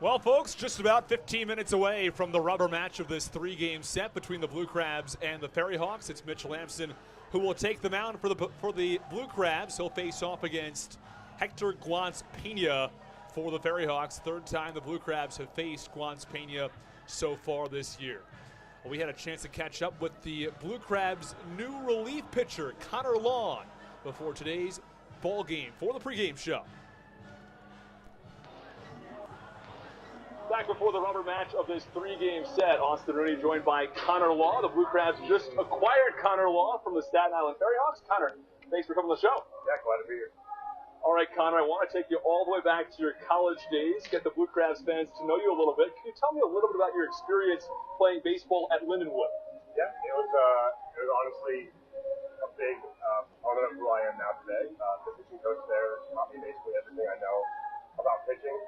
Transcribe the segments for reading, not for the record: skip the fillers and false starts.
Well, folks, just about 15 minutes away from the rubber match of this three-game set between the Blue Crabs and the FerryHawks. It's Mitch Lamson who will take the mound for the Blue Crabs. He'll face off against Hector Guance-Pena for the FerryHawks. Third time the Blue Crabs have faced Guance-Pena so far this year. Well, we had a chance to catch up with the Blue Crabs' new relief pitcher, Connor Lawn, before today's ball game for the pregame show. Back before the rubber match of this three-game set, Austin Rooney joined by Connor Law. The Blue Crabs just acquired Connor Law from the Staten Island FerryHawks. Connor, thanks for coming to the show. Yeah, glad to be here. All right, Connor, I want to take you all the way back to your college days, get the Blue Crabs fans to know you a little bit. Can you tell me a little bit about your experience playing baseball at Lindenwood? Yeah, it was honestly a big part of who I am now today. The pitching coach there taught me basically everything I know about pitching.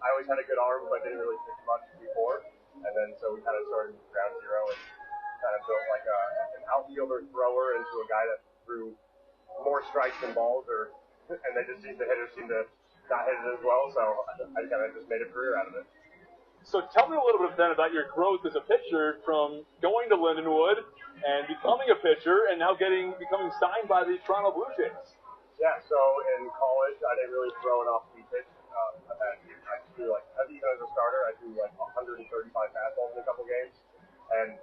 I always had a good arm, but didn't really pitch much before. And then so we kind of started from ground zero and kind of built like an outfielder thrower into a guy that threw more strikes than balls, and they just the hitters seemed to not hit it as well. So I kind of just made a career out of it. So tell me a little bit then about your growth as a pitcher from going to Lindenwood and becoming a pitcher and now becoming signed by the Toronto Blue Jays. Yeah, so in college, I didn't really throw an off-speed pitch. I threw even as a starter, I threw 135 fastballs in a couple games, and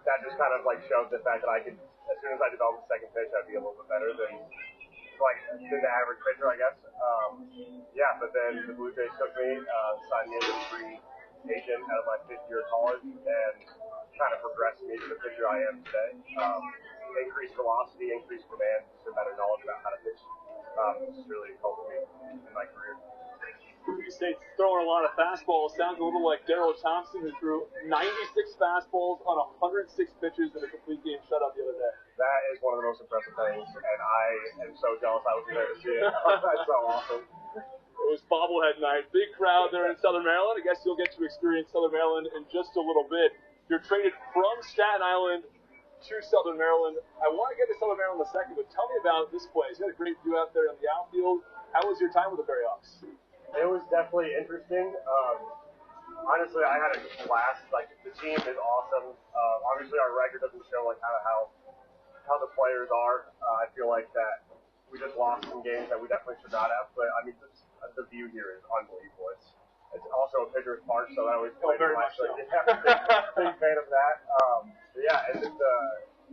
that just kind of showed the fact that I could, as soon as I developed the second pitch, I'd be a little bit better than the average pitcher, I guess. But then the Blue Jays took me, signed me as a free agent out of my fifth year of college, and kind of progressed me to the pitcher I am today. Increased velocity, increased command, just a better knowledge about how to pitch. This has really helped me in my career. State's throwing a lot of fastballs. Sounds a little like Darryl Thompson, who threw 96 fastballs on 106 pitches in a complete game shutout the other day. That is one of the most impressive things, and I am so jealous I was there to see it. That's so awesome. It was bobblehead night. Big crowd there in Southern Maryland. I guess you'll get to experience Southern Maryland in just a little bit. You're traded from Staten Island to Southern Maryland. I want to get to Southern Maryland in a second, but tell me about this place. You had a great view out there in the outfield. How was your time with the FerryHawks? It was definitely interesting. Honestly, I had a blast. The team is awesome. Obviously, our record doesn't show how the players are. I feel like that we just lost some games that we definitely should not have. But I mean, the view here is unbelievable. It's also a pitcher's park, so that always plays very much so. Big fan of that. And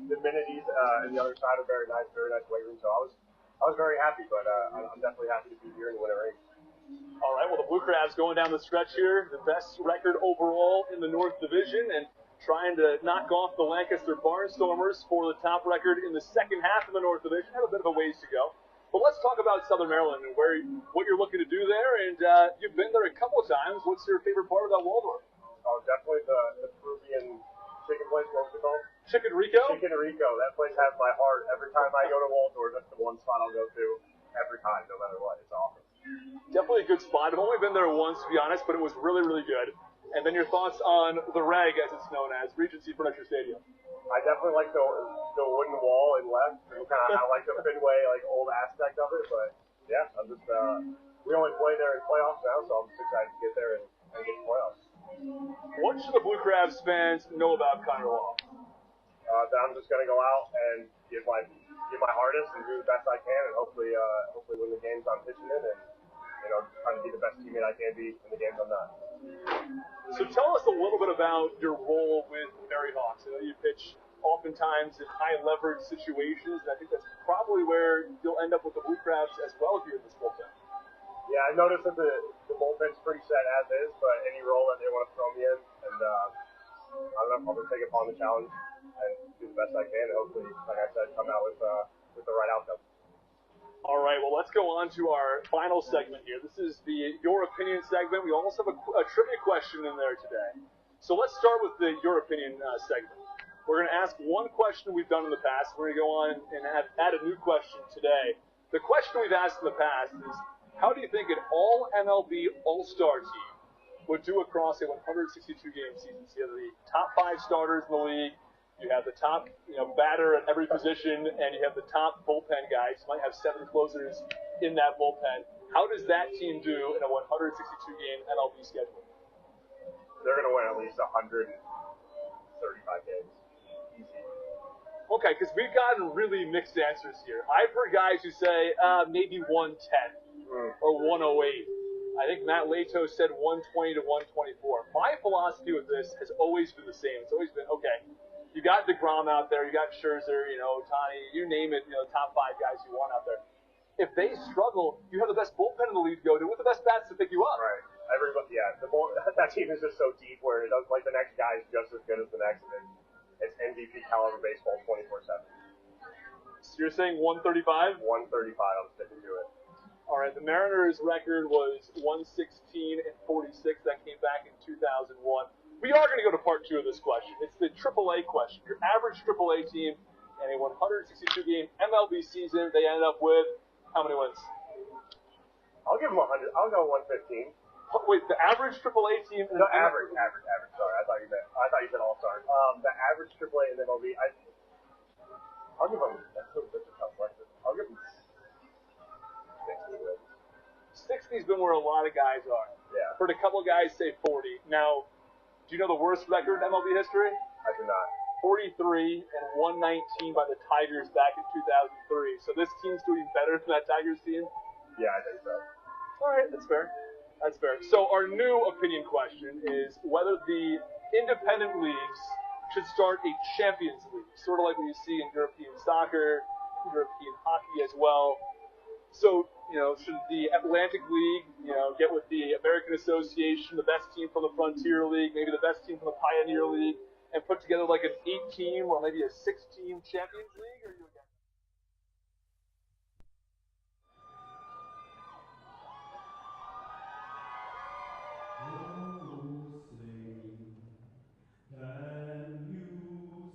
the amenities and the other side are very nice weight room. So I was very happy, but I'm definitely happy to be here in the winter range. All right, well, the Blue Crabs going down the stretch here, the best record overall in the North Division, and trying to knock off the Lancaster Barnstormers for the top record in the second half of the North Division. Have a bit of a ways to go. But let's talk about Southern Maryland and what you're looking to do there. And you've been there a couple of times. What's your favorite part about Waldorf? Oh, definitely the Peruvian chicken place. What's it called? Chicken Rico? Chicken Rico. That place has my heart. Every time I go to Waldorf, that's the one spot I'll go to every time, no matter what. It's awesome. Definitely a good spot. I've only been there once, to be honest, but it was really, really good. And then your thoughts on the Reg, as it's known as, Regency Furniture Stadium. I definitely like the wooden wall and left, and I like the Fenway old aspect of it. But yeah, I'm just we only play there in playoffs now, so I'm just excited to get there and get to playoffs. What should the Blue Crabs fans know about Connor Law? That I'm just gonna go out and give my hardest and do the best I can, and hopefully win the games I'm pitching in, and try to be the best teammate I can be in the games I'm not. So tell us a little bit about your role with the FerryHawks. I know you pitch oftentimes in high leverage situations, and I think that's probably where you'll end up with the Blue Crabs as well here in this bullpen. Yeah, I noticed that the bullpen's pretty set as is, but any role that they want to throw me in, and I don't know, I'll just take it upon the challenge and do the best I can, and hopefully, like I said, come out with the right outcome. All right, well, let's go on to our final segment here. This is the Your Opinion segment. We almost have a trivia question in there today. So let's start with the Your Opinion segment. We're going to ask one question we've done in the past. We're going to go on and add a new question today. The question we've asked in the past is, how do you think an all-MLB All-Star team would do across a 162-game season? So you have the top 5 starters in the league, You have the top, batter at every position, and you have the top bullpen guys. You might have 7 closers in that bullpen. How does that team do in a 162-game MLB schedule? They're going to win at least 135 games. Easy. Okay, because we've gotten really mixed answers here. I've heard guys who say maybe 110 or 108. I think Matt Lato said 120 to 124. My philosophy with this has always been the same. It's always been, okay, you got DeGrom out there, you got Scherzer, Ohtani, you name it, top 5 guys you want out there. If they struggle, you have the best bullpen in the league to go to with the best bats to pick you up. Right. Everybody, yeah. That team is just so deep where it does, like the next guy is just as good as the next, and it's MVP caliber baseball 24/7. So you're saying 135? 135. I'm sticking to it. All right, the Mariners' record was 116 and 46. That came back in 2001. We are going to go to part 2 of this question. It's the AAA question. Your average AAA team in a 162-game MLB season, they ended up with how many wins? I'll give them 100. I'll go 115. Wait, the average AAA team? No, average. Sorry, I thought you said all-star. The average AAA in MLB. I'll give them. That's a tough question. I'll give them 60 wins. 60's been where a lot of guys are. Yeah. Heard a couple of guys say 40. Now, do you know the worst record in MLB history? I do not. 43 and 119 by the Tigers back in 2003. So this team's doing better than that Tigers team? Yeah, I think so. All right, that's fair. That's fair. So our new opinion question is whether the independent leagues should start a Champions League, sort of like what you see in European soccer, European hockey as well. So, should the Atlantic League, get with the American Association, the best team from the Frontier League, maybe the best team from the Pioneer League, and put together like an 8-team or maybe a 6-team Champions League? Or are you against? Can you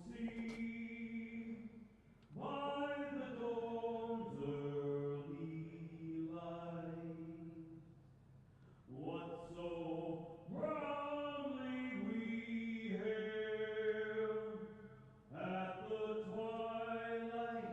see by the dawn's early light what so proudly we hailed at the twilight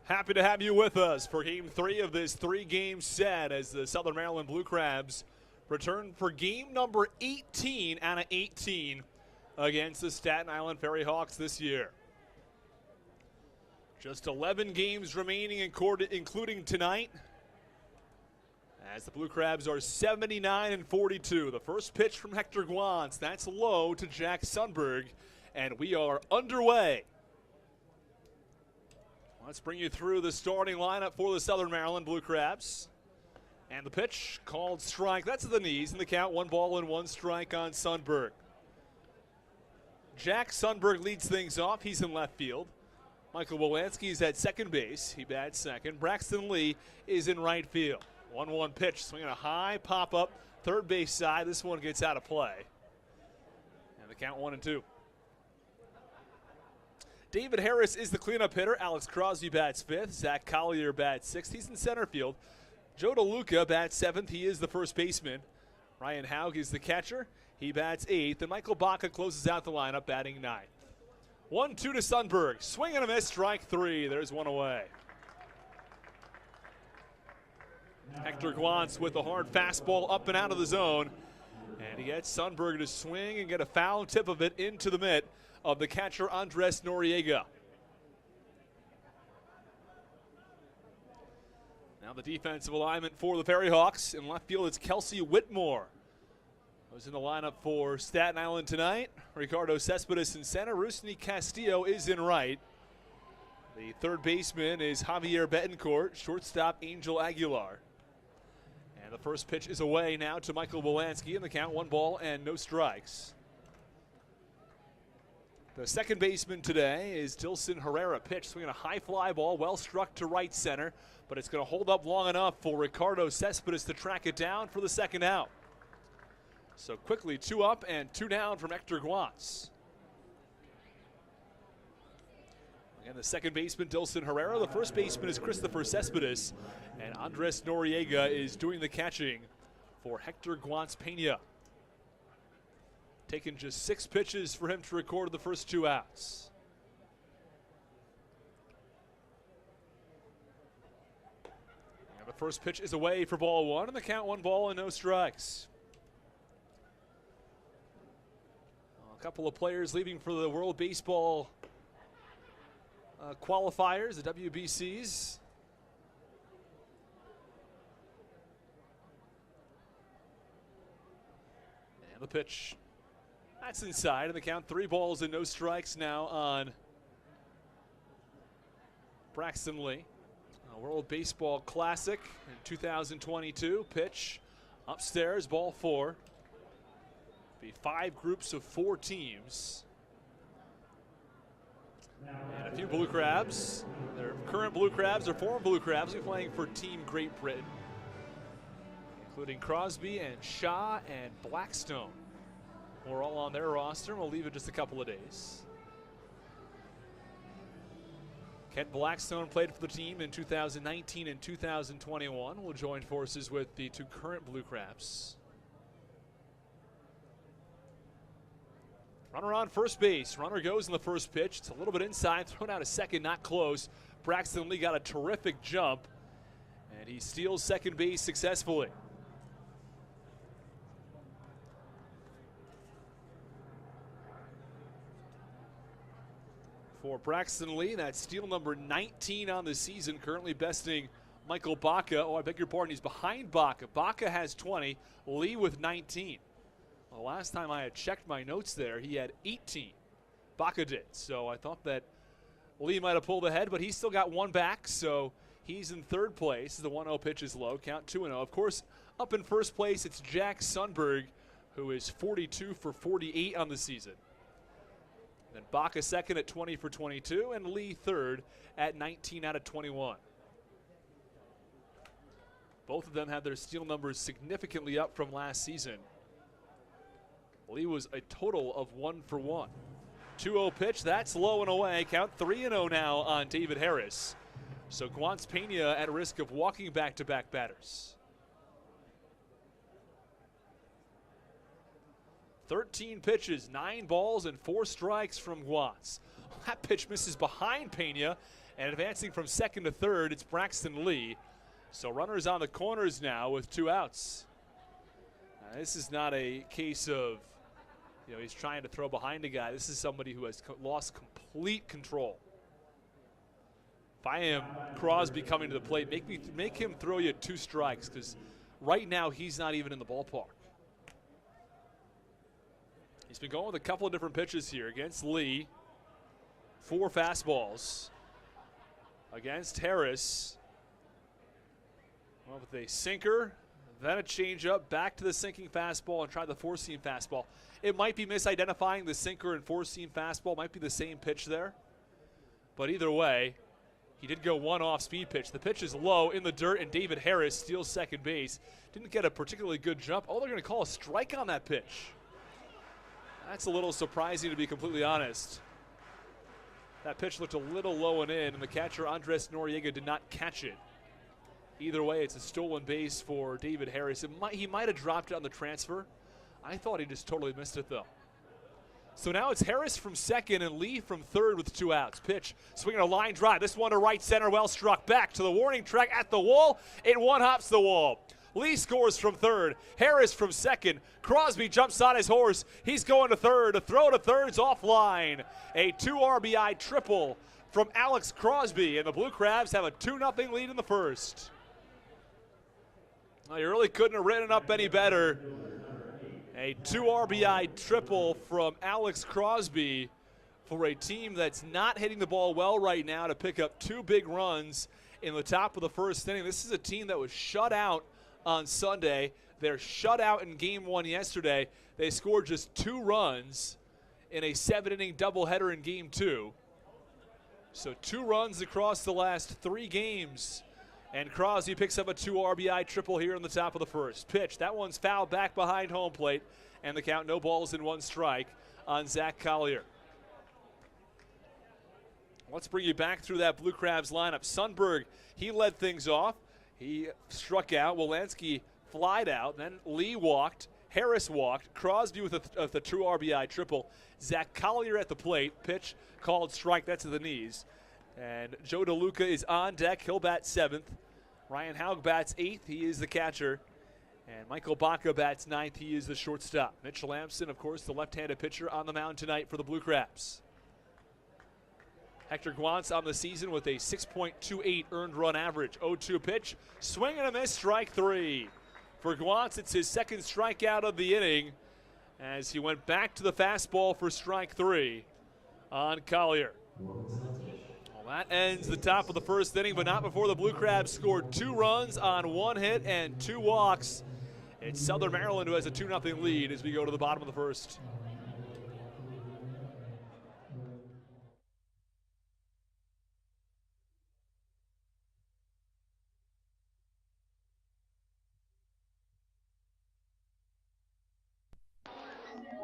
Happy to have you with us for Game 3 of this 3-game set as the Southern Maryland Blue Crabs return for game number 18 out of 18 against the Staten Island FerryHawks this year. Just 11 games remaining, including tonight, as the Blue Crabs are 79-42. The first pitch from Hector Guance, that's low to Jack Sundberg, and we are underway. Let's bring you through the starting lineup for the Southern Maryland Blue Crabs. And the pitch called strike. That's at the knees, and the count 1 ball and 1 strike on Sundberg. Jack Sundberg leads things off. He's in left field. Michael Wolanski is at second base. He bats second. Braxton Lee is in right field. 1-1 pitch, swinging a high pop-up third base side. This one gets out of play. And the count 1-2. David Harris is the cleanup hitter. Alex Crosby bats fifth. Zach Collier bats sixth. He's in center field. Joe DeLuca bats seventh. He is the first baseman. Ryan Haug is the catcher. He bats eighth. And Michael Baca closes out the lineup, batting ninth. 1-2 to Sundberg. Swing and a miss, strike 3. There's one away. Hector Guance with a hard fastball up and out of the zone. And he gets Sundberg to swing and get a foul tip of it into the mitt of the catcher Andres Noriega. Now the defensive alignment for the FerryHawks. In left field, it's Kelsey Whitmore, who's in the lineup for Staten Island tonight. Ricardo Cespedes in center. Rusney Castillo is in right. The third baseman is Javier Betancourt. Shortstop Angel Aguilar. And the first pitch is away now to Michael Wolanski, and the count 1 ball and no strikes. The second baseman today is Dilson Herrera. Pitch, swinging a high fly ball, well struck to right center, but it's going to hold up long enough for Ricardo Cespedes to track it down for the second out. So quickly 2 up and 2 down from Hector Guance. Again, the second baseman, Dilson Herrera. The first baseman is Christopher Cespedes, and Andres Noriega is doing the catching for Hector Guance Pena. Taking just 6 pitches for him to record the first 2 outs. And the first pitch is away for ball 1, and the count 1 ball and no strikes. A couple of players leaving for the World Baseball qualifiers, the WBCs. And the pitch. That's inside, and the count 3 balls and no strikes now on Braxton Lee. A World Baseball Classic in 2022. Pitch upstairs, ball 4. Be 5 groups of 4 teams. And a few Blue Crabs. They're current Blue Crabs or former Blue Crabs will be playing for Team Great Britain, including Crosby and Shaw and Blackstone. We're all on their roster. We'll leave it just a couple of days. Kent Blackstone played for the team in 2019 and 2021. Will join forces with the 2 current Blue Crabs. Runner on first base. Runner goes in the first pitch. It's a little bit inside, thrown out a second, not close. Braxton Lee got a terrific jump, and he steals second base successfully. For Braxton Lee, that's steal number 19 on the season, currently besting Michael Baca. Oh, I beg your pardon, he's behind Baca. Baca has 20, Lee with 19. Well, last time I had checked my notes there, he had 18. Baca did, so I thought that Lee might have pulled ahead, but he's still got 1 back, so he's in third place. The 1-0 pitch is low, count 2-0. Of course, up in first place, it's Jack Sundberg, who is 42 for 48 on the season. Then Baca second at 20 for 22, and Lee third at 19 out of 21. Both of them have their steal numbers significantly up from last season. Lee was a total of 1 for 1. 2-0 pitch, that's low and away. Count 3-0 now on David Harris. So Guance Pena at risk of walking back-to-back batters. 13 pitches, 9 balls, and 4 strikes from Guance. That pitch misses behind Pena, And advancing from second to third, it's Braxton Lee. So runners on the corners now with 2 outs. Now, this is not a case of, he's trying to throw behind a guy. This is somebody who has lost complete control. If I am Crosby coming to the plate, make him throw you 2 strikes, because right now he's not even in the ballpark. He's been going with a couple of different pitches here against Lee. 4 fastballs. Against Harris. Well, with a sinker, then a changeup, back to the sinking fastball, and try the 4-seam fastball. It might be misidentifying the sinker and 4-seam fastball. Might be the same pitch there. But either way, he did go 1 off-speed pitch. The pitch is low in the dirt, and David Harris steals second base. Didn't get a particularly good jump. Oh, they're going to call a strike on that pitch. That's a little surprising, to be completely honest. That pitch looked a little low and in, and the catcher, Andres Noriega, did not catch it. Either way, it's a stolen base for David Harris. He might have dropped it on the transfer. I thought he just totally missed it, though. So now it's Harris from second and Lee from third with 2 outs. Pitch, swinging a line drive. This one to right center, well struck. Back to the warning track at the wall. It one-hops the wall. Lee scores from third. Harris from second. Crosby jumps on his horse. He's going to third. A throw to third's offline. A 2 RBI triple from Alex Crosby, and the Blue Crabs have a 2-0 lead in the first. Well, you really couldn't have written it up any better. A 2 RBI triple from Alex Crosby for a team that's not hitting the ball well right now to pick up 2 big runs in the top of the first inning. This is a team that was shut out on Sunday. They're shut out in game 1 yesterday. They scored just 2 runs in a 7-inning doubleheader in game 2. So 2 runs across the last 3 games. And Crosby picks up a 2 RBI triple here in the top of the first. Pitch, that one's fouled back behind home plate. And the count, no balls and 1 strike on Zach Collier. Let's bring you back through that Blue Crabs lineup. Sundberg, he led things off. He struck out. Wolanski flied out. Then Lee walked. Harris walked. Crosby with a 2 RBI triple. Zach Collier at the plate. Pitch called strike. That's to the knees. And Joe DeLuca is on deck. He'll bat 7th. Ryan Haug bats 8th. He is the catcher. And Michael Baca bats 9th. He is the shortstop. Mitchell Lampson, of course, the left-handed pitcher on the mound tonight for the Blue Crabs. Hector Guantz on the season with a 6.28 earned run average. 0-2 pitch. Swing and a miss. Strike 3. For Guantz, it's his 2nd strikeout of the inning as he went back to the fastball for strike 3 on Collier. Well, that ends the top of the first inning, but not before the Blue Crabs scored 2 runs on 1 hit and 2 walks. It's Southern Maryland who has a 2-0 lead as we go to the bottom of the first.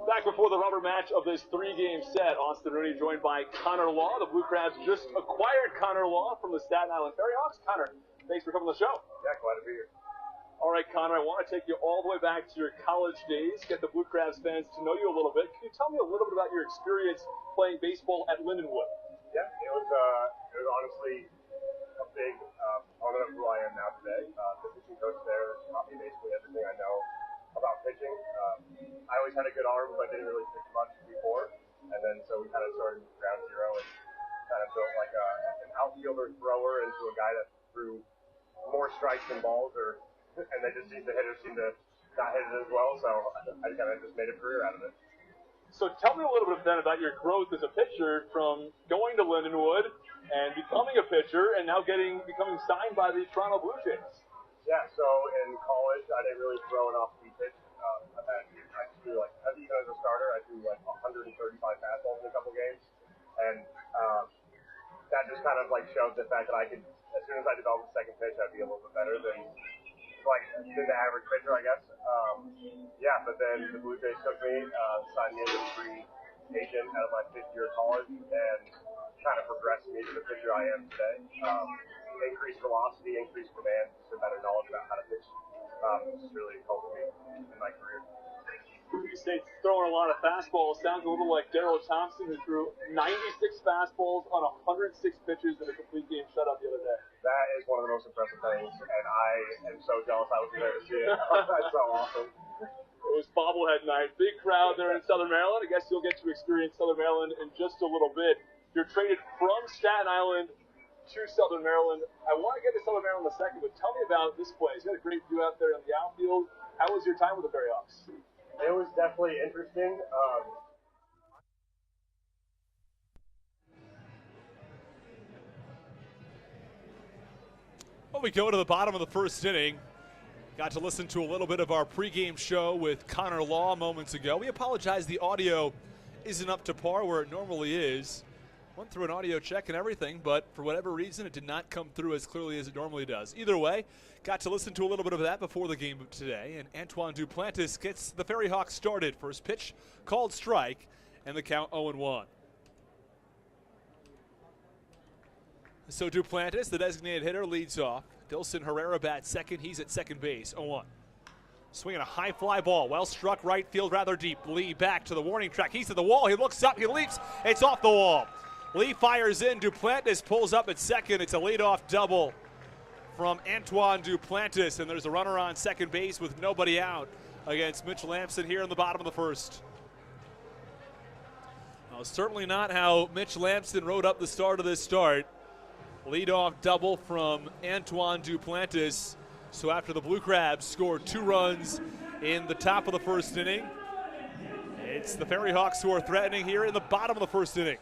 Back before the rubber match of this 3-game set, Austin Rooney joined by Connor Law. The Blue Crabs just acquired Connor Law from the Staten Island FerryHawks. Connor, thanks for coming to the show. Yeah, glad to be here. All right, Connor, I want to take you all the way back to your college days, get the Blue Crabs fans to know you a little bit. Can you tell me a little bit about your experience playing baseball at Lindenwood? Yeah, it was honestly a big component of who I am now today. The pitching coach there taught me basically everything I know about pitching. I always had a good arm, but didn't really pitch much before. And then so we kind of started ground zero and kind of built like an outfielder thrower into a guy that threw more strikes than balls, and they just the hitters seemed to not hit it as well. So I kind of just made a career out of it. So tell me a little bit then about your growth as a pitcher from going to Lindenwood and becoming a pitcher and now becoming signed by the Toronto Blue Jays. Yeah, so in college, I didn't really throw an off-speed pitch. I threw even as a starter, I threw 135 fastballs in a couple games. And that just kind of showed the fact that I could, as soon as I developed the second pitch, I'd be a little bit better than the average pitcher, I guess. But then the Blue Jays took me, signed me as a free agent out of my 5th year of college, and kind of progressed me to the pitcher I am today. Increased velocity, increased command, just a better knowledge about how to pitch. This has really helped me in my career. State's throwing a lot of fastballs. Sounds a little like Darryl Thompson, who threw 96 fastballs on 106 pitches in a complete game shutout the other day. That is one of the most impressive things, and I am so jealous I was there to see it. That's so awesome. It was bobblehead night. Big crowd there in Southern Maryland. I guess you'll get to experience Southern Maryland in just a little bit. You're traded from Staten Island to Southern Maryland. I want to get to Southern Maryland in a second, but tell me about this place. You had a great view out there in the outfield. How was your time with the FerryHawks? It was definitely interesting. Well, we go to the bottom of the first inning. Got to listen to a little bit of our pregame show with Connor Law moments ago. We apologize, the audio isn't up to par where it normally is. Went through an audio check and everything, but for whatever reason, it did not come through as clearly as it normally does. Either way, got to listen to a little bit of that before the game today, and Antoine Duplantis gets the FerryHawks started. First pitch, called strike, and the count 0-1. So Duplantis, the designated hitter, leads off. Dilson Herrera bats second. He's at second base, 0-1. Swinging a high fly ball, well struck right field, rather deep. Lee back to the warning track. He's at the wall. He looks up. He leaps. It's off the wall. Lee fires in. Duplantis pulls up at second. It's a leadoff double from Antoine Duplantis, and there's a runner on second base with nobody out against Mitch Lampson here in the bottom of the first. Well, certainly not how Mitch Lampson wrote up the start of this start. Leadoff double from Antoine Duplantis. So after the Blue Crabs scored 2 runs in the top of the first inning, it's the FerryHawks who are threatening here in the bottom of the first inning.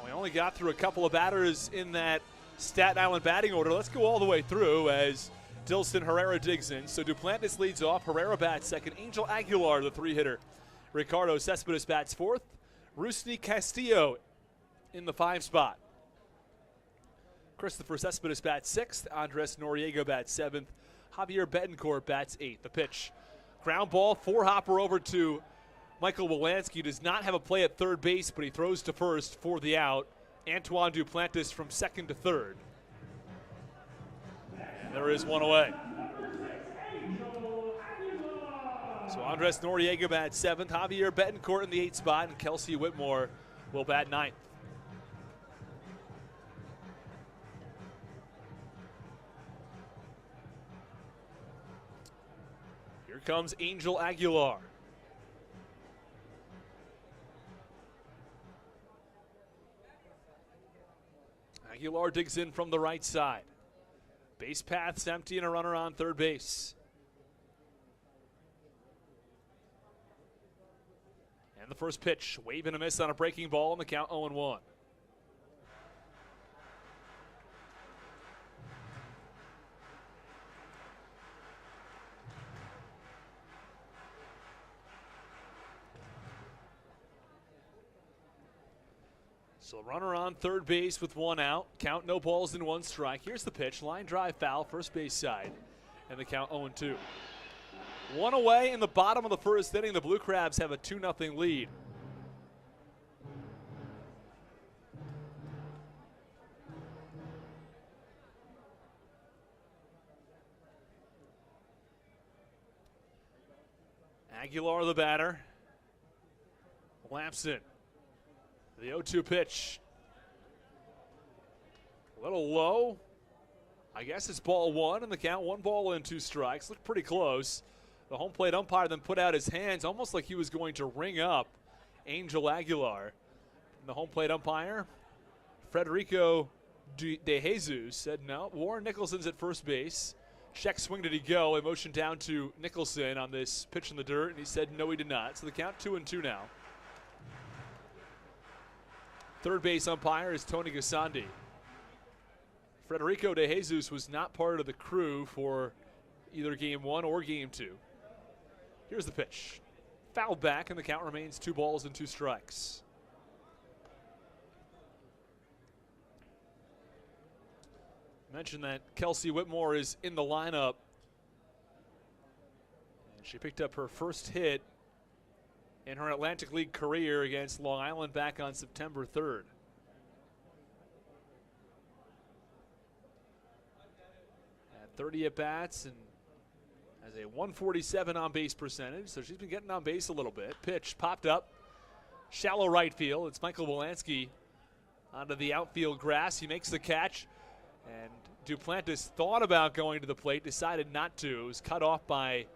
We only got through a couple of batters in that Staten Island batting order. Let's go all the way through as Dilson Herrera digs in. So Duplantis leads off. Herrera bats second. Angel Aguilar, the 3-hitter. Ricardo Cespedes bats fourth. Rusney Castillo in the 5 spot. Christopher Cespedes bats 6th. Andres Noriega bats 7th. Javier Betancourt bats 8th. The pitch. Ground ball, 4-hopper over to Michael Wilansky. Does not have a play at third base, but he throws to first for the out. Antoine Duplantis from second to third. And there is one away. So Andres Noriega bats 7th. Javier Betancourt in the 8th spot, and Kelsey Whitmore will bat 9th. Here comes Angel Aguilar. Aguilar digs in from the right side. Base path's empty and a runner on third base. And the first pitch, wave and a miss on a breaking ball, and the count 0-1. So runner on third base with 1 out. Count no balls and 1 strike. Here's the pitch. Line drive foul, first base side. And the count 0-2. 1 away in the bottom of the first inning. The Blue Crabs have a 2-0 lead. Aguilar the batter. Lampson. The 0-2 pitch. A little low. I guess it's ball 1 in the count. 1 ball and 2 strikes. Looked pretty close. The home plate umpire then put out his hands almost like he was going to ring up Angel Aguilar. And the home plate umpire, Federico De Jesus, said no. Warren Nicholson's at first base. Check swing, did he go? A motion down to Nicholson on this pitch in the dirt, and he said no, he did not. So the count 2-2 now. Third base umpire is Tony Gasandi. Federico De Jesus was not part of the crew for either game 1 or game 2. Here's the pitch. Fouled back, and the count remains 2 balls and 2 strikes. Mentioned that Kelsey Whitmore is in the lineup. And she picked up her first hit in her Atlantic League career against Long Island back on September 3rd. Had 30 at-bats and Has a 147 on base percentage, so she's been getting on base a little bit. Pitch popped up, shallow right field. It's Michael Wolanski onto the outfield grass. He makes the catch, and Duplantis thought about going to the plate, decided not to. It was cut off by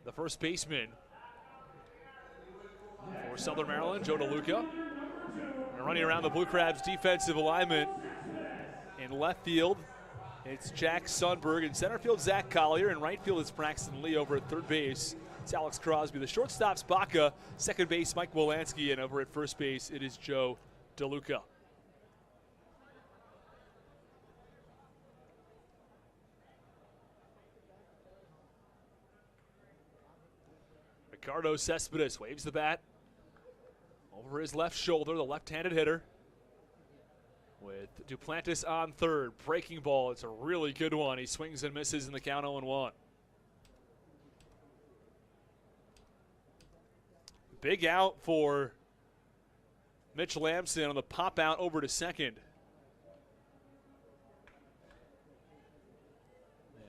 the first baseman for Southern Maryland, Joe DeLuca. And running around the Blue Crabs defensive alignment in left field, it's Jack Sundberg. In center field, Zach Collier. In right field, it's Braxton Lee. Over at third base, it's Alex Crosby. The shortstop's Baca. Second base, Mike Wolanski. And over at first base, it is Joe DeLuca. Ricardo Cespedes waves the bat over his left shoulder, the left-handed hitter. With Duplantis on third, breaking ball. It's a really good one. He swings and misses in the count 0-1. Big out for Mitch Lamson on the pop out over to second.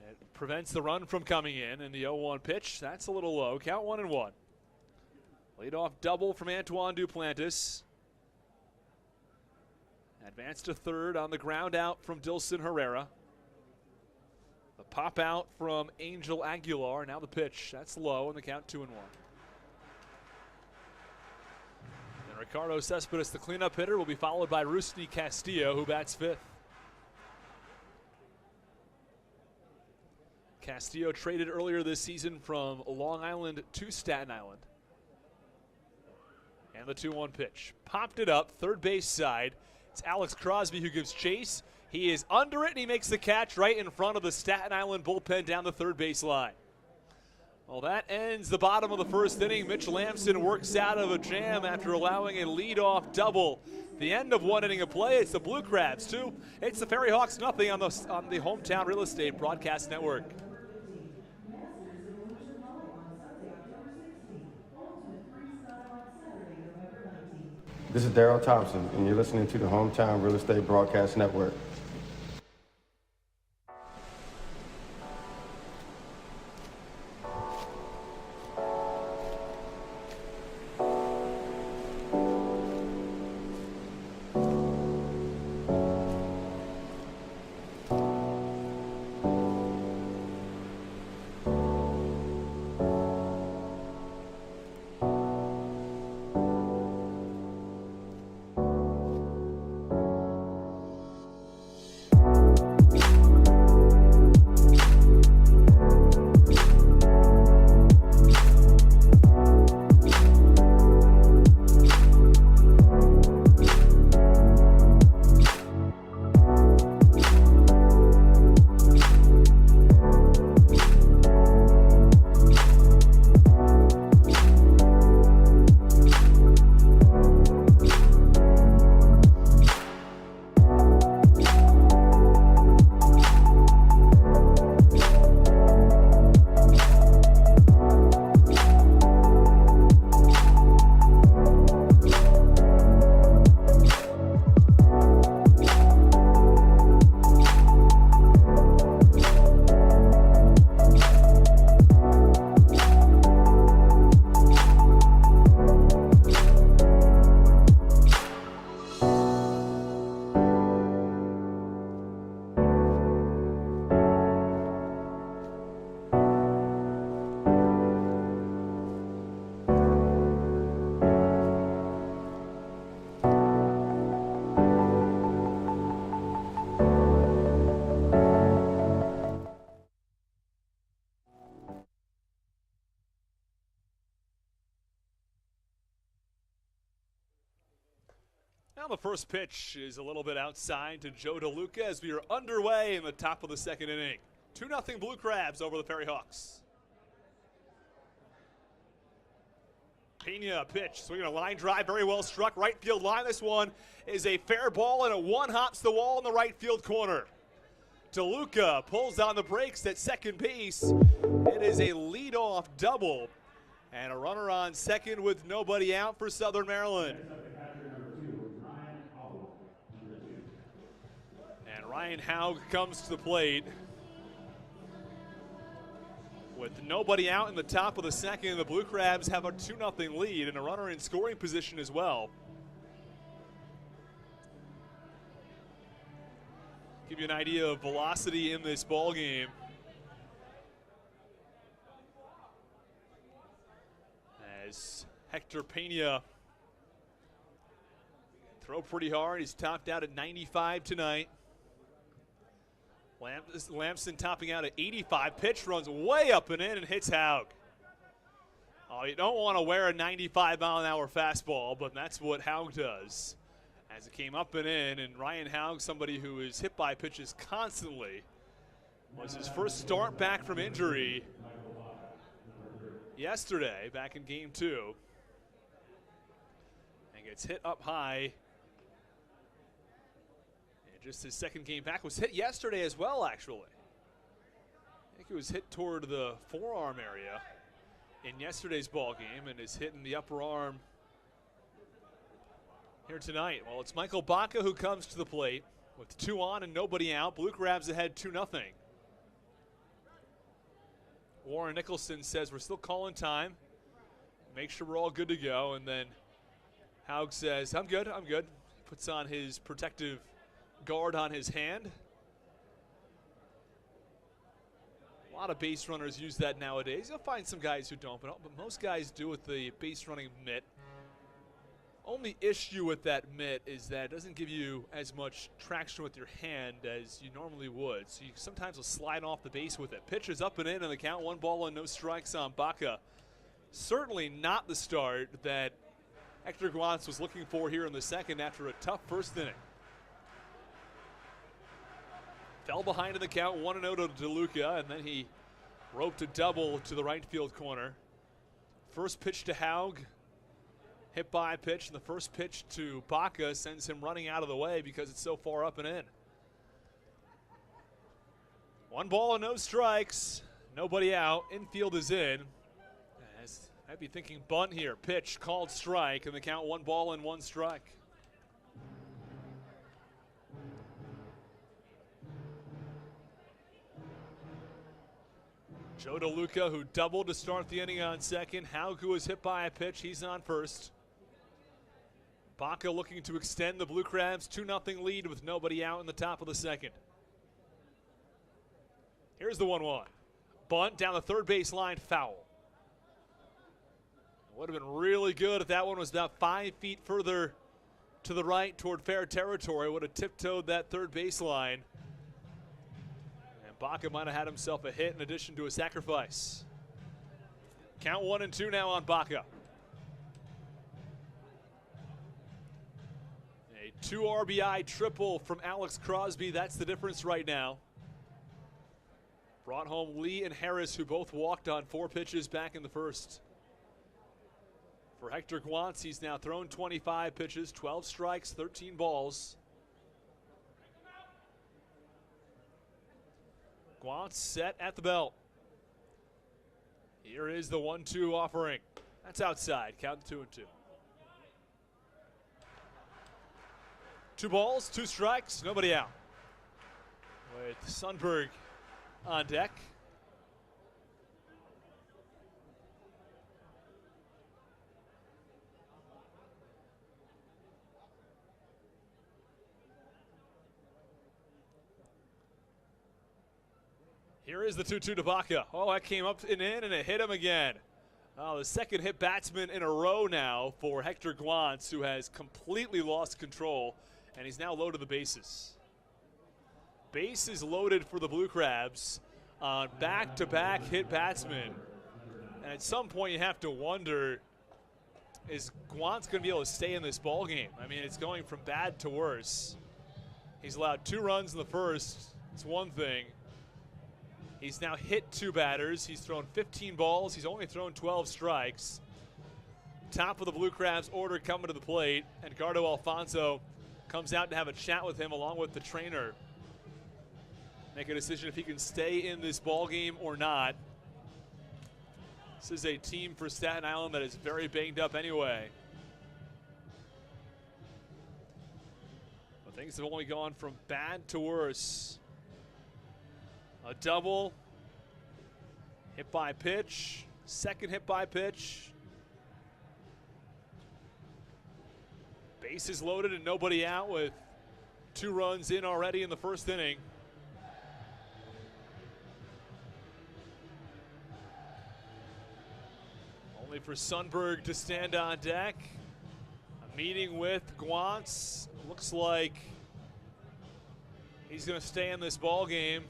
It prevents the run from coming in, and the 0-1 pitch, that's a little low. Count 1-1. Leadoff double from Antoine Duplantis. Advance to third on the ground out from Dilson Herrera. The pop out from Angel Aguilar. Now the pitch. That's low, and the count 2-1. And Ricardo Cespedes, the cleanup hitter, will be followed by Rusty Castillo, who bats fifth. Castillo traded earlier this season from Long Island to Staten Island. And the 2-1 pitch. Popped it up, third base side. It's Alex Crosby who gives chase. He is under it, and he makes the catch right in front of the Staten Island bullpen down the third base line. Well, that ends the bottom of the first inning. Mitch Lamson works out of a jam after allowing a leadoff double. The end of one inning of play. It's the Blue Crabs 2. It's the FerryHawks nothing on the Hometown Real Estate Broadcast Network. This is Daryl Thompson, and you're listening to the Hometown Real Estate Broadcast Network. Now the first pitch is a little bit outside to Joe DeLuca as we are underway in the top of the second inning. 2-0 Blue Crabs over the FerryHawks. Pena pitch, swinging a line drive, very well struck, right field line. This one is a fair ball, and a one hops the wall in the right field corner. DeLuca pulls on the brakes at second base. It is a leadoff double, and a runner on second with nobody out for Southern Maryland. And Ryan Haug comes to the plate. With nobody out in the top of the second, the Blue Crabs have a 2-0 lead and a runner in scoring position as well. Give you an idea of velocity in this ball game. As Hector Pena throw pretty hard, he's topped out at 95 tonight. Lamson topping out at 85. Pitch runs way up and in and hits Haug. Oh, you don't want to wear a 95-mile-an-hour fastball, but that's what Haug does. As it came up and in, and Ryan Haug, somebody who is hit by pitches constantly, was his first start back from injury yesterday, back in game 2. And gets hit up high. Just his second game back. Was hit yesterday as well, actually. I think he was hit toward the forearm area in yesterday's ball game and is hitting the upper arm here tonight. Well, it's Michael Baca who comes to the plate with 2 on and nobody out. Blue Crabs ahead 2-0. Warren Nicholson says we're still calling time. Make sure we're all good to go. And then Haug says, I'm good. Puts on his protective guard on his hand. A lot of base runners use that nowadays. You'll find some guys who don't, but most guys do with the base running mitt. Only issue with that mitt is that it doesn't give you as much traction with your hand as you normally would. So you sometimes will slide off the base with it. Pitch is up and in on the count. 1 ball and no strikes on Baca. Certainly not the start that Hector Guantz was looking for here in the second after a tough first inning. Fell behind in the count, 1-0 to DeLuca, and then he roped a double to the right field corner. First pitch to Haug, hit by pitch, and the first pitch to Baca sends him running out of the way because it's so far up and in. 1 ball and no strikes, nobody out, infield is in. As I'd be thinking bunt here, pitch, called strike, and the count 1 ball and 1 strike. Joe DeLuca, who doubled to start the inning on second. Haug, who was hit by a pitch, he's on first. Baca looking to extend the Blue Crabs 2-0 lead with nobody out in the top of the second. Here's the 1-1. Bunt down the third base line, foul. Would have been really good if that one was about 5 feet further to the right toward fair territory. Would have tiptoed that third base line. Baca might have had himself a hit in addition to a sacrifice. Count 1-2 now on Baca. A 2 RBI triple from Alex Crosby. That's the difference right now. Brought home Lee and Harris, who both walked on 4 pitches back in the first. For Hector Guantz, he's now thrown 25 pitches, 12 strikes, 13 balls. Guantz set at the belt. Here is the 1-2 offering. That's outside. Count 2-2. 2 balls, 2 strikes, nobody out. With Sundberg on deck. Here is the 2-2 to Baca. Oh, that came up and in, and it hit him again. Oh, the second hit batsman in a row now for Hector Guantz, who has completely lost control, and he's now low to the bases. Bases loaded for the Blue Crabs on back-to-back hit batsmen. And at some point you have to wonder, is Guantz going to be able to stay in this ball game? I mean, it's going from bad to worse. He's allowed 2 runs in the first. It's one thing. He's now hit 2 batters. He's thrown 15 balls. He's only thrown 12 strikes. Top of the Blue Crabs order coming to the plate. And Edgardo Alfonso comes out to have a chat with him along with the trainer. Make a decision if he can stay in this ball game or not. This is a team for Staten Island that is very banged up anyway. But things have only gone from bad to worse. A double Hit by pitch, second hit by pitch. Bases loaded and nobody out with 2 runs in already in the first inning. Only for Sundberg to stand on deck. A meeting with Guantz. Looks like he's going to stay in this ball game.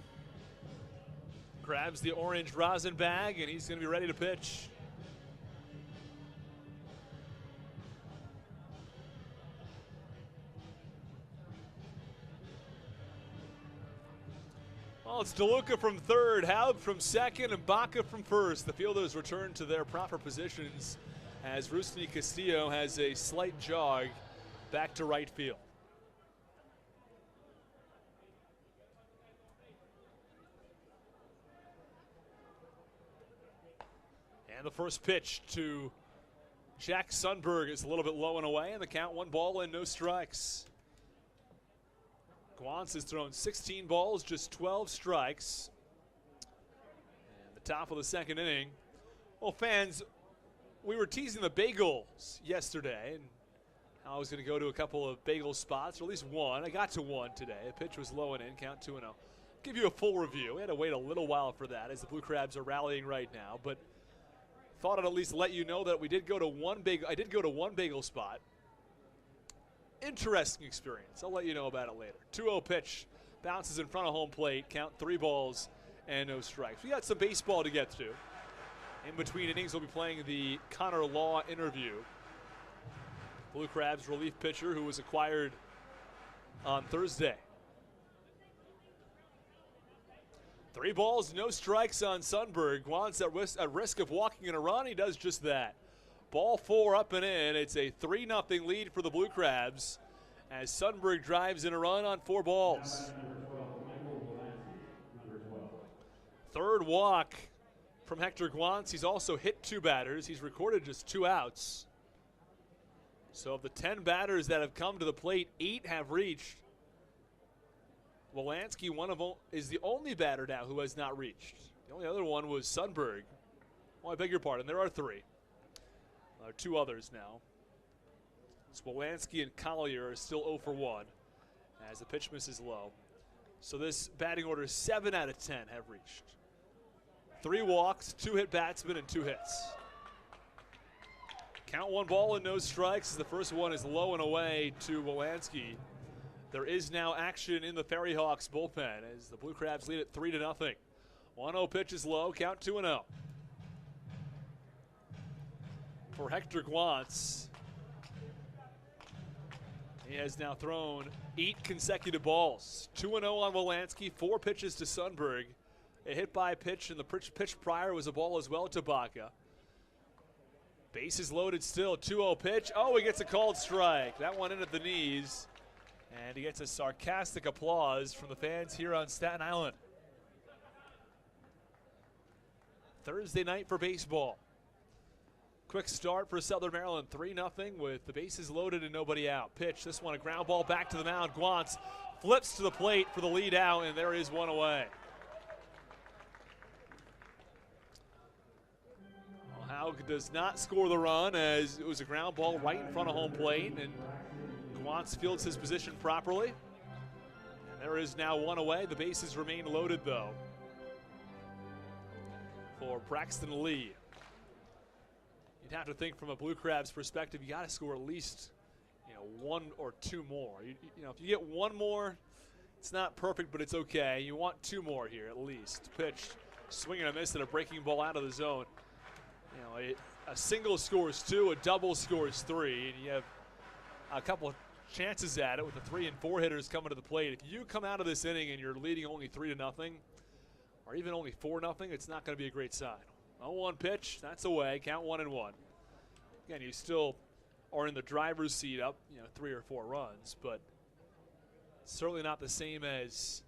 Grabs the orange rosin bag, and he's going to be ready to pitch. Well, it's DeLuca from third, Haub from second, and Baca from first. The fielders return to their proper positions as Rusty Castillo has a slight jog back to right field. And the first pitch to Jack Sundberg is a little bit low and away, and the count 1 ball and no strikes. Guantz has thrown 16 balls, just 12 strikes. And the top of the second inning. Well, fans, we were teasing the bagels yesterday, and I was going to go to a couple of bagel spots, or at least one. I got to one today. The pitch was low and in, count 2-0. Give you a full review. We had to wait a little while for that as the Blue Crabs are rallying right now, but thought I'd at least let you know that I did go to one bagel spot. Interesting experience. I'll let you know about it later. 2-0 pitch, bounces in front of home plate, count 3 balls and no strikes. We got some baseball to get to. In between innings, we'll be playing the Connor Law interview. Blue Crabs relief pitcher who was acquired on Thursday. 3 balls, no strikes on Sundberg. Guantz at risk of walking in a run. He does just that. Ball 4 up and in. It's a 3-0 lead for the Blue Crabs as Sundberg drives in a run on 4 balls. Third walk from Hector Guantz. He's also hit 2 batters. He's recorded just 2 outs. So of the 10 batters that have come to the plate, 8 have reached. Wolanski is the only batter now who has not reached. The only other one was Sundberg. Well, I beg your pardon, there are 3. 2 others now. Wolanski and Collier are still 0 for 1 as the pitch misses low. So this batting order, 7 out of 10 have reached. 3 walks, 2 hit batsmen, and 2 hits. Count 1 ball and no strikes. The first one is low and away to Wolanski. There is now action in the FerryHawks bullpen as the Blue Crabs lead it 3-0. 1-0 pitch is low, count 2-0. For Hector Guantz, he has now thrown 8 consecutive balls. 2-0 on Wolanski, 4 pitches to Sundberg. A hit by pitch, and the pitch prior was a ball as well to Baca. Bases loaded still, 2-0 pitch. Oh, he gets a called strike. That one in at the knees. And he gets a sarcastic applause from the fans here on Staten Island. Thursday night for baseball. Quick start for Southern Maryland, 3-0 with the bases loaded and nobody out. Pitch, this one a ground ball back to the mound. Guantz flips to the plate for the lead out, and there is 1 away. Well, Haug does not score the run as it was a ground ball right in front of home plate, and Guantz fields his position properly. And there is now 1 away. The bases remain loaded, though, for Braxton Lee. You'd have to think from a Blue Crabs perspective, you got to score at least, 1 or 2 more. If you get 1 more, it's not perfect, but it's okay. You want 2 more here at least. Pitch, swing and a miss, and a breaking ball out of the zone. A single scores 2, a double scores 3, and you have a couple of chances at it with the 3 and 4 hitters coming to the plate. If you come out of this inning and you're leading only 3-0, or even only 4-0, it's not going to be a great sign. 0-1 pitch, that's away, count 1-1. Again, you still are in the driver's seat up, 3 or 4 runs, but certainly not the same as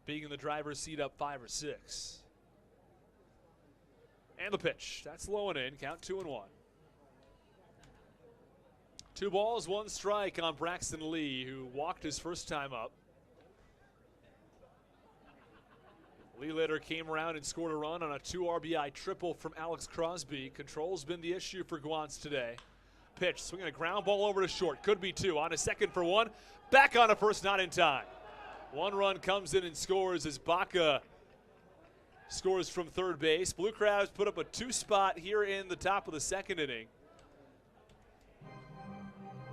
being in the driver's seat up 5 or 6. And the pitch, that's low and in, count 2-1. 2 balls, 1 strike on Braxton Lee, who walked his first time up. Lee later came around and scored a run on a 2 RBI triple from Alex Crosby. Control's been the issue for Guance today. Pitch, swinging a ground ball over to short. Could be 2. On a second for 1. Back on a first, not in time. 1 run comes in and scores as Baca scores from third base. Blue Crabs put up a 2 spot here in the top of the second inning.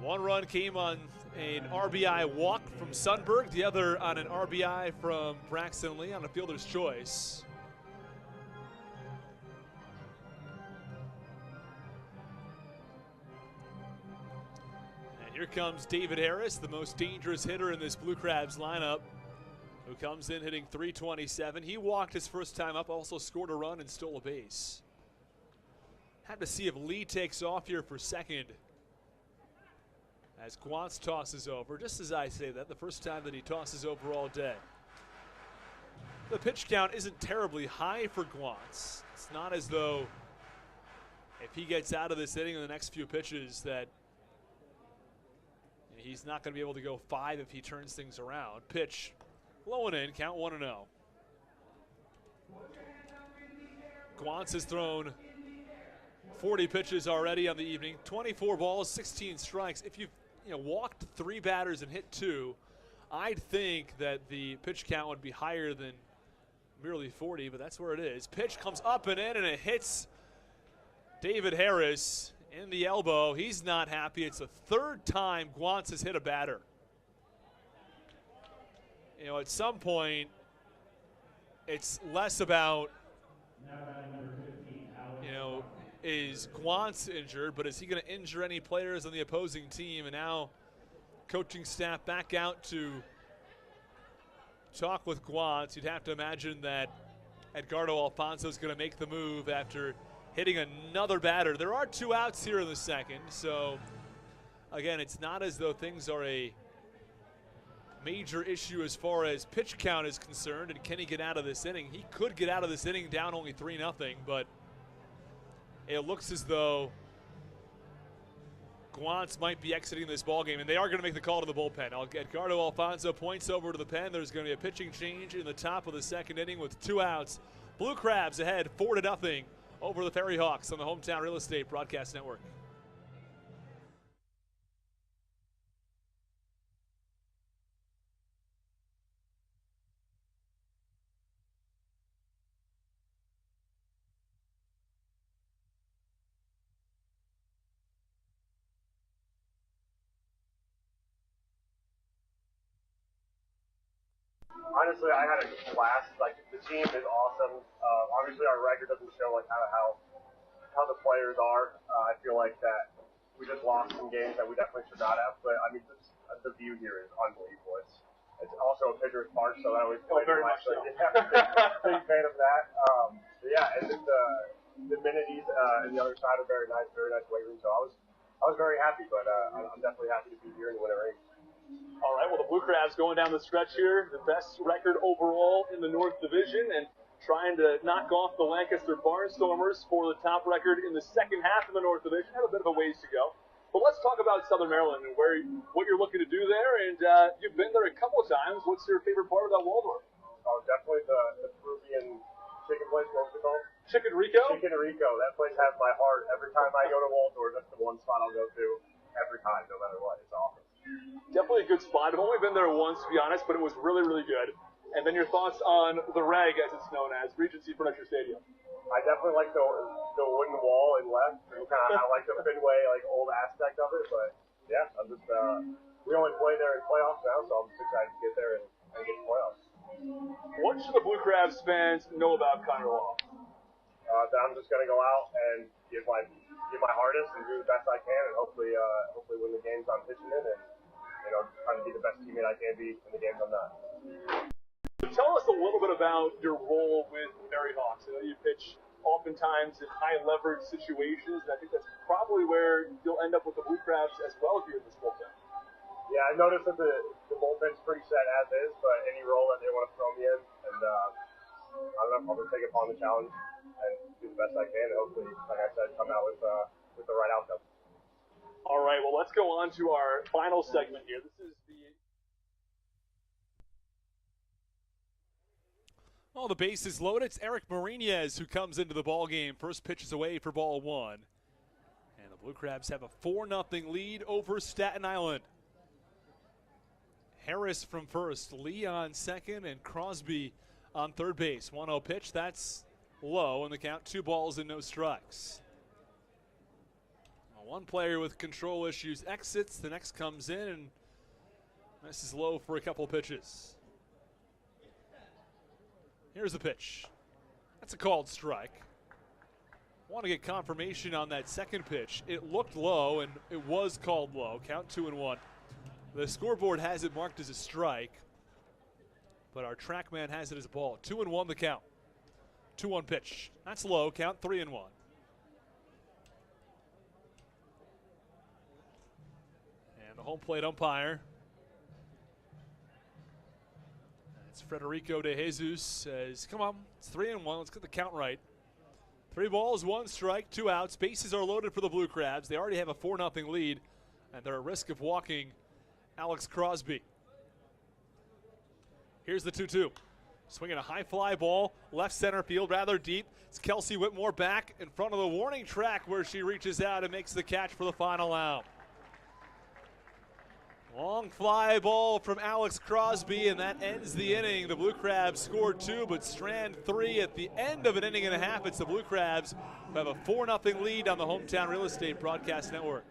1 run came on an RBI walk from Sundberg, the other on an RBI from Braxton Lee on a fielder's choice. And here comes David Harris, the most dangerous hitter in this Blue Crabs lineup, who comes in hitting .327. He walked his first time up, also scored a run and stole a base. Had to see if Lee takes off here for second, as Guance tosses over. Just as I say that, the first time that he tosses over all day. The pitch count isn't terribly high for Guance. It's not as though if he gets out of this inning in the next few pitches that he's not going to be able to go 5 if he turns things around. Pitch low and in, count 1-0. Guance has thrown 40 pitches already on the evening, 24 balls, 16 strikes. If you've walked 3 batters and hit 2, I'd think that the pitch count would be higher than merely 40, but that's where it is. Pitch comes up and in, and it hits David Harris in the elbow. He's not happy. It's the 3rd time Guance has hit a batter. At some point, it's less about, is Guance injured, but is he going to injure any players on the opposing team? And now coaching staff back out to talk with Guance. You'd have to imagine that Edgardo Alfonso is going to make the move after hitting another batter. There are 2 outs here in the second, so again, it's not as though things are a major issue as far as pitch count is concerned. And can he get out of this inning? He could get out of this inning down only 3-0, but it looks as though Guance might be exiting this ballgame, and they are going to make the call to the bullpen. Edgardo Alfonso points over to the pen. There's going to be a pitching change in the top of the second inning with 2 outs. Blue Crabs ahead 4-0 over the FerryHawks on the Hometown Real Estate Broadcast Network. Honestly, I had a blast. Like, the team is awesome. Obviously, our record doesn't show like how the players are. I feel like that we just lost some games that we definitely should not have. But I mean, the view here is unbelievable. It's also a pitcher's park, so I always play very much so. Big fan of that. Yeah, and just the amenities and the other side are very nice weight room. So I was very happy, but I'm definitely happy to be here in the winter range. All right, well, the Blue Crabs going down the stretch here, the best record overall in the North Division, and trying to knock off the Lancaster Barnstormers for the top record in the second half of the North Division. Have a bit of a ways to go. But let's talk about Southern Maryland and what you're looking to do there. And you've been there a couple of times. What's your favorite part about Waldorf? Oh, definitely the Peruvian chicken place. What's it called? Chicken Rico? Chicken Rico. That place has my heart. Every time I go to Waldorf, that's the one spot I'll go to every time, no matter what. It's awesome. Definitely a good spot. I've only been there once, to be honest, but it was really, really good. And then your thoughts on the Reg, as it's known as, Regency Furniture Stadium. I definitely like the wooden wall and left. And I like the Fenway, like, old aspect of it. But, yeah, I'm just, we only play there in playoffs now, so I'm just excited to get there and get to playoffs. What should the Blue Crabs fans know about Connor Law? That I'm just going to go out and give my hardest and do the best I can, and hopefully win the games I'm pitching in, and trying to be the best teammate I can be in the games I'm not. Tell us a little bit about your role with FerryHawks. I know you pitch oftentimes in high leverage situations, and I think that's probably where you'll end up with the Blue Crabs as well here in this bullpen. Yeah, I noticed that the bullpen's pretty set as is, but any role that they want to throw me in, and I don't know, I'll just take upon the challenge and do the best I can, and hopefully, like I said, come out with the right outcome. All right, well, let's go on to our final segment here. This is the Well, the base is loaded. It's Eric Marinez who comes into the ball game. First pitch is away for ball one. And the Blue Crabs have a 4-0 lead over Staten Island. Harris from first, Lee on second, and Crosby on third base. 1-0 pitch, that's low in the count. 2 balls and no strikes. One player with control issues exits, the next comes in, and this is low for a couple pitches. Here's the pitch. That's a called strike. Want to get confirmation on that second pitch. It looked low, and it was called low. Count 2-1. The scoreboard has it marked as a strike, but our TrackMan has it as a ball. 2-1 the count. 2-1 pitch. That's low. Count 3-1. And the home plate umpire, it's Federico De Jesus, says, come on, it's 3-1. Let's get the count right. 3 balls, 1 strike, 2 outs. Bases are loaded for the Blue Crabs. They already have a 4-0 lead, and they're at risk of walking Alex Crosby. Here's the 2-2. Swinging a high fly ball, left center field, rather deep. It's Kelsey Whitmore back in front of the warning track where she reaches out and makes the catch for the final out. Long fly ball from Alex Crosby, and that ends the inning. The Blue Crabs scored 2, but strand 3 at the end of an inning and a half. It's the Blue Crabs who have a 4-0 lead on the Hometown Real Estate Broadcast Network.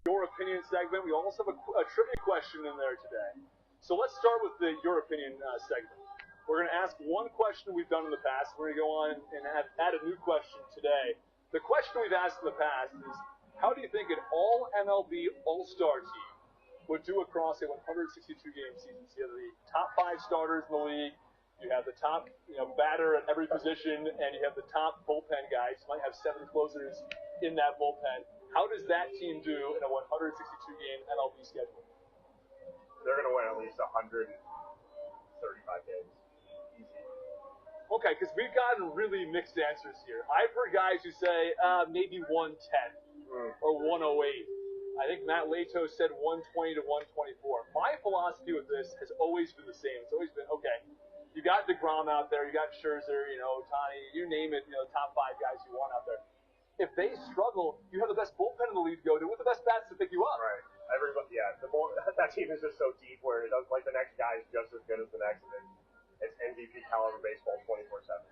Your opinion segment. We also have a trivia question in there today. So let's start with the Your Opinion segment. We're going to ask one question we've done in the past. We're going to go on and add a new question today. The question we've asked in the past is, how do you think an all-MLB All-Star team would do across a 162-game season? So you have the top 5 starters in the league, you have the top batter at every position, and you have the top bullpen guys. You might have 7 closers in that bullpen. How does that team do in a 162-game MLB schedule? They're going to win at least 135 games. Okay, because we've gotten really mixed answers here. I've heard guys who say maybe 110 or 108. I think Matt Lato said 120 to 124. My philosophy with this has always been the same. It's always been, okay, you got DeGrom out there, you got Scherzer, Ohtani, you name it, top 5 guys you want out there. If they struggle, you have the best bullpen in the league to go to with the best bats to pick you up. Right. Everybody, yeah. That team is just so deep where it does, like, the next guy is just as good as the next, and it's MVP caliber baseball 24/7.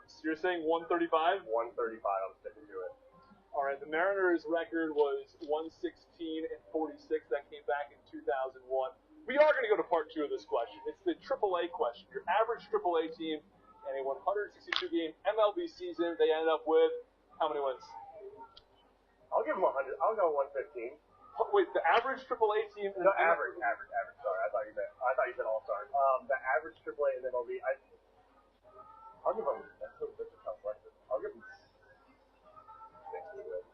So you're saying 135? 135, I'm sticking to it. All right, the Mariners' record was 116-46. That came back in 2001. We are going to go to part 2 of this question. It's the AAA question. Your average AAA team in a 162-game MLB season, they ended up with how many wins? I'll give them 100. I'll go 115. Wait, the average AAA team? No, average. Sorry, I thought you said all-star. The average AAA in MLB, I'll give them. That's a tough question. I'll give them 60 wins.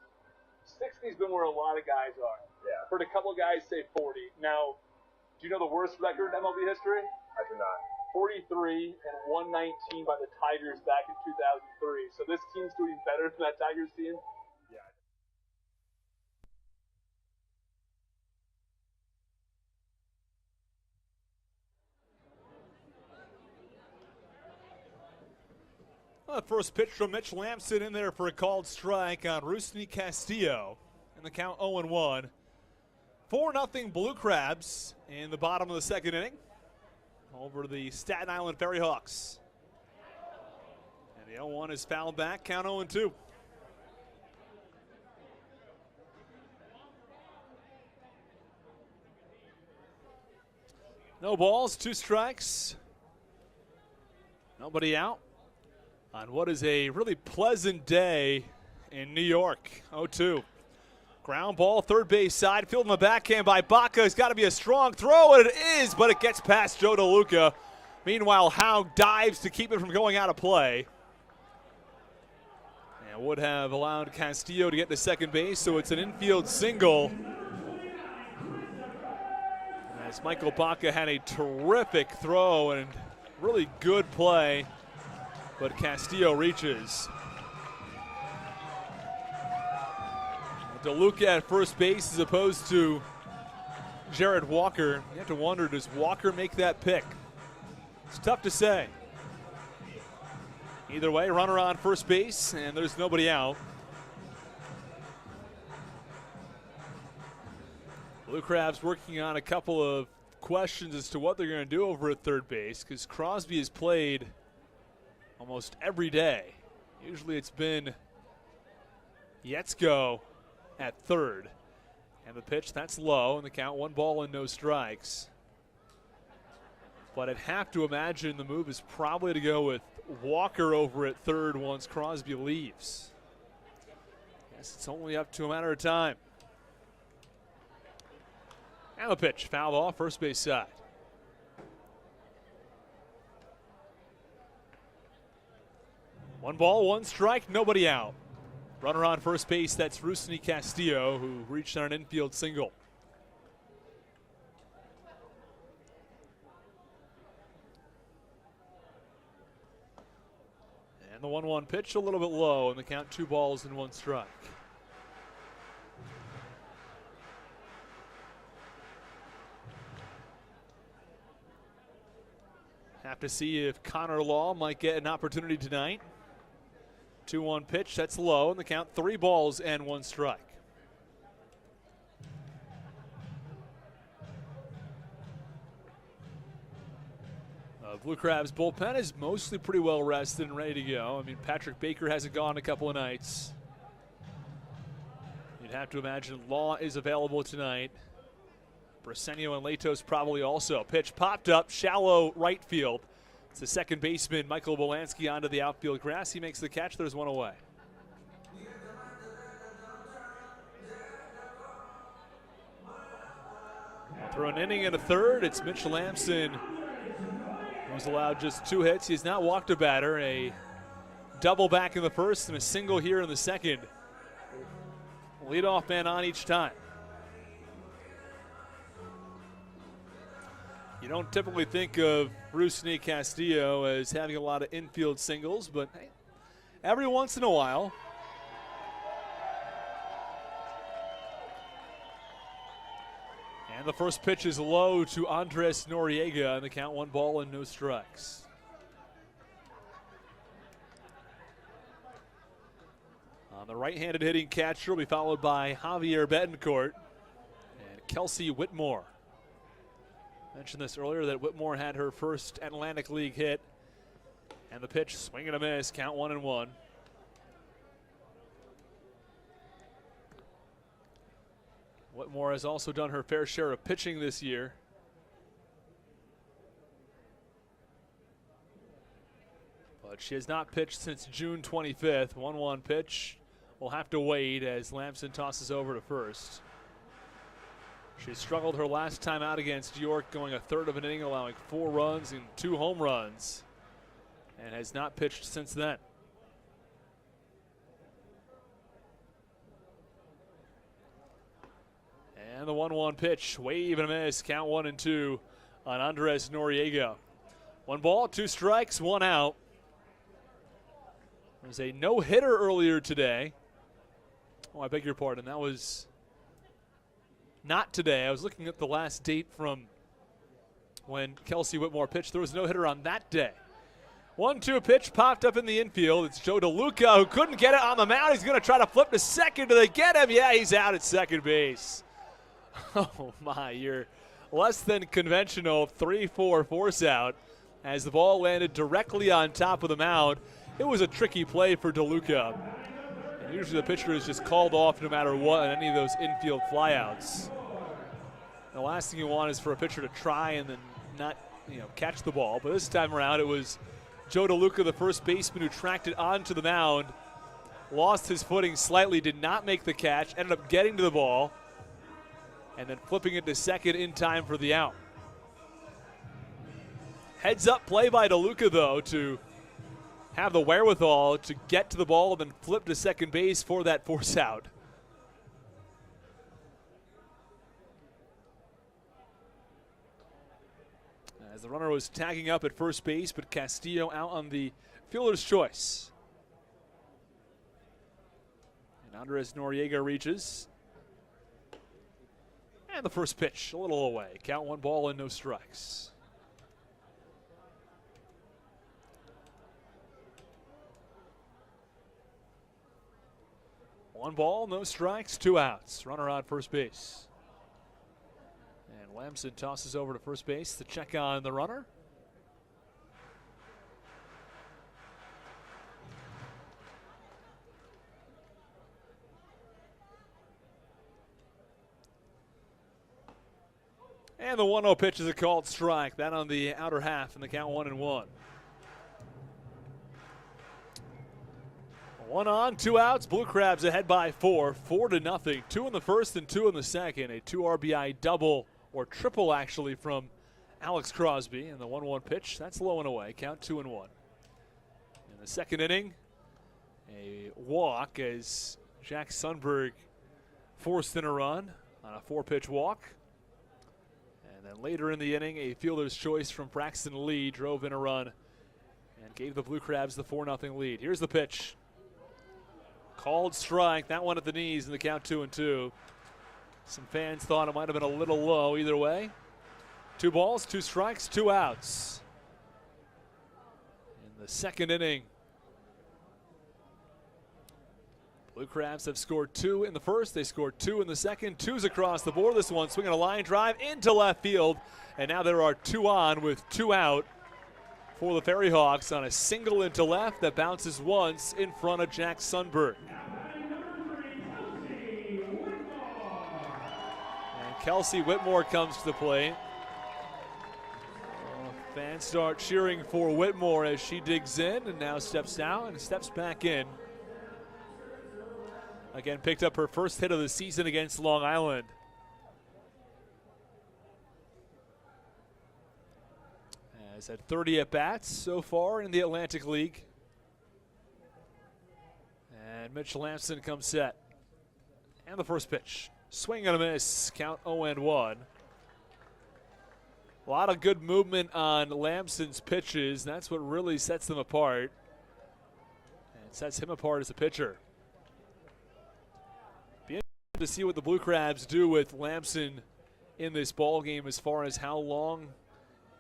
60's been where a lot of guys are. Yeah. Heard a couple guys say 40. Now, do you know the worst record in MLB history? I do not. 43 and 119 by the Tigers back in 2003. So this team's doing better than that Tigers team? Yeah. Well, first pitch from Mitch Lamson in there for a called strike on Rusney Castillo. And the count 0-1. 4-0 Blue Crabs in the bottom of the second inning over the Staten Island FerryHawks. And the 0-1 is fouled back, count 0-2. No balls, 2 strikes. Nobody out on what is a really pleasant day in New York. 0-2. Ground ball, third base side, fielded in the backhand by Baca. It's got to be a strong throw, and it is, but it gets past Joe DeLuca. Meanwhile, Howe dives to keep it from going out of play. And would have allowed Castillo to get to second base, so it's an infield single. As Michael Baca had a terrific throw and really good play, but Castillo reaches. DeLuca at first base as opposed to Jared Walker. You have to wonder, does Walker make that pick? It's tough to say. Either way, runner on first base, and there's nobody out. Blue Crabs working on a couple of questions as to what they're going to do over at third base, because Crosby has played almost every day. Usually it's been Yetzko at third. And the pitch, that's low, and the count 1 ball and no strikes. But I'd have to imagine the move is probably to go with Walker over at third once Crosby leaves. Guess it's only up to a matter of time. And the pitch, foul off first base side. One ball, one strike, nobody out. Runner on first base, that's Rusney Castillo, who reached on an infield single. And the 1-1 pitch a little bit low, and the count 2 balls and 1 strike. Have to see if Connor Law might get an opportunity tonight. 2-1 pitch, that's low, and the count 3 balls and 1 strike. Blue Crabs bullpen is mostly pretty well rested and ready to go. I mean, Patrick Baker hasn't gone a couple of nights. You'd have to imagine Law is available tonight. Brasenio and Latos probably also. Pitch popped up, shallow right field. It's the second baseman, Michael Bolansky, onto the outfield grass. He makes the catch. There's one away. Through an inning and a third, it's Mitch Lamson, who's allowed just 2 hits. He's not walked a batter. A double back in the first and a single here in the second. Leadoff man on each time. You don't typically think of Rusney Castillo as having a lot of infield singles, but hey, every once in a while. And the first pitch is low to Andres Noriega, and the count 1 ball and no strikes. On the right-handed hitting catcher will be followed by Javier Betancourt and Kelsey Whitmore. Mentioned this earlier that Whitmore had her first Atlantic League hit. And the pitch, swing and a miss, count 1-1. Whitmore has also done her fair share of pitching this year. But she has not pitched since June 25th. 1-1 pitch. We'll have to wait as Lamson tosses over to first. She struggled her last time out against York, going a third of an inning, allowing 4 runs and 2 home runs, and has not pitched since then. And the 1-1 pitch, wave and a miss, count 1-2 on Andres Noriega. 1 ball, 2 strikes, 1 out. There was a no-hitter earlier today. Oh, I beg your pardon, that was not today. I was looking at the last date from when Kelsey Whitmore pitched. There was no hitter on that day. 1-2 pitch popped up in the infield. It's Joe DeLuca who couldn't get it on the mound. He's going to try to flip to second. Do they get him? Yeah, he's out at second base. Oh my, you're less than conventional 3-4 force out as the ball landed directly on top of the mound. It was a tricky play for DeLuca. Usually the pitcher is just called off no matter what on any of those infield flyouts. The last thing you want is for a pitcher to try and then not, catch the ball. But this time around, it was Joe DeLuca, the first baseman, who tracked it onto the mound, lost his footing slightly, did not make the catch, ended up getting to the ball, and then flipping it to second in time for the out. Heads up play by DeLuca, though, to have the wherewithal to get to the ball and then flip to second base for that force out. As the runner was tagging up at first base, but Castillo out on the fielder's choice. And Bounder as Noriega reaches. And the first pitch, a little away. Count 1 ball and no strikes. One ball, no strikes, 2 outs. Runner on first base. And Lamson tosses over to first base to check on the runner. And the 1-0 pitch is a called strike. That on the outer half in the count 1-1. 1 on, 2 outs. Blue Crabs ahead by 4, 4-0. 2 in the first and 2 in the second. A 2 RBI double or triple actually from Alex Crosby. And the 1-1 pitch, that's low and away. Count 2-1. In the second inning, a walk as Jack Sundberg forced in a run on a 4-pitch walk. And then later in the inning, a fielder's choice from Braxton Lee drove in a run and gave the Blue Crabs the 4-0 lead. Here's the pitch. Called strike, that one at the knees in the count 2-2. Some fans thought it might have been a little low either way. 2 balls, 2 strikes, 2 outs. In the second inning, Blue Crabs have scored 2 in the first. They scored 2 in the second. 2's across the board. This one swinging a line drive into left field. And now there are 2 on with 2 out for the FerryHawks on a single into left that bounces once in front of Jack Sundberg. And Kelsey Whitmore comes to the plate. Fans start cheering for Whitmore as she digs in and now steps out and steps back in. Again, picked up her first hit of the season against Long Island. Has had 30 at-bats so far in the Atlantic League. And Mitch Lamson comes set. And the first pitch. Swing and a miss, count 0-1. A lot of good movement on Lamson's pitches. That's what really sets them apart. And sets him apart as a pitcher. Be interesting to see what the Blue Crabs do with Lamson in this ball game as far as how long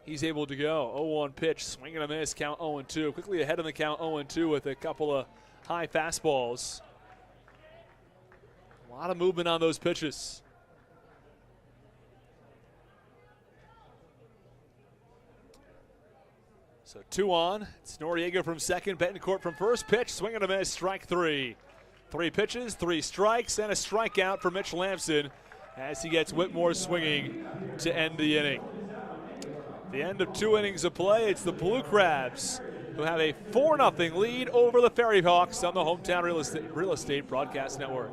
he's able to go. 0-1 pitch, swing and a miss, count 0-2. Quickly ahead in the count 0-2 with a couple of high fastballs. A lot of movement on those pitches. So 2 on. It's Noriega from second, Betancourt from first. Pitch, swing and a miss, strike 3. 3 pitches, 3 strikes, and a strikeout for Mitch Lamson as he gets Whitmore swinging to end the inning. The end of 2 innings of play. It's the Blue Crabs who have a 4-0 lead over the FerryHawks on the Hometown Real Estate Broadcast Network.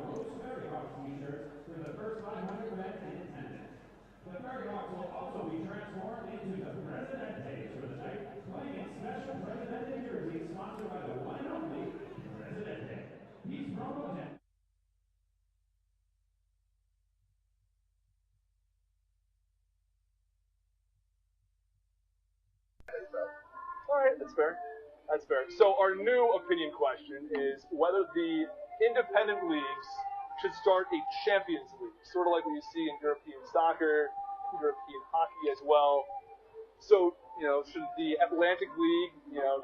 All right, that's fair. That's fair. So our new opinion question is whether the independent leagues should start a Champions League, sort of like what you see in European soccer, European hockey as well. So, should the Atlantic League,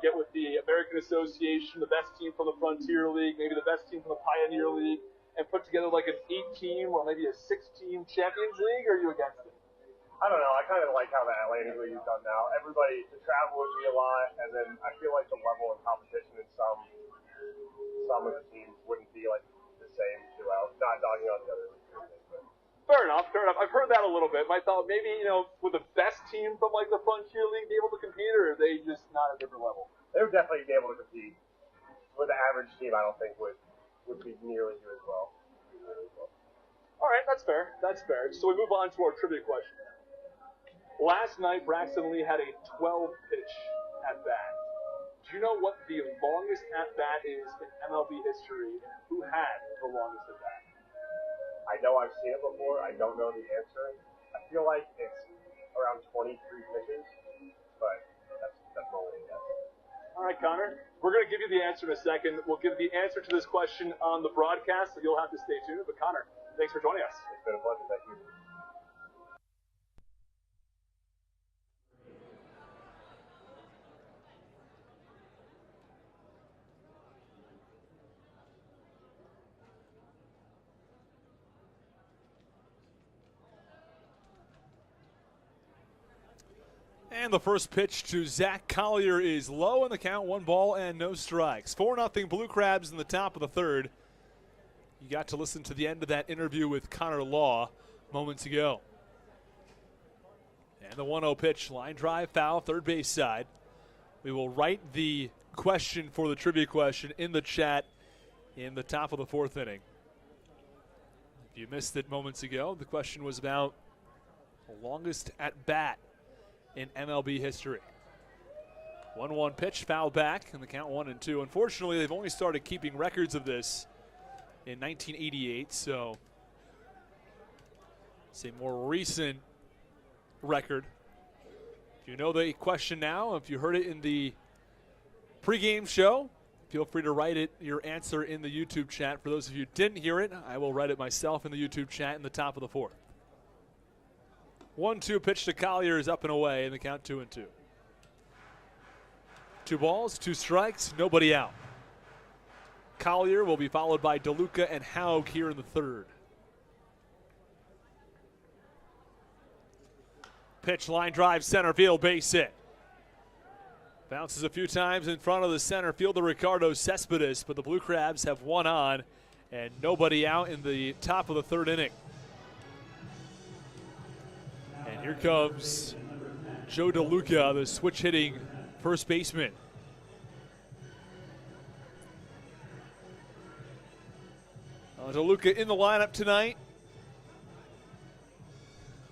get with the American Association, the best team from the Frontier League, maybe the best team from the Pioneer League, and put together like an 8-team or maybe a 6-team Champions League, or are you against it? I don't know. I kind of like how the Atlantic League is done now. Everybody, the travel would be a lot, and then I feel like the level of competition in some of the teams wouldn't be like the same throughout. Not dogging on the other leagues. Fair enough. I've heard that a little bit. I thought maybe, would the best team from like the Frontier League be able to compete, or are they just not at a different level? They would definitely be able to compete. With the average team, I don't think would be nearly do as well. All right, that's fair. That's fair. So we move on to our trivia question. Last night, Braxton Lee had a 12-pitch at-bat. Do you know what the longest at-bat is in MLB history? Who had the longest at-bat? I know I've seen it before. I don't know the answer. I feel like it's around 23 pitches, but that's my only guess. All right, Connor. We're going to give you the answer in a second. We'll give the answer to this question on the broadcast, so you'll have to stay tuned. But Connor, thanks for joining us. It's been a pleasure. Thank you. And the first pitch to Zach Collier is low in the count, 1 ball and no strikes. 4-0 Blue Crabs in the top of the third. You got to listen to the end of that interview with Connor Law moments ago. And the 1-0 pitch, line drive, foul, third base side. We will write the question for the trivia question in the chat in the top of the fourth inning. If you missed it moments ago, the question was about the longest at bat in MLB history. 1-1 pitch, foul back, and the count 1-2. Unfortunately, they've only started keeping records of this in 1988, so it's a more recent record. If you know the question now, if you heard it in the pregame show, feel free to write it, your answer in the YouTube chat. For those of you who didn't hear it, I will write it myself in the YouTube chat in the top of the fourth. 1-2 pitch to Collier is up and away, and the count 2-2. 2 balls, 2 strikes, nobody out. Collier will be followed by DeLuca and Haug here in the third. Pitch, line drive, center field, base hit. Bounces a few times in front of the center fielder Ricardo Cespedes, but the Blue Crabs have one on and nobody out in the top of the third inning. And here comes Joe DeLuca, the switch-hitting first baseman. DeLuca in the lineup tonight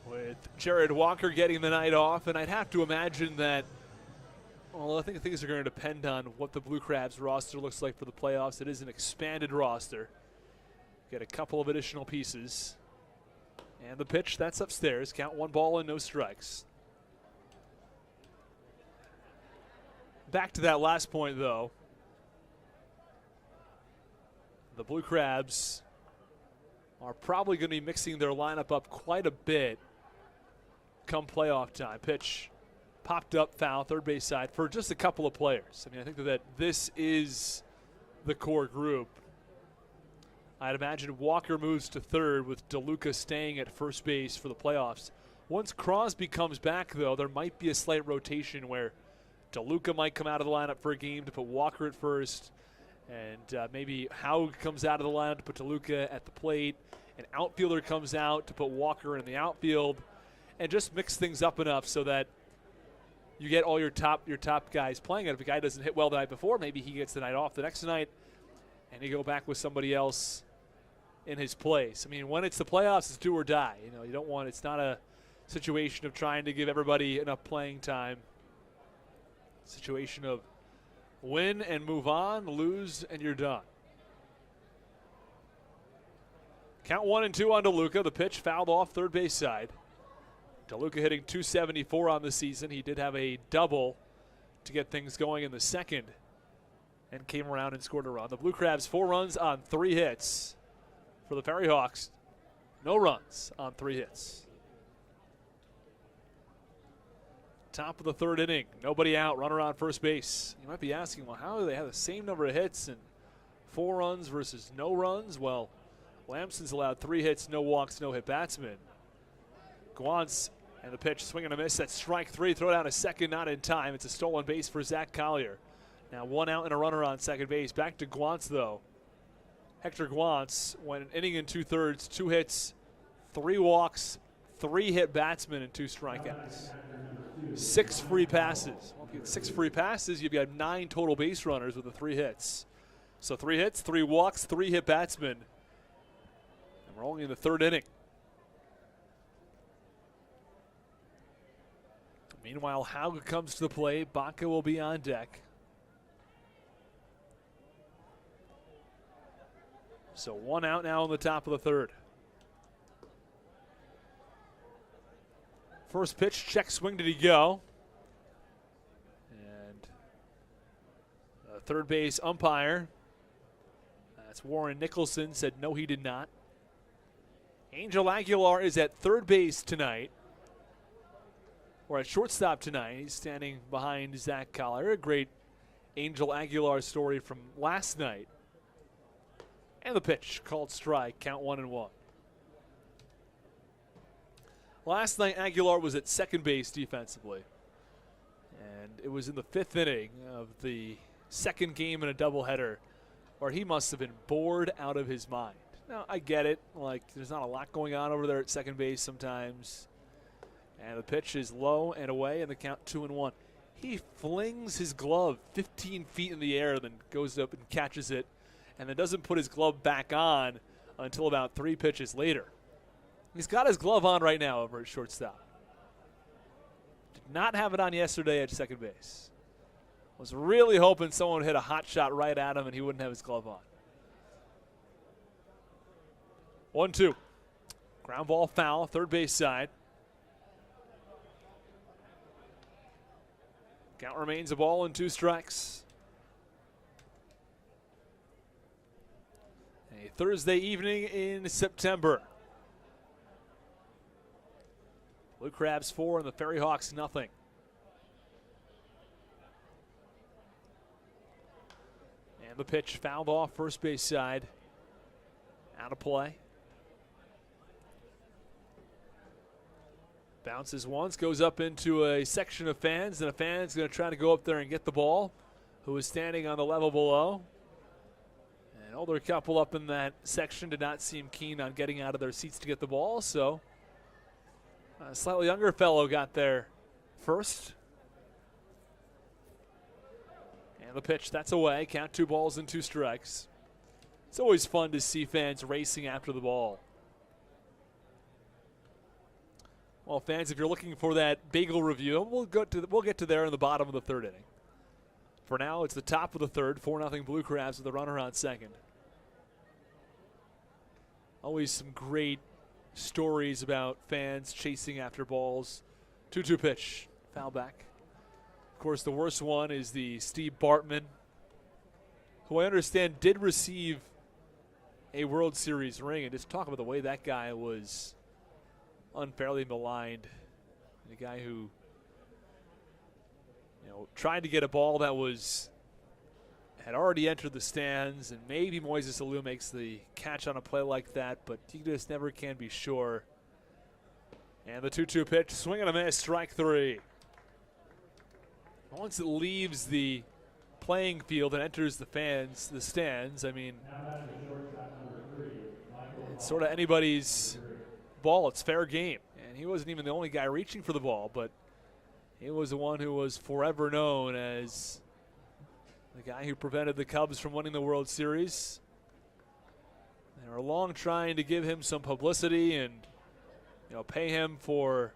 with Jared Walker getting the night off, and I'd have to imagine that, well, I think things are going to depend on what the Blue Crabs roster looks like for the playoffs. It is an expanded roster. Get a couple of additional pieces. And the pitch, that's upstairs. Count 1 ball and no strikes. Back to that last point, though. The Blue Crabs are probably going to be mixing their lineup up quite a bit come playoff time. Pitch popped up, foul, third base side for just a couple of players. I mean, I think that this is the core group. I'd imagine Walker moves to third with DeLuca staying at first base for the playoffs. Once Crosby comes back, though, there might be a slight rotation where DeLuca might come out of the lineup for a game to put Walker at first, and maybe Haug comes out of the lineup to put DeLuca at the plate. An outfielder comes out to put Walker in the outfield, and just mix things up enough so that you get all your top guys playing. And if a guy doesn't hit well the night before, maybe he gets the night off the next night, and you go back with somebody else in his place. I mean, when it's the playoffs, it's do or die. You know, you don't want, it's not a situation of trying to give everybody enough playing time. Situation of win and move on, lose and you're done. Count 1-2 on DeLuca. The pitch fouled off third base side. DeLuca hitting .274 on the season. He did have a double to get things going in the second and came around and scored a run. The Blue Crabs 4 runs on 3 hits. For the FerryHawks, no runs on 3 hits. Top of the third inning, nobody out, runner on first base. You might be asking, well, how do they have the same number of hits and 4 runs versus no runs? Well, Lamson's allowed 3 hits, no walks, no hit batsman. Guantz and the pitch, swing and a miss. That's strike 3, throw down a second, not in time. It's a stolen base for Zach Collier. Now 1 out and a runner on second base. Back to Guantz, though. Hector Guantz went an inning and 2/3, 2 hits, 3 walks, 3 hit batsmen, and 2 strikeouts. 6 free passes. Well, if you get 6 free passes, you've got 9 total base runners with the 3 hits. So 3 hits, 3 walks, 3 hit batsmen. And we're only in the third inning. Meanwhile, Haug comes to the plate. Baca will be on deck. So 1 out now in the top of the third. First pitch, check swing, did he go? And The third base umpire, that's Warren Nicholson, said no, he did not. Angel Aguilar is at third base tonight, or at shortstop tonight. He's standing behind Zach Collier. A great Angel Aguilar story from last night. And the pitch, called strike, count 1-1. Last night, Aguilar was at second base defensively. And it was in the 5th inning of the second game in a doubleheader where he must have been bored out of his mind. Now, I get it. Like, there's not a lot going on over there at second base sometimes. And the pitch is low and away, and the count 2-1. He flings his glove 15 feet in the air, then goes up and catches it, and then doesn't put his glove back on until about 3 pitches later. He's got his glove on right now over at shortstop. Did not have it on yesterday at second base. Was really hoping someone would hit a hot shot right at him and he wouldn't have his glove on. 1-2. Ground ball foul, third base side. Count remains a ball and 2 strikes. A Thursday evening in September. Blue Crabs 4 and the FerryHawks nothing. And the pitch fouled off first base side. Out of play. Bounces once, goes up into a section of fans, and a fan's going to try to go up there and get the ball, who is standing on the level below. An older couple up in that section did not seem keen on getting out of their seats to get the ball, so a slightly younger fellow got there first. And the pitch, that's away. Count 2 balls and 2 strikes. It's always fun to see fans racing after the ball. Well, fans, if you're looking for that bagel review, we'll get to there in the bottom of the 3rd inning. For now, it's the top of the 3rd, 4-0 Blue Crabs with a runner on second. Always some great stories about fans chasing after balls. 2-2 pitch, foul back. Of course, the worst one is the Steve Bartman, who I understand did receive a World Series ring. And just talk about the way that guy was unfairly maligned. The guy who, tried to get a ball that had already entered the stands, and maybe Moises Alou makes the catch on a play like that, but you just never can be sure. And the 2-2 pitch, swing and a miss, strike 3. Once it leaves the playing field and enters the stands, I mean, it's sort of anybody's ball. It's fair game. And he wasn't even the only guy reaching for the ball, but he was the one who was forever known as the guy who prevented the Cubs from winning the World Series. They were long trying to give him some publicity and, pay him for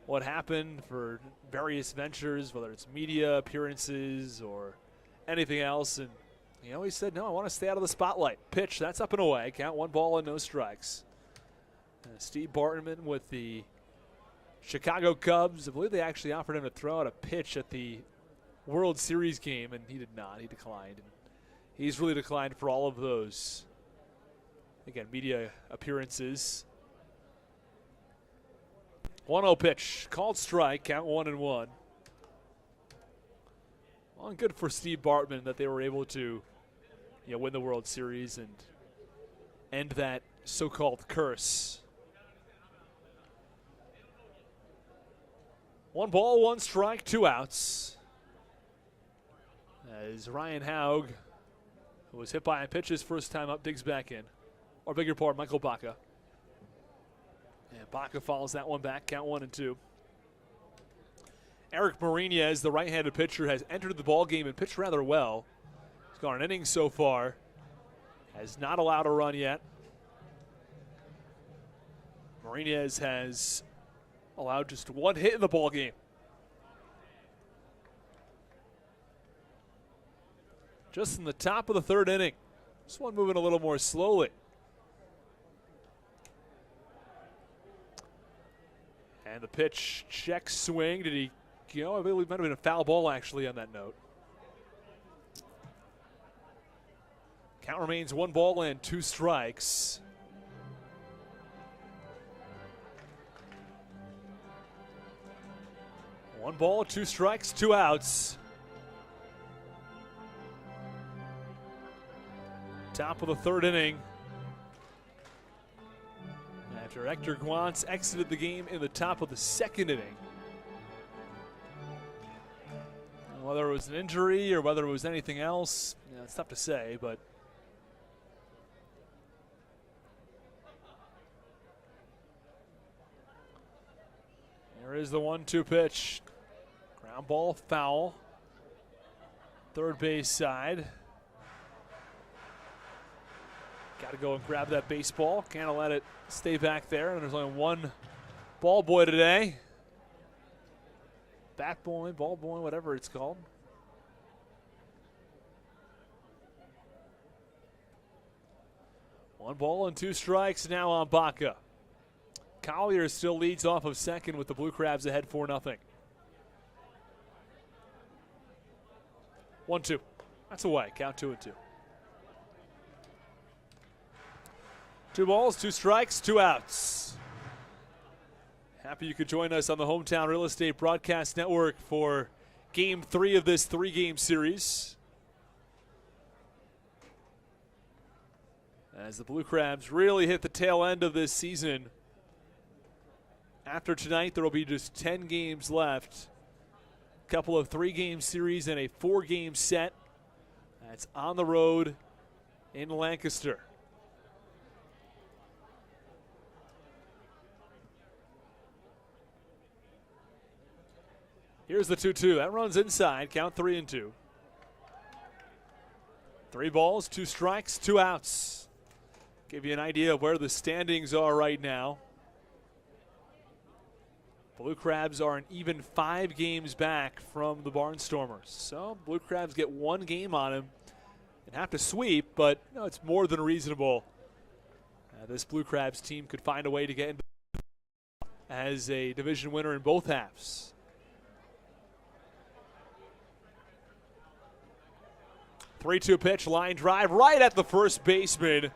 what happened, for various ventures, whether it's media appearances or anything else. And he always said, no, I want to stay out of the spotlight. Pitch, that's up and away. Count 1 ball and no strikes. Steve Bartman with the Chicago Cubs. I believe they actually offered him to throw out a pitch at the World Series game, and he did not. He declined. And he's really declined for all of those, again, media appearances. 1-0 pitch, called strike, count 1-1. Well, and good for Steve Bartman that they were able to, win the World Series and end that so-called curse. 1 ball, 1 strike, 2 outs. As Ryan Haug, who was hit by a pitch his first time up, digs back in. Or beg your pardon, Michael Baca. And Baca follows that one back, count 1-2. Eric Marinez, the right-handed pitcher, has entered the ball game and pitched rather well. He's gone an inning so far. Has not allowed a run yet. Marinez has allowed just 1 hit in the ball game. Just in the top of the 3rd inning. This one moving a little more slowly. And the pitch, check swing. Did he, I believe it might have been a foul ball actually on that note. Count remains 1 ball and 2 strikes. One ball, 2 strikes, 2 outs. Top of the 3rd inning. After Hector Guantz exited the game in the top of the 2nd inning. Whether it was an injury or whether it was anything else, it's tough to say, but here is the 1-2 pitch. Ground ball, foul. Third base side. Got to go and grab that baseball. Can't let it stay back there. And there's only one ball boy today. Bat boy, ball boy, whatever it's called. One ball and 2 strikes now on Baca. Collier still leads off of second with the Blue Crabs ahead 4-0. 1-2. That's away. Count 2-2. 2 balls, 2 strikes, 2 outs. Happy you could join us on the Hometown Real Estate Broadcast Network for Game 3 of this 3-game series. As the Blue Crabs really hit the tail end of this season. After tonight, there will be just 10 games left. A couple of 3-game series and a 4-game set. That's on the road in Lancaster. Here's the 2-2. That runs inside. Count 3-2. 3 balls, 2 strikes, 2 outs. Give you an idea of where the standings are right now. Blue Crabs are an even 5 games back from the Barnstormers. So Blue Crabs get 1 game on them and have to sweep, but it's more than reasonable. This Blue Crabs team could find a way to get in as a division winner in both halves. 3-2 pitch, line drive right at the first baseman.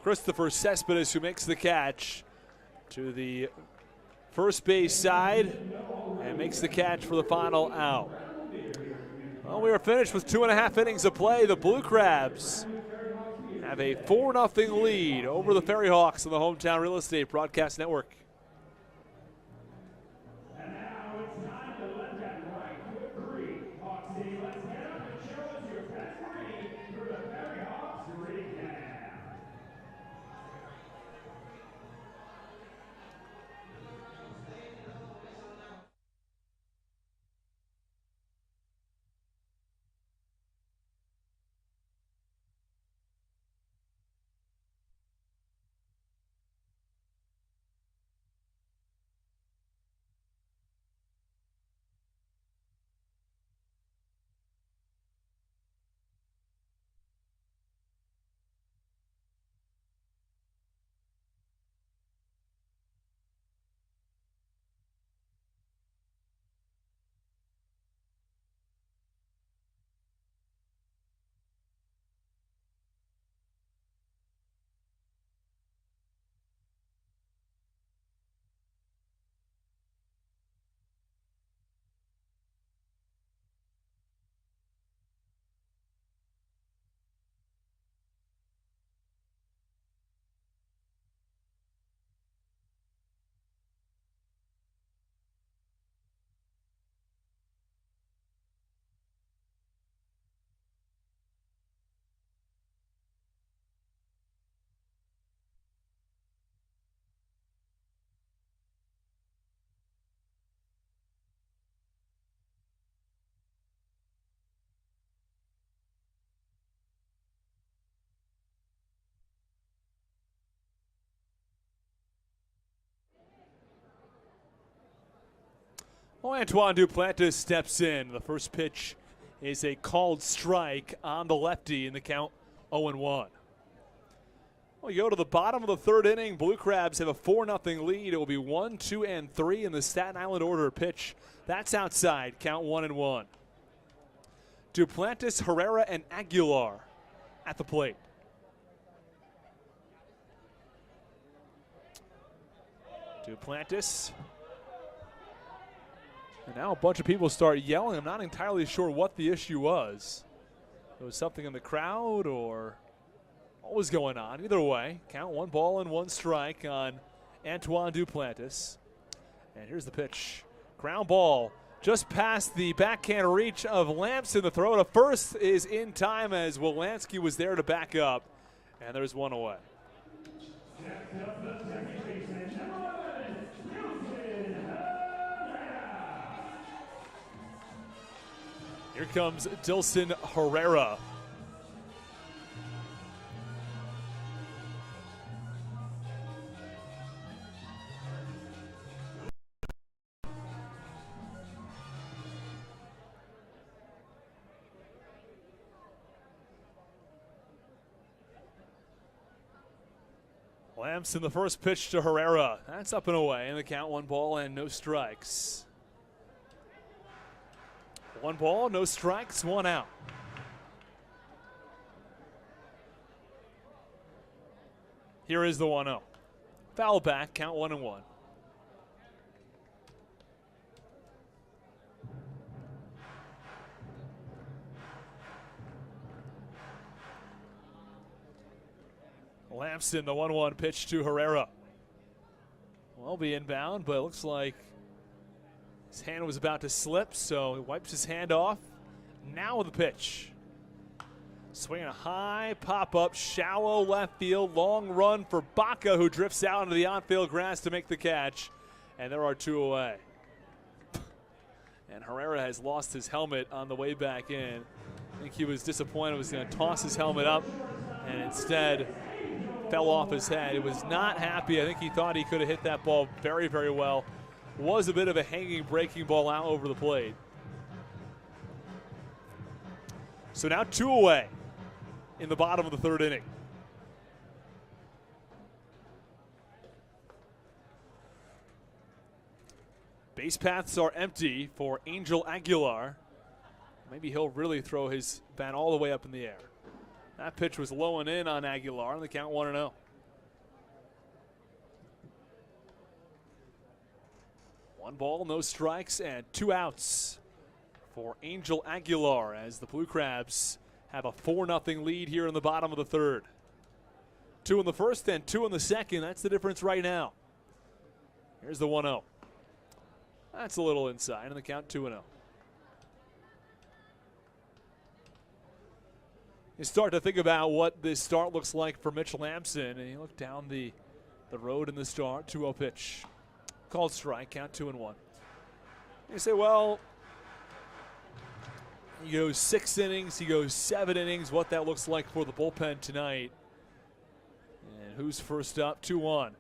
Christopher Cespedes, who makes the catch to the first base side and makes the catch for the final out. Well, we are finished with 2.5 innings of play. The Blue Crabs have a 4-0 lead over the FerryHawks on the Hometown Real Estate Broadcast Network. And now it's time to let that right foot breathe. Hawksy, let's get up and show us your best breed through the FerryHawks Pregame. Well, Antoine Duplantis steps in. The first pitch is a called strike on the lefty in the count 0-1. Well, you go to the bottom of the 3rd inning. Blue Crabs have a 4-0 lead. It will be 1, 2, and 3 in the Staten Island order. Pitch that's outside. Count 1-1. Duplantis, Herrera, and Aguilar. at the plate. Duplantis. And now a bunch of people start yelling. I'm not entirely sure what the issue was. There was something in the crowd or what was going on. Either way, count 1 ball and 1 strike on Antoine Duplantis. And here's the pitch. Ground ball just past the backhand reach of Lamson. The throw to first is in time as Wolanski was there to back up. And there's 1 away. Here comes Dilson Herrera. Lamson, the first pitch to Herrera. That's up and away, and the count 1 ball and no strikes. 1 ball, no strikes, 1 out. Here is the 1-0. Foul back, count 1-1. Lamson, the 1-1 pitch to Herrera. Will be inbound, but it looks like his hand was about to slip, so he wipes his hand off. Now the pitch. Swinging a high pop-up, shallow left field, long run for Baca, who drifts out into the on-field grass to make the catch. And there are 2 away. And Herrera has lost his helmet on the way back in. I think he was disappointed, was going to toss his helmet up, and instead fell off his head. He was not happy. I think he thought he could have hit that ball very, very well. Was a bit of a hanging, breaking ball out over the plate. So now 2 away in the bottom of the 3rd inning. Base paths are empty for Angel Aguilar. Maybe he'll really throw his bat all the way up in the air. That pitch was low and in on Aguilar, and the count 1-0. One ball, no strikes, and 2 outs for Angel Aguilar as the Blue Crabs have a 4-0 lead here in the bottom of the 3rd. 2 in the first and 2 in the second. That's the difference right now. Here's the 1-0. That's a little inside, and the count 2-0. You start to think about what this start looks like for Mitch Lamson, and you look down the road in the start. 2-0 pitch. Called strike, count 2-1. You say, well, he goes 6 innings, he goes 7 innings, what that looks like for the bullpen tonight. And who's first up? 2-1.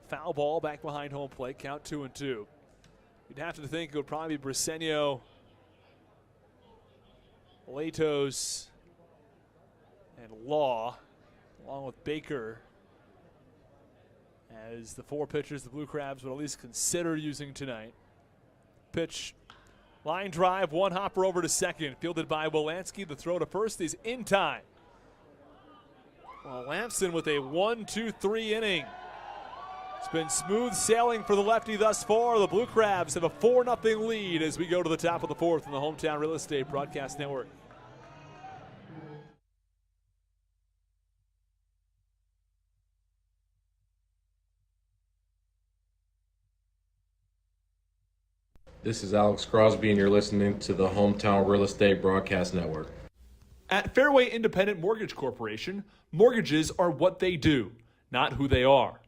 Foul ball back behind home plate, count 2-2. You'd have to think it would probably be Briseño, Latos, and Law, along with Baker, as the 4 pitchers the Blue Crabs would at least consider using tonight. Pitch, line drive, 1 hopper over to second, fielded by Wolanski. The throw to first is in time. Well, Lamson with a 1-2-3 inning. It's been smooth sailing for the lefty thus far. The Blue Crabs have a 4-0 lead as we go to the top of the 4th in the Hometown Real Estate Broadcast Network. This is Alex Crosby, and you're listening to the Hometown Real Estate Broadcast Network. At Fairway Independent Mortgage Corporation, mortgages are what they do, not who they are.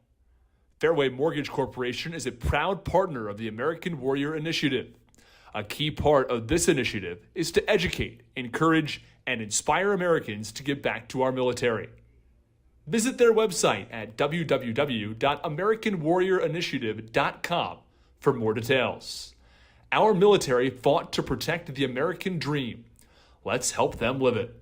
Fairway Mortgage Corporation is a proud partner of the American Warrior Initiative. A key part of this initiative is to educate, encourage, and inspire Americans to give back to our military. Visit their website at www.americanwarriorinitiative.com for more details. Our military fought to protect the American dream. Let's help them live it.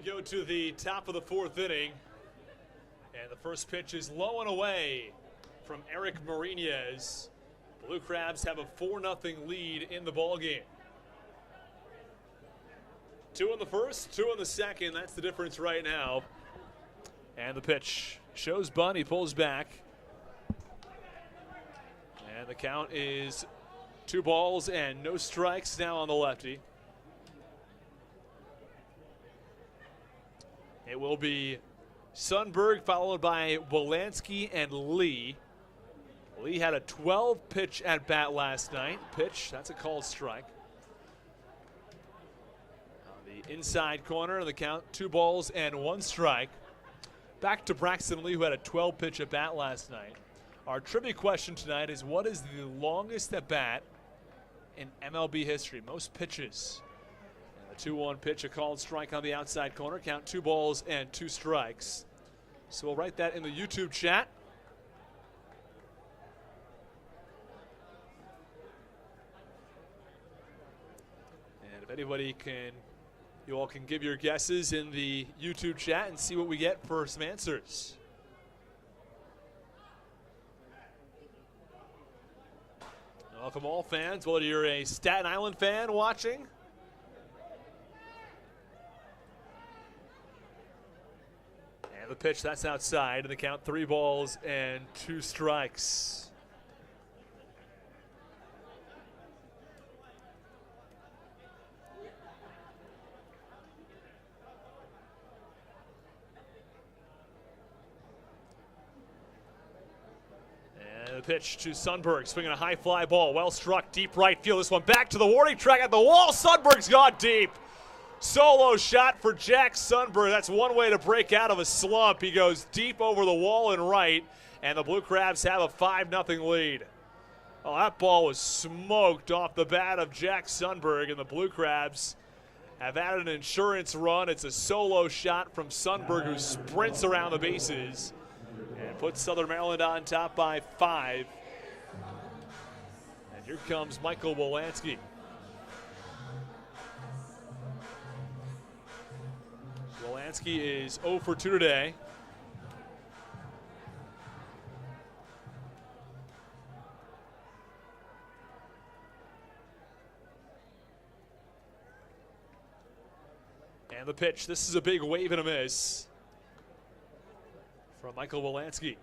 go to the top of the fourth inning. And the first pitch is low and away from Eric Marinez. Blue Crabs have a 4-0 lead in the ballgame. 2 in the first, 2 in the second. That's the difference right now. And the pitch shows bunt. He pulls back. And the count is 2 balls and no strikes now on the lefty. It will be Sundberg followed by Wolanski and Lee. Lee had a 12-pitch at bat last night. Pitch, that's a called strike. On the inside corner of the count, 2 balls and 1 strike. Back to Braxton Lee, who had a 12-pitch at bat last night. Our trivia question tonight is, what is the longest at bat in MLB history? Most pitches. And the 2-1 pitch, a called strike on the outside corner. Count 2 balls and 2 strikes. So we'll write that in the YouTube chat. And if anybody can, you all can give your guesses in the YouTube chat and see what we get for some answers. Welcome all fans, whether you're a Staten Island fan watching, and the pitch, that's outside, and the count 3 balls and 2 strikes. And the pitch to Sundberg, swinging a high fly ball, well struck, deep right field. This one back to the warning track at the wall. Sundberg's gone deep. Solo shot for Jack Sundberg. That's one way to break out of a slump. He goes deep over the wall and right, and the Blue Crabs have a 5-0 lead. Oh, that ball was smoked off the bat of Jack Sundberg, and the Blue Crabs have added an insurance run. It's a solo shot from Sundberg, who sprints around the bases and puts Southern Maryland on top by 5. And here comes Michael Wolanski. Wolanski is 0 for 2 today. And the pitch, this is a big wave and a miss from Michael Wolanski.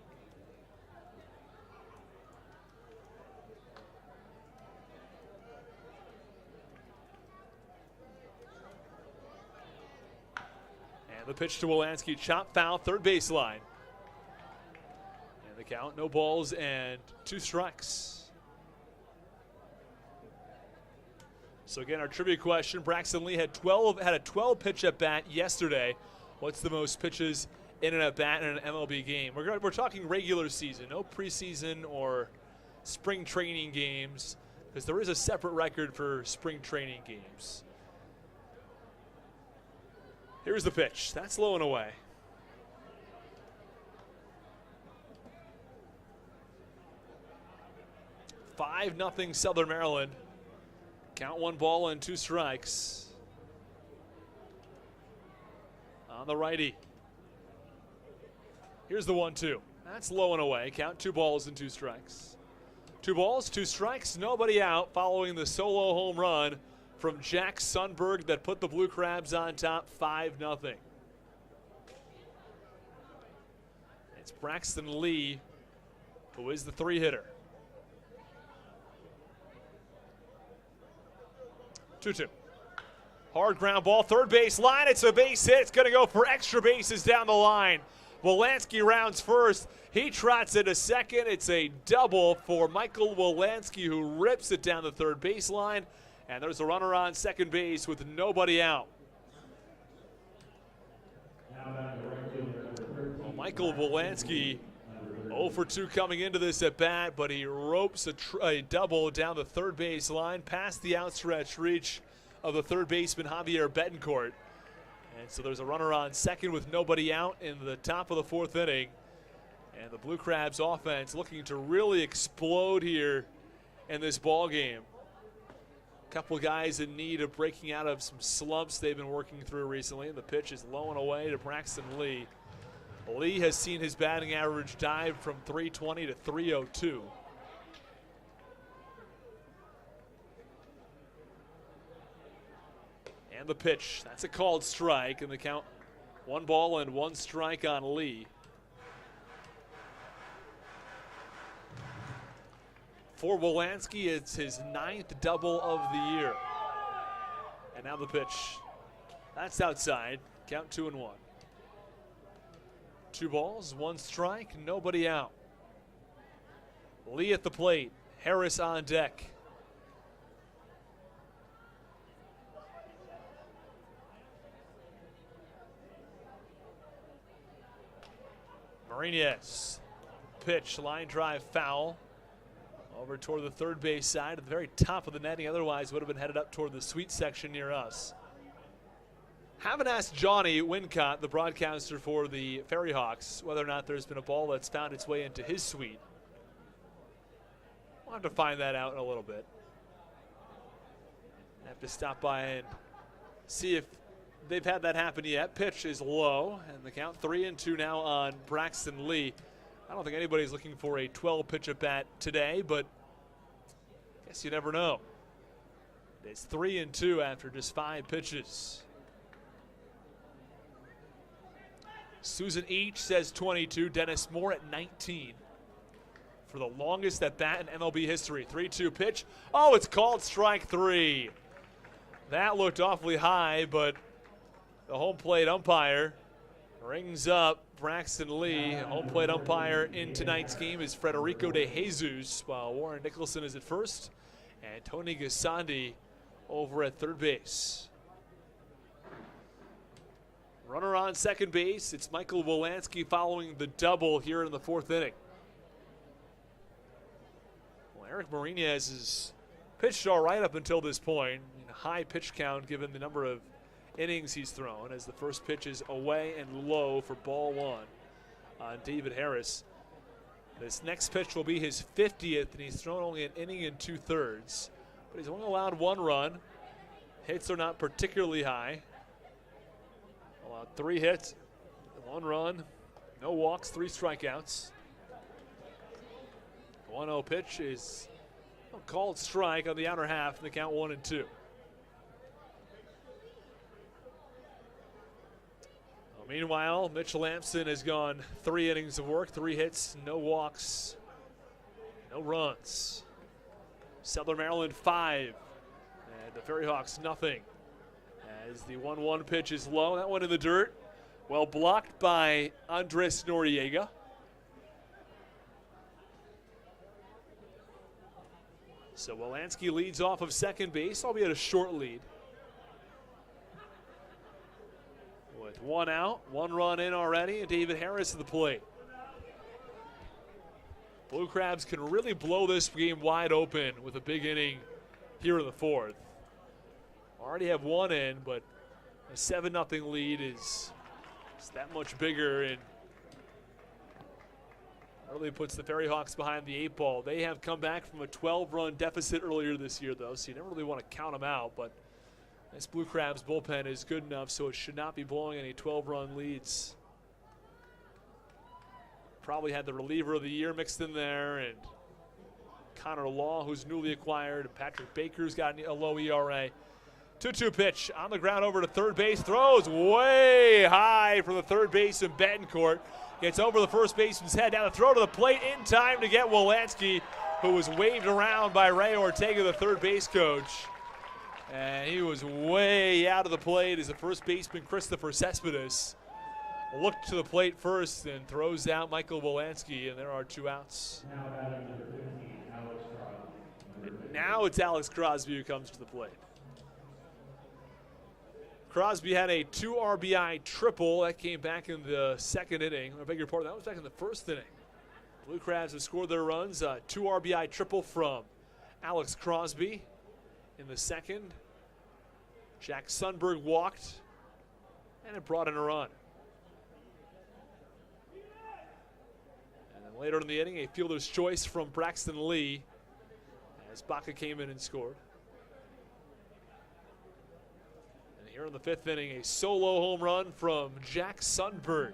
And the pitch to Wolanski, chop foul, third base line. And the count, no balls and 2 strikes. So again, our trivia question, Braxton Lee had a 12 pitch at bat yesterday. What's the most pitches in an at bat in an MLB game? We're talking regular season, no preseason or spring training games, because there is a separate record for spring training games. Here's the pitch. That's low and away. $5-0 Southern Maryland. Count 1 ball and 2 strikes. On the righty. Here's the 1-2. That's low and away. Count 2 balls and 2 strikes. 2 balls, 2 strikes, nobody out following the solo home run from Jack Sundberg that put the Blue Crabs on top 5-0. It's Braxton Lee, who is the 3-hitter. 2-2. Hard ground ball, third base line. It's a base hit. It's going to go for extra bases down the line. Wolanski rounds first. He trots it to second. It's a double for Michael Wolanski, who rips it down the third baseline. And there's a runner on second base with nobody out. Well, Michael Wolanski 0 for 2 coming into this at bat, but he ropes a double down the third base line past the outstretched reach of the third baseman Javier Betancourt. And so there's a runner on second with nobody out in the top of the 4th inning. And the Blue Crabs offense looking to really explode here in this ball game. couple guys in need of breaking out of some slumps they've been working through recently. The pitch is low and away to Braxton Lee. Lee has seen his batting average dive from 320 to 302. And the pitch, that's a called strike, and the count 1 ball and 1 strike on Lee. For Wolanski, it's his 9th double of the year. And now the pitch. That's outside. Count 2-1. 2 balls, 1 strike, nobody out. Lee at the plate. Harris on deck. Marinez. Pitch, line drive foul. Over toward the third base side at the very top of the netting, otherwise would have been headed up toward the suite section near us. Haven't asked Johnny Wincott, the broadcaster for the FerryHawks, whether or not there's been a ball that's found its way into his suite. We'll have to find that out in a little bit. Have to stop by and see if they've had that happen yet. Pitch is low, and the count 3-2 now on Braxton Lee. I don't think anybody's looking for a 12-pitch at bat today, but I guess you never know. It's 3-2 after just 5 pitches. Susan Each says 22. Dennis Moore at 19 for the longest at bat in MLB history. 3-2 pitch. Oh, it's called strike 3. That looked awfully high, but the home plate umpire rings up Braxton Lee. Home plate umpire in tonight's game is Federico De Jesus, while Warren Nicholson is at first and Tony Gasandi over at third base. Runner on second base. It's Michael Wolanski following the double here in the 4th inning. Well, Eric Marinez has pitched all right up until this point. High pitch count given the number of innings he's thrown, as the first pitch is away and low for ball 1 on David Harris. This next pitch will be his 50th, and he's thrown only an inning and 2/3, but he's only allowed 1 run. Hits are not particularly high. Allowed 3 hits, 1 run, no walks, 3 strikeouts. 1-0 pitch is a called strike on the outer half, and the count 1-2. Meanwhile, Mitch Lampson has gone 3 innings of work, 3 hits, no walks, no runs. Southern Maryland 5, and the FerryHawks nothing. As the 1-1 pitch is low, that one in the dirt. Well blocked by Andres Noriega. So Wolanski leads off of second base, albeit a short lead. With 1 out, 1 run in already, and David Harris at the plate. Blue Crabs can really blow this game wide open with a big inning here in the 4th. Already have 1 in, but a 7-0 lead is that much bigger, and really puts the FerryHawks behind the 8 ball. They have come back from a 12-run deficit earlier this year, though, so you never really want to count them out, but this Blue Crabs bullpen is good enough, so it should not be blowing any 12-run leads. Probably had the reliever of the year mixed in there, and Connor Law, who's newly acquired, and Patrick Baker's got a low ERA. 2-2 pitch on the ground over to third base. Throws way high for the third baseman Betancourt. Gets over the first baseman's head. Now the throw to the plate in time to get Wolanski, who was waved around by Ray Ortega, the third base coach. And he was way out of the plate as the first baseman, Christopher Cespedes, looked to the plate first and throws out Michael Wolanski, and there are 2 outs. And now it's Alex Crosby who comes to the plate. Crosby had a 2 RBI triple. That came back in the 2nd inning. I beg your pardon, that was back in the 1st inning. Blue Crabs have scored their runs. 2 RBI triple from Alex Crosby in the 2nd. Jack Sundberg walked, and it brought in a run. And then later in the inning, a fielder's choice from Braxton Lee as Baca came in and scored. here in the 5th inning, a solo home run from Jack Sundberg.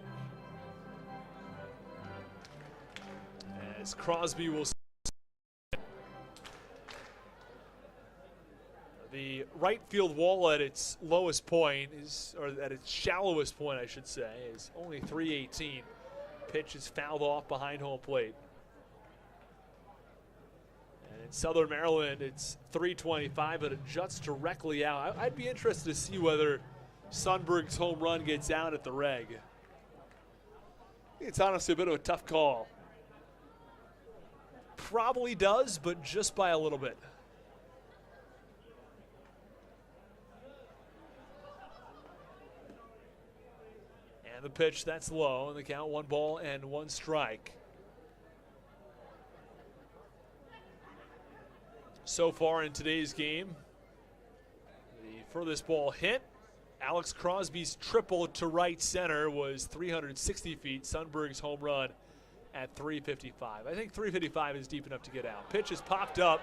As Crosby will. The right field wall at its lowest point or at its shallowest point, I should say, is only 318. Pitch is fouled off behind home plate. And in Southern Maryland, it's 325, but it juts directly out. I'd be interested to see whether Sundberg's home run gets out at the reg. It's honestly a bit of a tough call. Probably does, but just by a little bit. And the pitch, that's low, and the count 1 ball and 1 strike. So far in today's game, the furthest ball hit, Alex Crosby's triple to right center was 360 feet. Sundberg's home run at 355. I think 355 is deep enough to get out. Pitch is popped up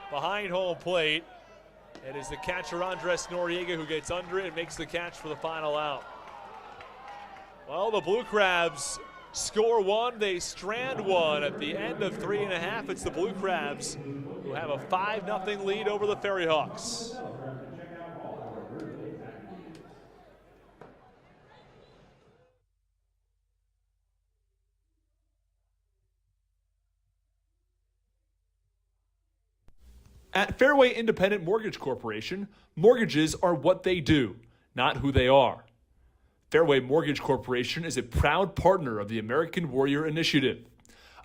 behind home plate. It is the catcher Andres Noriega who gets under it and makes the catch for the final out. Well, the Blue Crabs score 1, they strand 1 at the end of 3.5. It's the Blue Crabs who have a 5-0 lead over the FerryHawks. At Fairway Independent Mortgage Corporation, mortgages are what they do, not who they are. Fairway Mortgage Corporation is a proud partner of the American Warrior Initiative.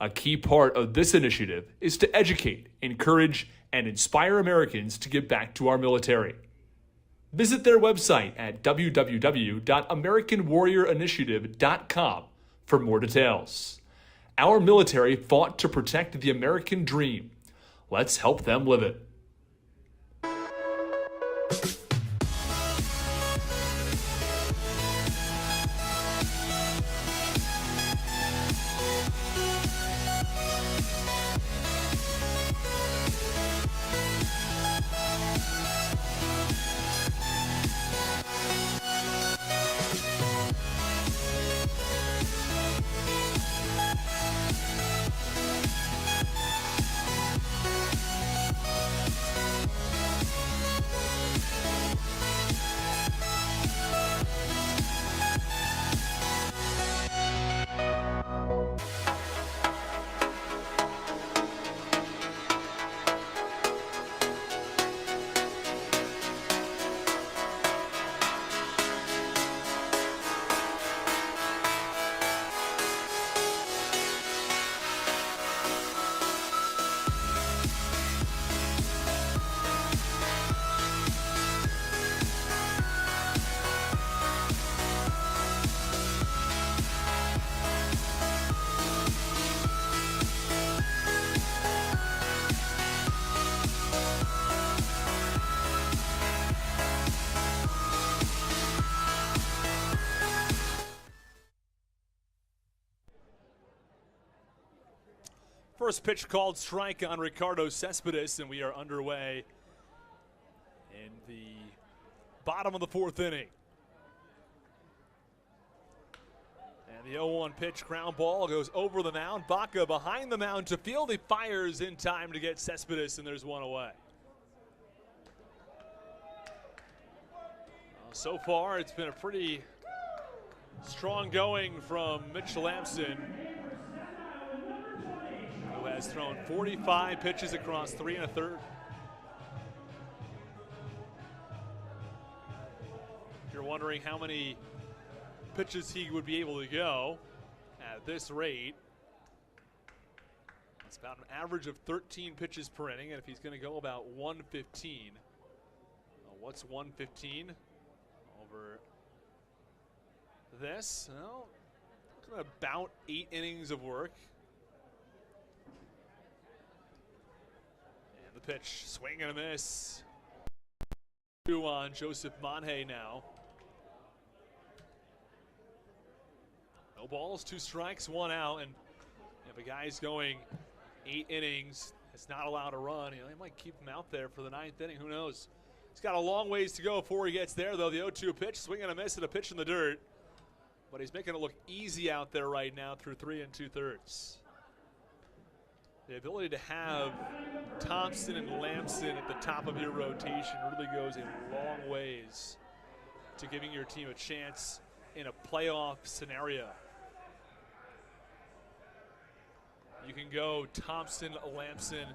A key part of this initiative is to educate, encourage, and inspire Americans to give back to our military. Visit their website at www.americanwarriorinitiative.com for more details. Our military fought to protect the American dream. Let's help them live it. First pitch called strike on Ricardo Cespedes, and we are underway in the bottom of the 4th inning. And the 0-1 pitch, ground ball, goes over the mound. Baca behind the mound to field. He fires in time to get Cespedes, and there's 1 away. So far, it's been a pretty strong going from Mitchell Lampson, who has thrown 45 pitches across 3 1/3. If you're wondering how many pitches he would be able to go at this rate, it's about an average of 13 pitches per inning, and if he's going to go about 115, what's 115 over this? Well, about 8 innings of work. The pitch, swing and a miss. 2 on Joseph Monhay now. No balls, 2 strikes, 1 out, and if a guy's going 8 innings, is not allowed to run, they might keep him out there for the 9th inning. Who knows? He's He's got a long ways to go before he gets there, though. The 0-2 pitch, swing and a miss and a pitch in the dirt. But he's making it look easy out there right now through 3 2/3. The ability to have Thompson and Lamson at the top of your rotation really goes a long ways to giving your team a chance in a playoff scenario. You can go Thompson, Lamson,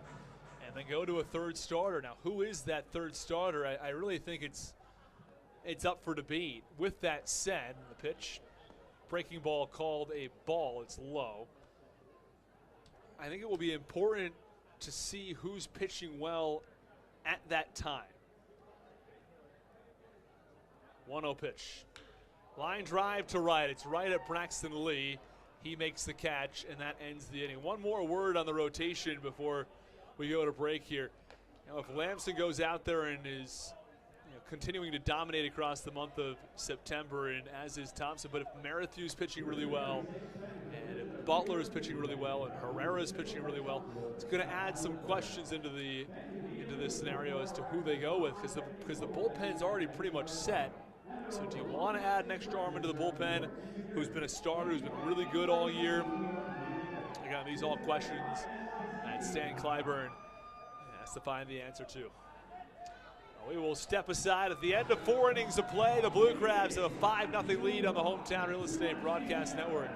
and then go to a third starter. Now, who is that third starter? I really think it's up for debate. With that said, the pitch, breaking ball called a ball. It's low. I think it will be important to see who's pitching well at that time. 1-0 pitch. Line drive to right. It's right at Braxton Lee. He makes the catch, and that ends the inning. One more word on the rotation before we go to break here. If Lamson goes out there and is continuing to dominate across the month of September, and as is Thompson, but if Merrithew's pitching really well, and if Butler is pitching really well, and Herrera is pitching really well, it's going to add some questions into this scenario as to who they go with, because the bullpen's already pretty much set. So do you want to add an extra arm into the bullpen who's been a starter, who's been really good all year? Again, these all questions that Stan Clyburn has to find the answer to. We will step aside at the end of 4 innings of play. The Blue Crabs have a 5-0 lead on the Hometown Real Estate Broadcast Network.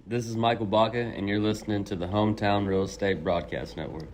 This is Michael Baca, and you're listening to the Hometown Real Estate Broadcast Network.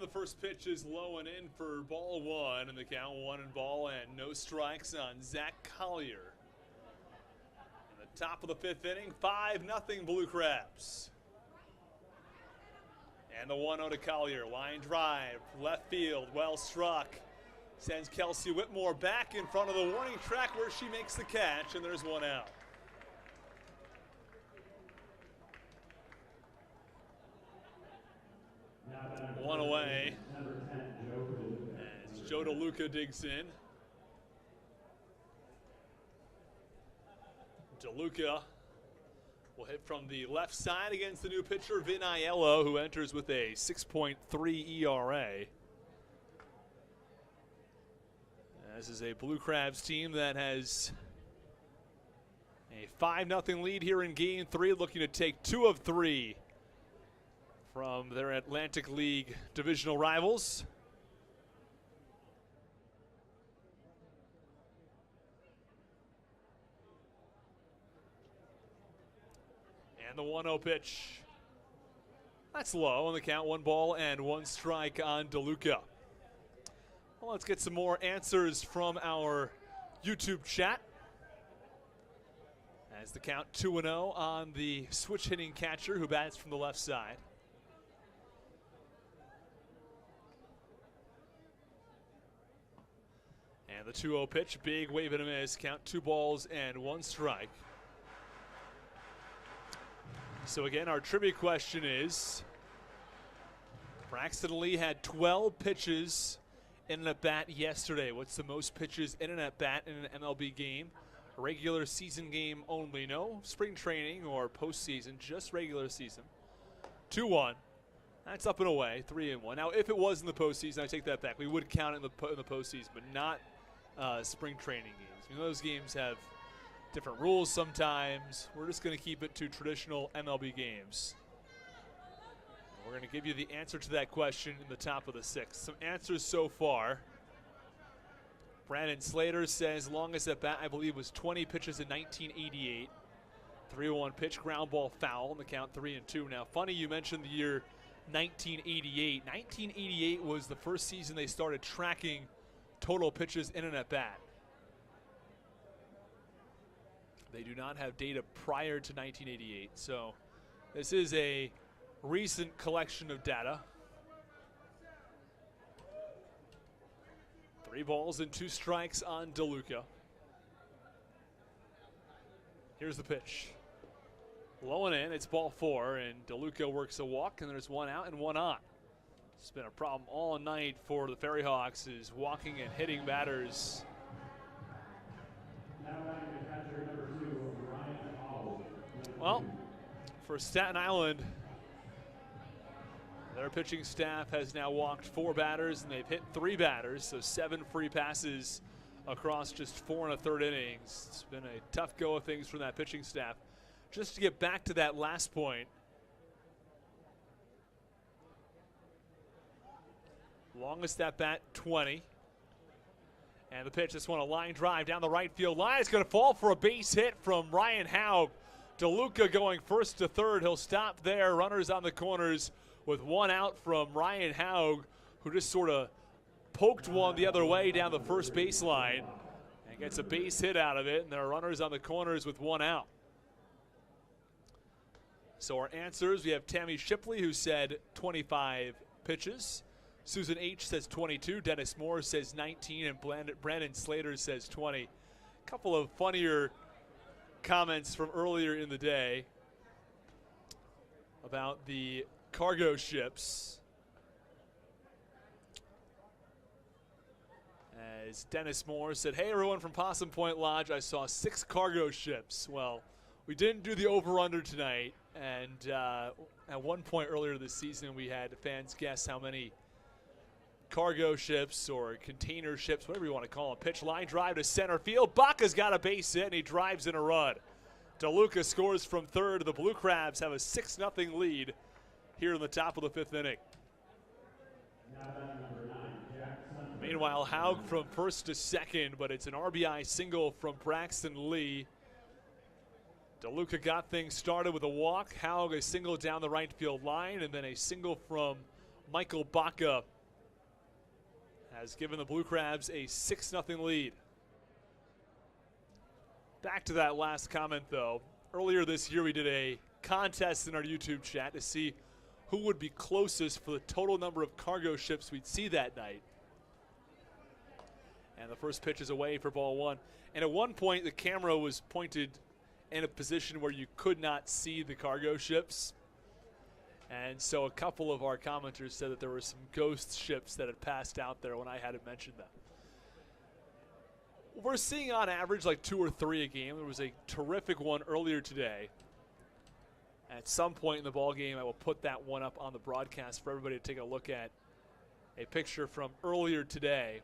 The first pitch is low and in for ball 1, and the count 1-0 and no strikes on Zach Collier. In the top of the 5th inning, 5-0 Blue Crabs. And the 1-0 to Collier. Line drive, left field, well struck. Sends Kelsey Whitmore back in front of the warning track where she makes the catch, and there's one out. One away as Joe DeLuca digs in. DeLuca will hit from the left side against the new pitcher, Vin Aiello, who enters with a 6.3 ERA. This is a Blue Crabs team that has a 5-0 lead here in Game 3, looking to take 2 of 3 from their Atlantic League divisional rivals. And the 1-0 pitch. That's low on the count. 1 ball and 1 strike on DeLuca. Well, let's get some more answers from our YouTube chat. As the count 2-0 on the switch hitting catcher who bats from the left side. And the 2-0 pitch, big wave and a miss. Count 2 balls and 1 strike. So again, our trivia question is, Braxton Lee had 12 pitches in an at-bat yesterday. What's the most pitches in an at-bat in an MLB game? A regular season game only. No spring training or postseason, just regular season. 2-1. That's up and away, 3-1. Now, if it was in the postseason, I take that back. We would count it in the postseason, but not spring training games. I mean, those games have different rules sometimes. We're just going to keep it to traditional MLB games. We're going to give you the answer to that question in the top of the 6th. Some answers so far. Brandon Slater says longest at bat, I believe, was 20 pitches in 1988. 3-1 pitch, ground ball foul, and the count 3-2. Now, funny you mentioned the year 1988. 1988 was the first season they started tracking total pitches in an at bat. They do not have data prior to 1988, so this is a recent collection of data. 3 balls and 2 strikes on DeLuca. Here's the pitch. Low and in, it's ball 4, and DeLuca works a walk, and there's 1 out and 1 on. It's been a problem all night for the FerryHawks, is walking and hitting batters. Well, for Staten Island, their pitching staff has now walked 4 batters, and they've hit 3 batters, so 7 free passes across just 4 1/3 innings. It's been a tough go of things from that pitching staff. Just to get back to that last point, longest at bat, 20. And the pitch, this one, a line drive down the right field line. It's going to fall for a base hit from Ryan Haug. DeLuca going first to third. He'll stop there. Runners on the corners with 1 out from Ryan Haug, who just sort of poked one the other way down the first baseline and gets a base hit out of it. And there are runners on the corners with 1 out. So our answers, we have Tammy Shipley, who said 25 pitches. Susan H. says 22. Dennis Moore says 19. And Brandon Slater says 20. A couple of funnier comments from earlier in the day about the cargo ships. As Dennis Moore said, hey everyone from Possum Point Lodge, I saw 6 cargo ships. Well, we didn't do the over-under tonight, and at one point earlier this season we had fans guess how many cargo ships or container ships, whatever you want to call them. Pitch, line drive to center field. Baca's got a base hit, and he drives in a run. DeLuca scores from third. The Blue Crabs have a 6-0 lead here in the top of the 5th inning. Meanwhile, Haug from first to second, but it's an RBI single from Braxton Lee. DeLuca got things started with a walk. Haug a single down the right field line, and then a single from Michael Baca has given the Blue Crabs a 6-0 lead. Back to that last comment, though. Earlier this year, we did a contest in our YouTube chat to see who would be closest for the total number of cargo ships we'd see that night. And the first pitch is away for ball 1. And at one point, the camera was pointed in a position where you could not see the cargo ships. And so a couple of our commenters said that there were some ghost ships that had passed out there when I hadn't mentioned them. We're seeing on average like 2 or 3 a game. There was a terrific one earlier today. At some point in the ball game, I will put that one up on the broadcast for everybody to take a look at. A picture from earlier today,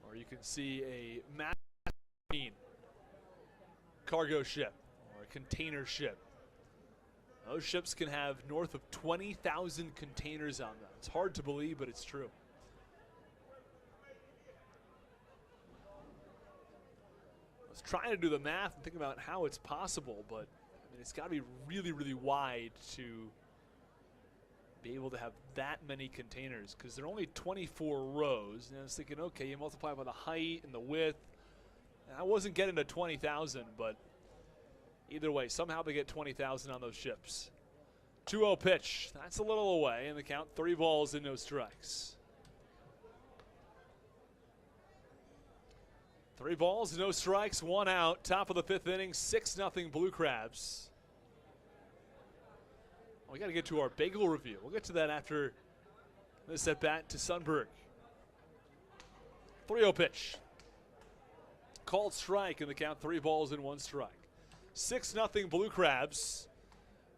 where you can see a massive cargo ship or a container ship. Those ships can have north of 20,000 containers on them. It's hard to believe, but it's true. I was trying to do the math and think about how it's possible, but I mean, it's got to be really, really wide to be able to have that many containers, because there are only 24 rows. And I was thinking, okay, you multiply by the height and the width. And I wasn't getting to 20,000, but either way, somehow they get 20,000 on those ships. 2-0 pitch. That's a little away, and the count 3 balls and no strikes. 3 balls, no strikes, 1 out. Top of the 5th inning, 6-0 Blue Crabs. We got to get to our bagel review. We'll get to that after this at bat to Sundberg. 3-0 pitch. Called strike in the count, 3 balls and 1 strike. 6-0 Blue Crabs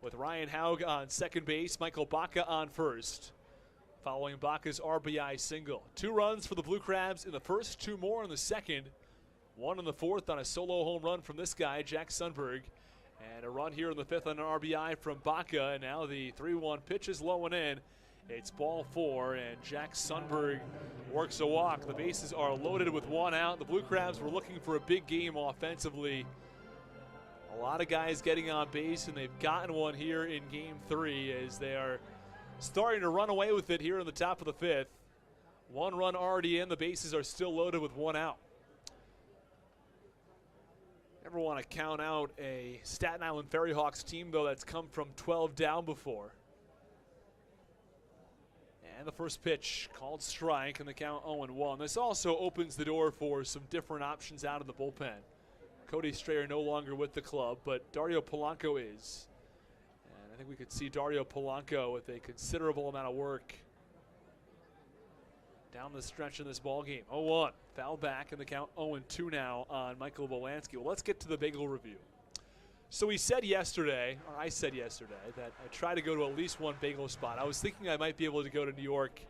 with Ryan Haug on second base, Michael Baca on first. Following Baca's RBI single. 2 runs for the Blue Crabs in the first, 2 more in the second. 1 in the 4th on a solo home run from this guy, Jack Sundberg. And a run here in the 5th on an RBI from Baca. And now the 3-1 pitch is low and in. It's ball 4, and Jack Sundberg works a walk. The bases are loaded with 1 out. The Blue Crabs were looking for a big game offensively. A lot of guys getting on base, and they've gotten one here in Game 3 as they are starting to run away with it here in the top of the 5th. 1 run already in. The bases are still loaded with 1 out. Never want to count out a Staten Island FerryHawks team, though, that's come from 12 down before. And the first pitch called strike, and the count 0-1. This also opens the door for some different options out of the bullpen. Cody Strayer no longer with the club, but Dario Polanco is. And I think we could see Dario Polanco with a considerable amount of work down the stretch in this ball game. 0-1, foul back, and the count 0-2 now on Michael Wolanski. Well, let's get to the bagel review. So we said yesterday, or I said yesterday, that I try to go to at least 1 bagel spot. I was thinking I might be able to go to New York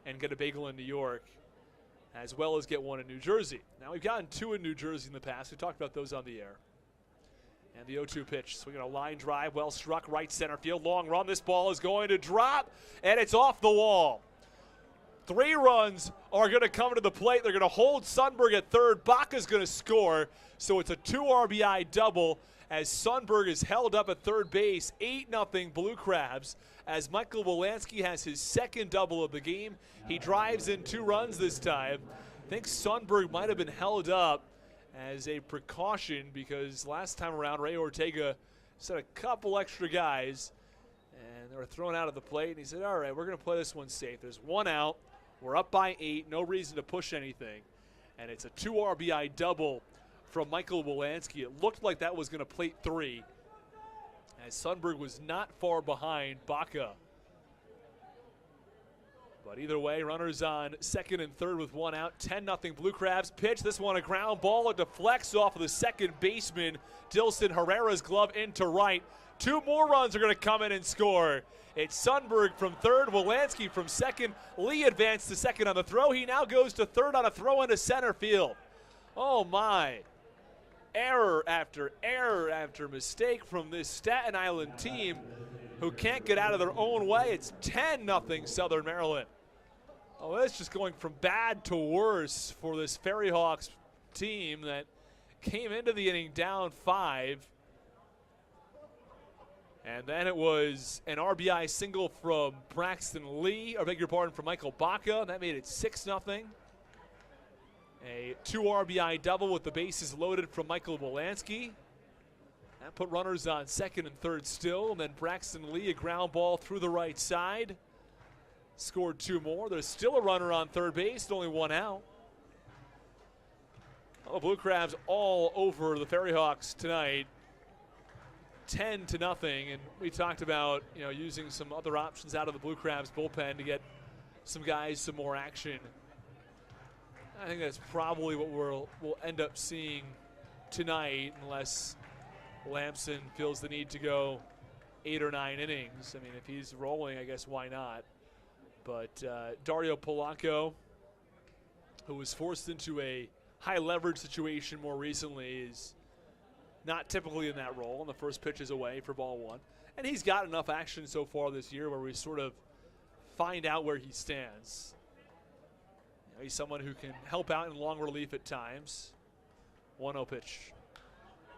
and get a bagel in New York, as well as get 1 in New Jersey. Now, we've gotten 2 in New Jersey in the past. We talked about those on the air. And the 0-2 pitch. Swinging a line drive, well struck, right center field, long run. This ball is going to drop, and it's off the wall. 3 runs are going to come to the plate. They're going to hold Sundberg at third. Baca's going to score. So it's a 2 RBI double as Sundberg is held up at third base. 8-0 Blue Crabs as Michael Wolanski has his 2nd double of the game. He drives in 2 runs this time. I think Sundberg might have been held up as a precaution because last time around Ray Ortega sent a couple extra guys and they were thrown out of the plate, and he said, all right, we're going to play this one safe. There's 1 out. We're up by 8, no reason to push anything. And it's a 2 RBI double from Michael Wolanski. It looked like that was going to plate 3, as Sundberg was not far behind Baca. But either way, runners on 2nd and 3rd with 1 out. 10-0 Blue Crabs. Pitch, this one a ground ball. It deflects off of the second baseman, Dilson Herrera's glove into right. 2 more runs are going to come in and score. It's Sundberg from 3rd, Wolanski from 2nd. Lee advanced to 2nd on the throw. He now goes to 3rd on a throw into center field. Oh my. Error after mistake from this Staten Island team who can't get out of their own way. It's 10-0 Southern Maryland. Oh, it's just going from bad to worse for this FerryHawks team that came into the inning down 5. And then it was an RBI single from Braxton Lee, I beg your pardon, from Michael Baca. That made it 6-0. A 2 RBI double with the bases loaded from Michael Wolanski. That put runners on 2nd and 3rd still. And then Braxton Lee, a ground ball through the right side. Scored 2 more. There's still a runner on 3rd base, only 1 out. Well, Blue Crabs all over the FerryHawks tonight. 10-0, and we talked about using some other options out of the Blue Crabs bullpen to get some guys some more action. I think that's probably what we'll end up seeing tonight, unless Lamson feels the need to go 8 or 9 innings. I mean, if he's rolling, I guess why not? But Dario Polanco, who was forced into a high leverage situation more recently, is not typically in that role, and the first pitch is away for ball 1. And he's got enough action so far this year where we sort of find out where he stands. You know, he's someone who can help out in long relief at times. 1-0 pitch.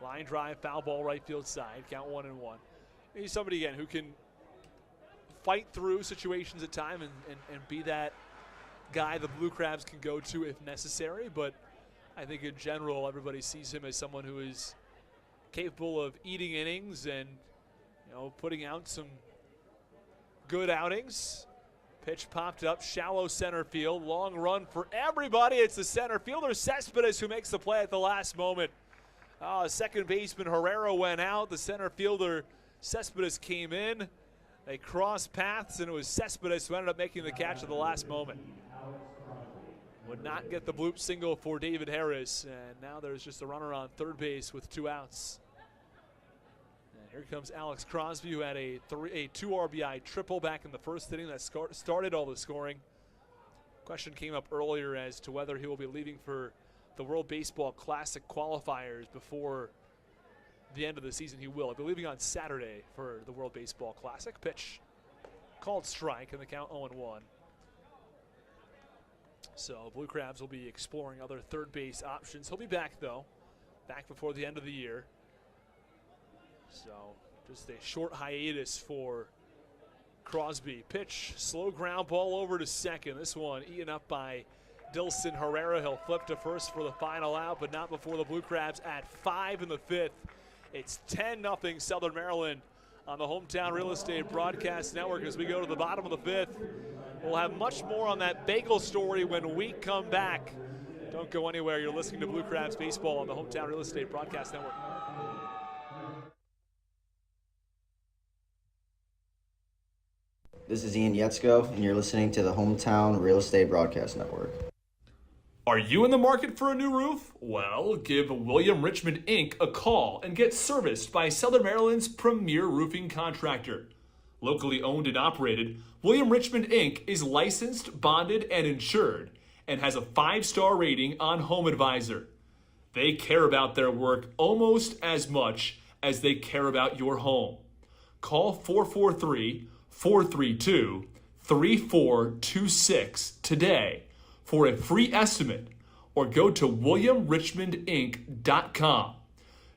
Line drive, foul ball, right field side. Count 1-1. He's somebody, again, who can fight through situations at time and be that guy the Blue Crabs can go to if necessary. But I think in general, everybody sees him as someone who is capable of eating innings and, you know, putting out some good outings. Pitch popped up, shallow center field. Long run for everybody. It's the center fielder, Cespedes, who makes the play at the last moment. Second baseman Herrera went out. The center fielder Cespedes came in. They crossed paths, and it was Cespedes who ended up making the catch at the last moment. Would not get the bloop single for David Harris, and now there's just a runner on third base with 2 outs. And here comes Alex Crosby, who had a 2 RBI triple back in the first inning that started all the scoring. Question came up earlier as to whether he will be leaving for the World Baseball Classic qualifiers before the end of the season. He will. He'll be leaving on Saturday for the World Baseball Classic. Pitch called strike, and the count 0-1. So Blue Crabs will be exploring other third base options. He'll be back, though, back before the end of the year. So just a short hiatus for Crosby. Pitch, slow ground ball over to second. This one eaten up by Dilson Herrera. He'll flip to first for the final out, but not before the Blue Crabs at 5 in the 5th. It's 10-0 Southern Maryland on the Hometown Real Estate Broadcast Network as we go to the bottom of the 5th. We'll have much more on that bagel story when we come back. Don't go anywhere. You're listening to Blue Crabs Baseball on the Hometown Real Estate Broadcast Network. This is Ian Yetzko, and you're listening to the Hometown Real Estate Broadcast Network. Are you in the market for a new roof? Well, give William Richmond Inc. a call and get serviced by Southern Maryland's premier roofing contractor. Locally owned and operated, William Richmond Inc. is licensed, bonded, and insured, and has a 5-star rating on HomeAdvisor. They care about their work almost as much as they care about your home. Call 443-432-3426 today for a free estimate, or go to williamrichmondinc.com.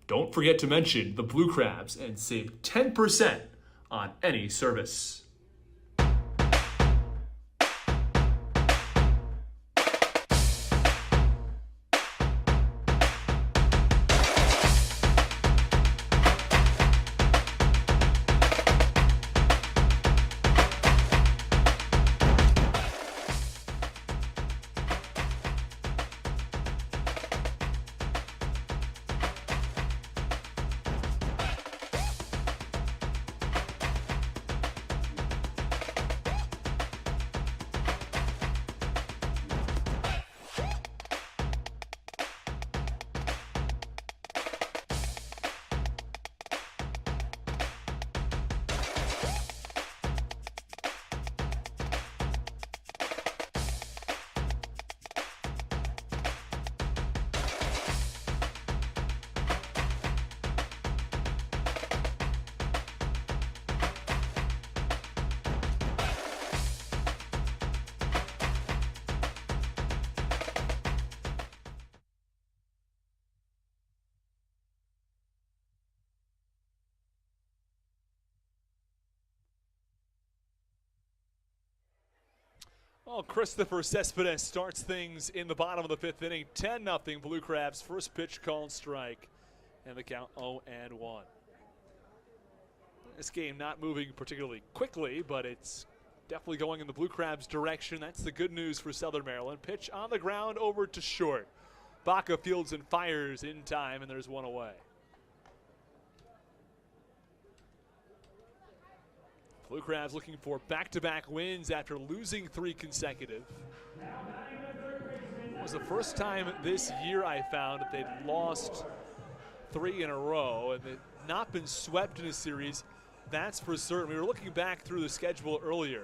Don't forget to mention the Blue Crabs and save 10% on any service. Well, Christopher Cespedes starts things in the bottom of the 5th inning. 10-0 Blue Crabs. First pitch called strike, and the count 0-1. This game not moving particularly quickly, but it's definitely going in the Blue Crabs' direction. That's the good news for Southern Maryland. Pitch on the ground over to short. Baca fields and fires in time, and there's one away. Blue Crabs looking for back-to-back wins after losing 3 consecutive. It was the first time this year I found that they'd lost 3 in a row and they'd not been swept in a series. That's for certain. We were looking back through the schedule earlier.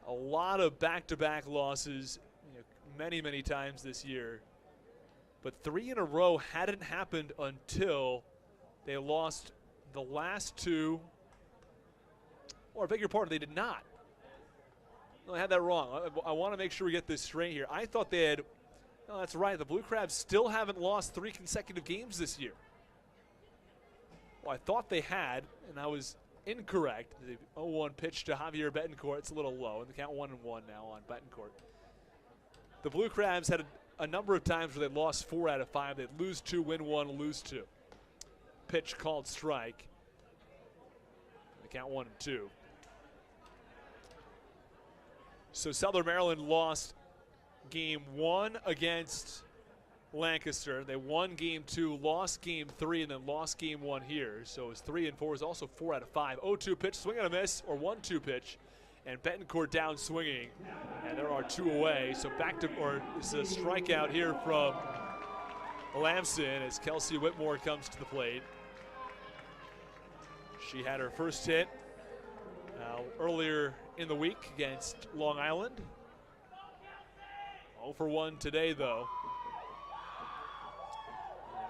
A lot of back-to-back losses, many, many times this year. But 3 in a row hadn't happened until They lost the last two, or I beg your pardon, they did not. No, I had that wrong. I want to make sure we get this straight here. I thought they had, no, that's right. The Blue Crabs still haven't lost 3 consecutive games this year. Well, I thought they had, and I was incorrect. The 0-1 pitch to Javier Betancourt. It's a little low, and the count 1-1 now on Betancourt. The Blue Crabs had a number of times where they lost 4 out of 5. They'd lose 2, win 1, lose 2. Pitch called strike. The count 1-2. So Southern Maryland lost game 1 against Lancaster. They won game 2, lost game 3, and then lost game 1 here. So it was 3 and 4. It was also 4 out of 5. 0-2 pitch, swing and a miss, or 1-2 pitch. And Betancourt down swinging. And there are 2 away. So back to, or it's a strikeout here from Lamson as Kelsey Whitmore comes to the plate. She had her first hit earlier in the week against Long Island. 0 for 1 today, though.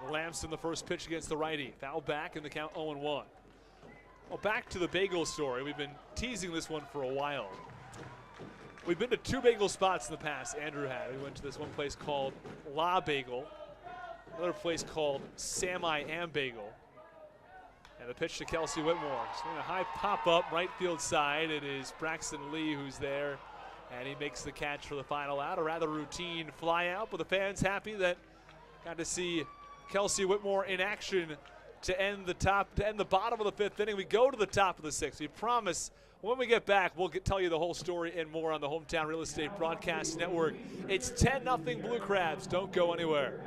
And Lamson, the first pitch against the righty. Foul back in the count 0-1. Well, back to the bagel story. We've been teasing this one for a while. We've been to 2 bagel spots in the past, Andrew had. We went to this one place called La Bagel, another place called Sami Am Bagel. And the pitch to Kelsey Whitmore. Swing a high pop-up right field side. It is Braxton Lee who's there, and he makes the catch for the final out. A rather routine fly out, but the fans happy that got to see Kelsey Whitmore in action to end the bottom of the 5th inning. We go to the top of the 6th. We promise when we get back, we'll tell you the whole story and more on the Hometown Real Estate Broadcast Network. It's 10-0 Blue Crabs. Don't go anywhere.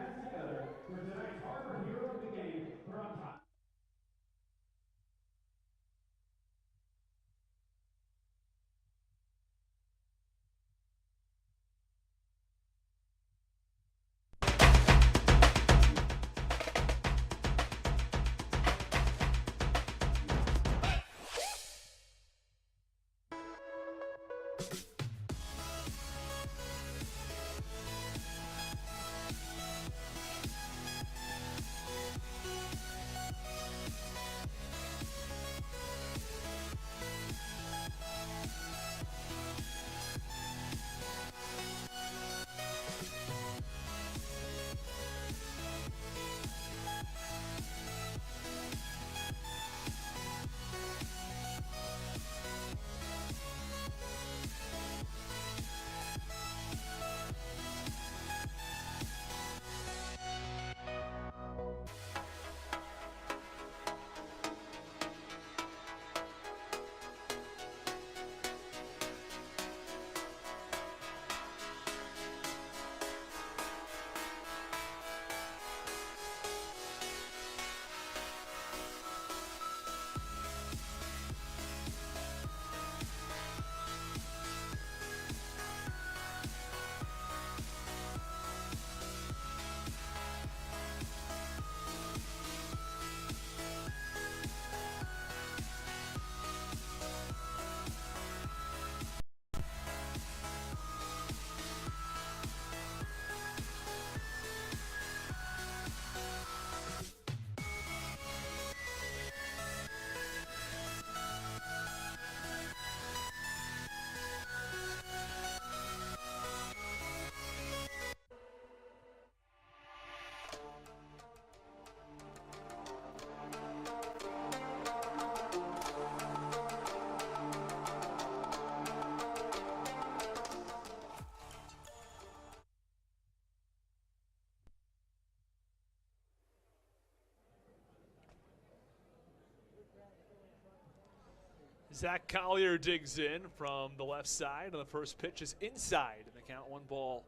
Zach Collier digs in from the left side, and the first pitch is inside. And the count 1 ball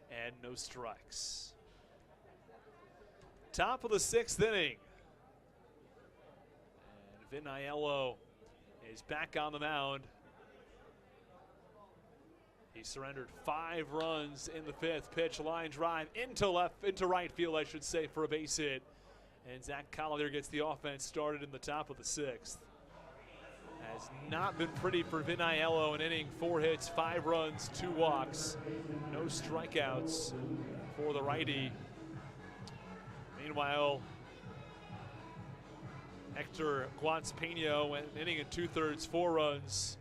and no strikes. Top of the 6th inning. And Vin Aiello is back on the mound. He surrendered 5 runs in the 5th. Pitch, line drive into right field, I should say, for a base hit. And Zach Collier gets the offense started in the top of the 6th. Has not been pretty for Vin Aiello. An inning, 4 hits, 5 runs, 2 walks, no strikeouts for the righty. Meanwhile, Hector Guanspino went an inning and 2/3, 4 runs,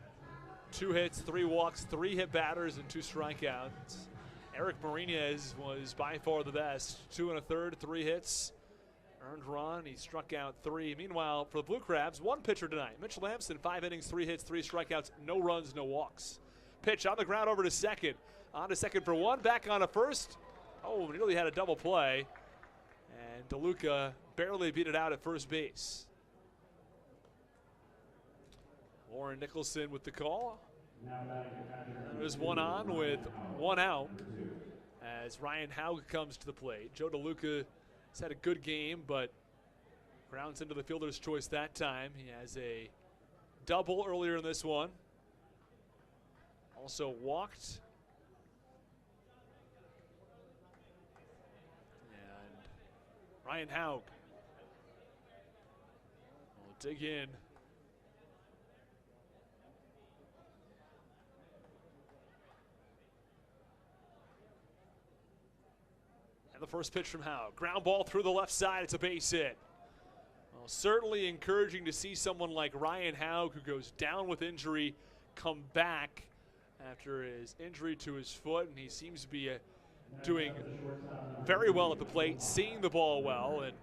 2 hits, 3 walks, 3 hit batters, and 2 strikeouts. Eric Marinez was by far the best. 2 1/3, 3 hits, earned run. He struck out 3. Meanwhile, for the Blue Crabs, 1 pitcher tonight. Mitch Lamson, 5 innings, 3 hits, 3 strikeouts, no runs, no walks. Pitch on the ground over to second. On to second for 1, back on to first. Oh, nearly had a double play. And DeLuca barely beat it out at first base. Warren Nicholson with the call. There's 1 on with 1 out as Ryan Haug comes to the plate. Joe DeLuca has had a good game, but grounds into the fielder's choice that time. He has a double earlier in this one. Also walked. And Ryan Haug will dig in. And the first pitch from Haug. Ground ball through the left side. It's a base hit. Well, certainly encouraging to see someone like Ryan Haug, who goes down with injury, come back after his injury to his foot, and he seems to be doing very well at the plate, seeing the ball well, and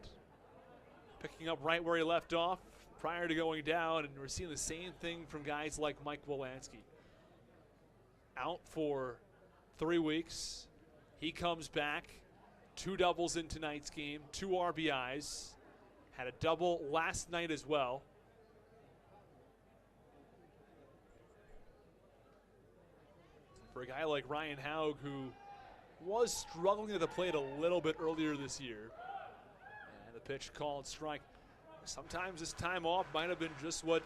picking up right where he left off prior to going down. And we're seeing the same thing from guys like Mike Wolanski. Out for 3 weeks. He comes back. 2 doubles in tonight's game, 2 RBIs. Had a double last night as well. For a guy like Ryan Haug, who was struggling at the plate a little bit earlier this year. And the pitch called strike. Sometimes this time off might have been just what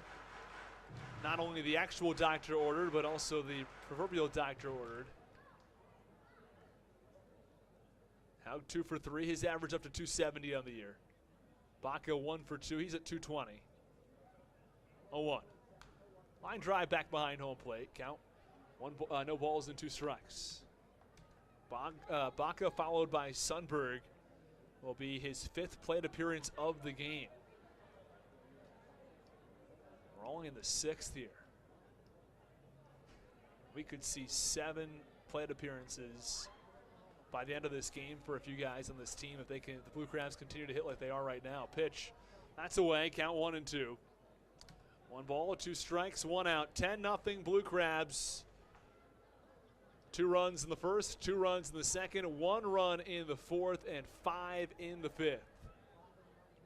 not only the actual doctor ordered, but also the proverbial doctor ordered. Haug 2 for 3, his average up to 270 on the year. Baca 1 for 2, he's at 220. 0-1. Line drive back behind home plate, count. No balls and 2 strikes. Baca followed by Sundberg will be his 5th plate appearance of the game. We're only in the 6th here. We could see 7 plate appearances by the end of this game for a few guys on this team if the Blue Crabs continue to hit like they are right now. Pitch, that's away, count 1-2. 1 ball, 2 strikes, 1 out. 10-0 Blue Crabs. 2 runs in the first, 2 runs in the second, 1 run in the 4th, and 5 in the 5th.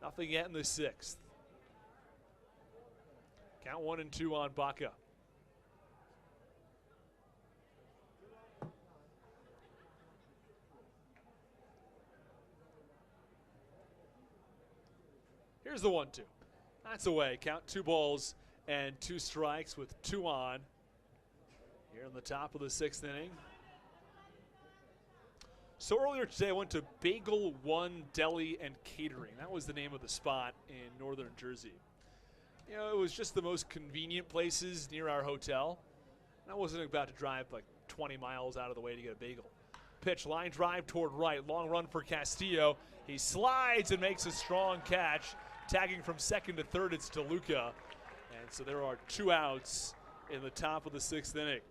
Nothing yet in the 6th. Count 1-2 on Baca. Here's the 1-2. That's away. Count 2 balls and 2 strikes with 2 on. Here in the top of the 6th inning. So earlier today I went to Bagel One Deli and Catering. That was the name of the spot in northern Jersey. You know, it was just the most convenient places near our hotel. And I wasn't about to drive like 20 miles out of the way to get a bagel. Pitch, line drive toward right. Long run for Castillo. He slides and makes a strong catch. Tagging from second to third, it's DeLuca. And so there are 2 outs in the top of the 6th inning.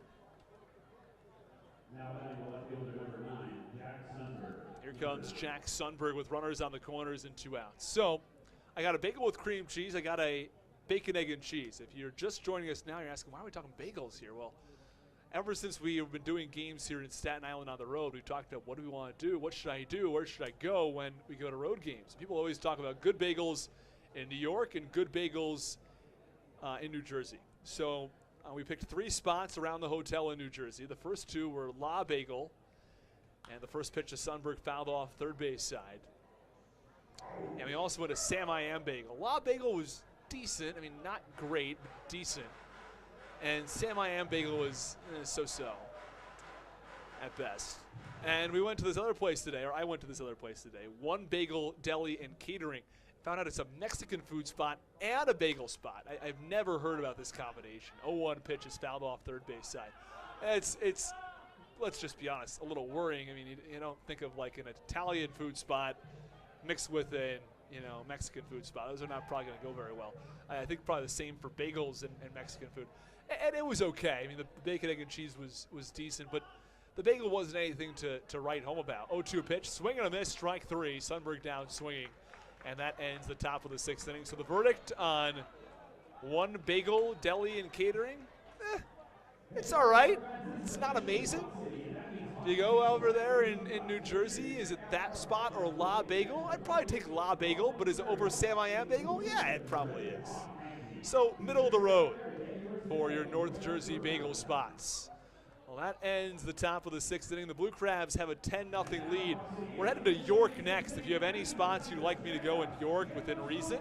Now batting left fielder number 9, Jack Sundberg. Here comes Jack Sundberg with runners on the corners and 2 outs. So I got a bagel with cream cheese. I got a bacon, egg, and cheese. If you're just joining us now, you're asking, why are we talking bagels here? Well, ever since we have been doing games here in Staten Island on the road, we've talked about what do we want to do, what should I do, where should I go when we go to road games. People always talk about good bagels in New York and good bagels in New Jersey. So we picked 3 spots around the hotel in New Jersey. The first 2 were La Bagel, and the first pitch to Sundberg fouled off third base side. And we also went to Sam I Am Bagel. La Bagel was decent. I mean, not great, but decent. And Sam I Am Bagel was so-so at best. And we went to this other place today, or I went to this other place today, One Bagel Deli and Catering. Found out it's a Mexican food spot and a bagel spot. I've never heard about this combination. 0-1 pitch is fouled off third base side. It's let's just be honest, a little worrying. I mean, you don't think of like an Italian food spot mixed with an Mexican food spot. Those are not probably going to go very well. I think probably the same for bagels and Mexican food. And it was okay. I mean, the bacon, egg, and cheese was decent, but the bagel wasn't anything to write home about. 0-2 pitch, swing and a miss, strike 3. Sundberg down swinging, and that ends the top of the 6th inning. So the verdict on one bagel, deli, and catering, it's all right. It's not amazing. Do you go over there in New Jersey? Is it that spot or La Bagel? I'd probably take La Bagel, but is it over Sam I Am Bagel? Yeah, it probably is. So middle of the road for your North Jersey bagel spots. Well, that ends the top of the 6th inning. The Blue Crabs have a 10-0 lead. We're headed to York next. If you have any spots you'd like me to go in York within reason,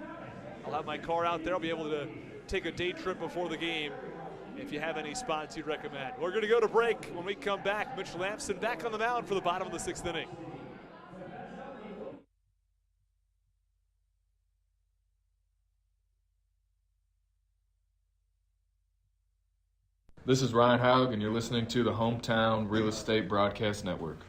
I'll have my car out there. I'll be able to take a day trip before the game if you have any spots you'd recommend. We're going to go to break. When we come back, Mitch Lampson back on the mound for the bottom of the 6th inning. This is Ryan Haug, and you're listening to the Hometown Real Estate Broadcast Network.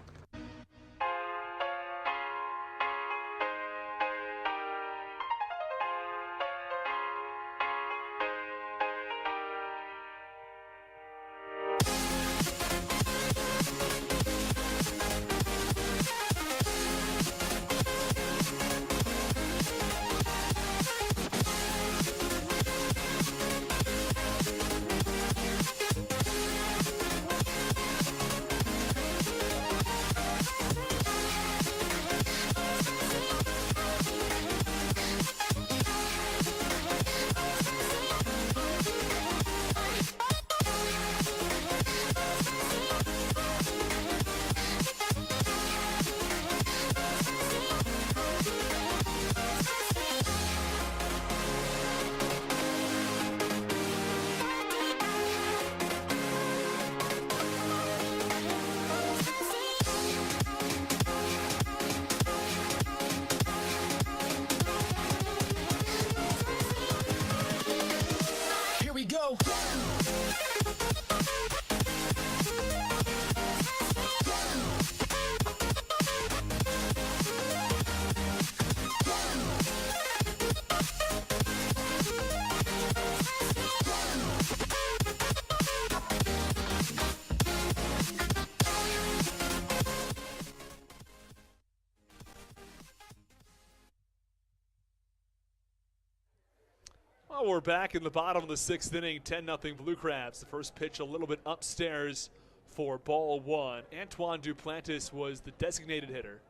Well, we're back in the bottom of the 6th inning, 10-0 Blue Crabs. The first pitch a little bit upstairs for ball 1. Antoine Duplantis was the designated hitter.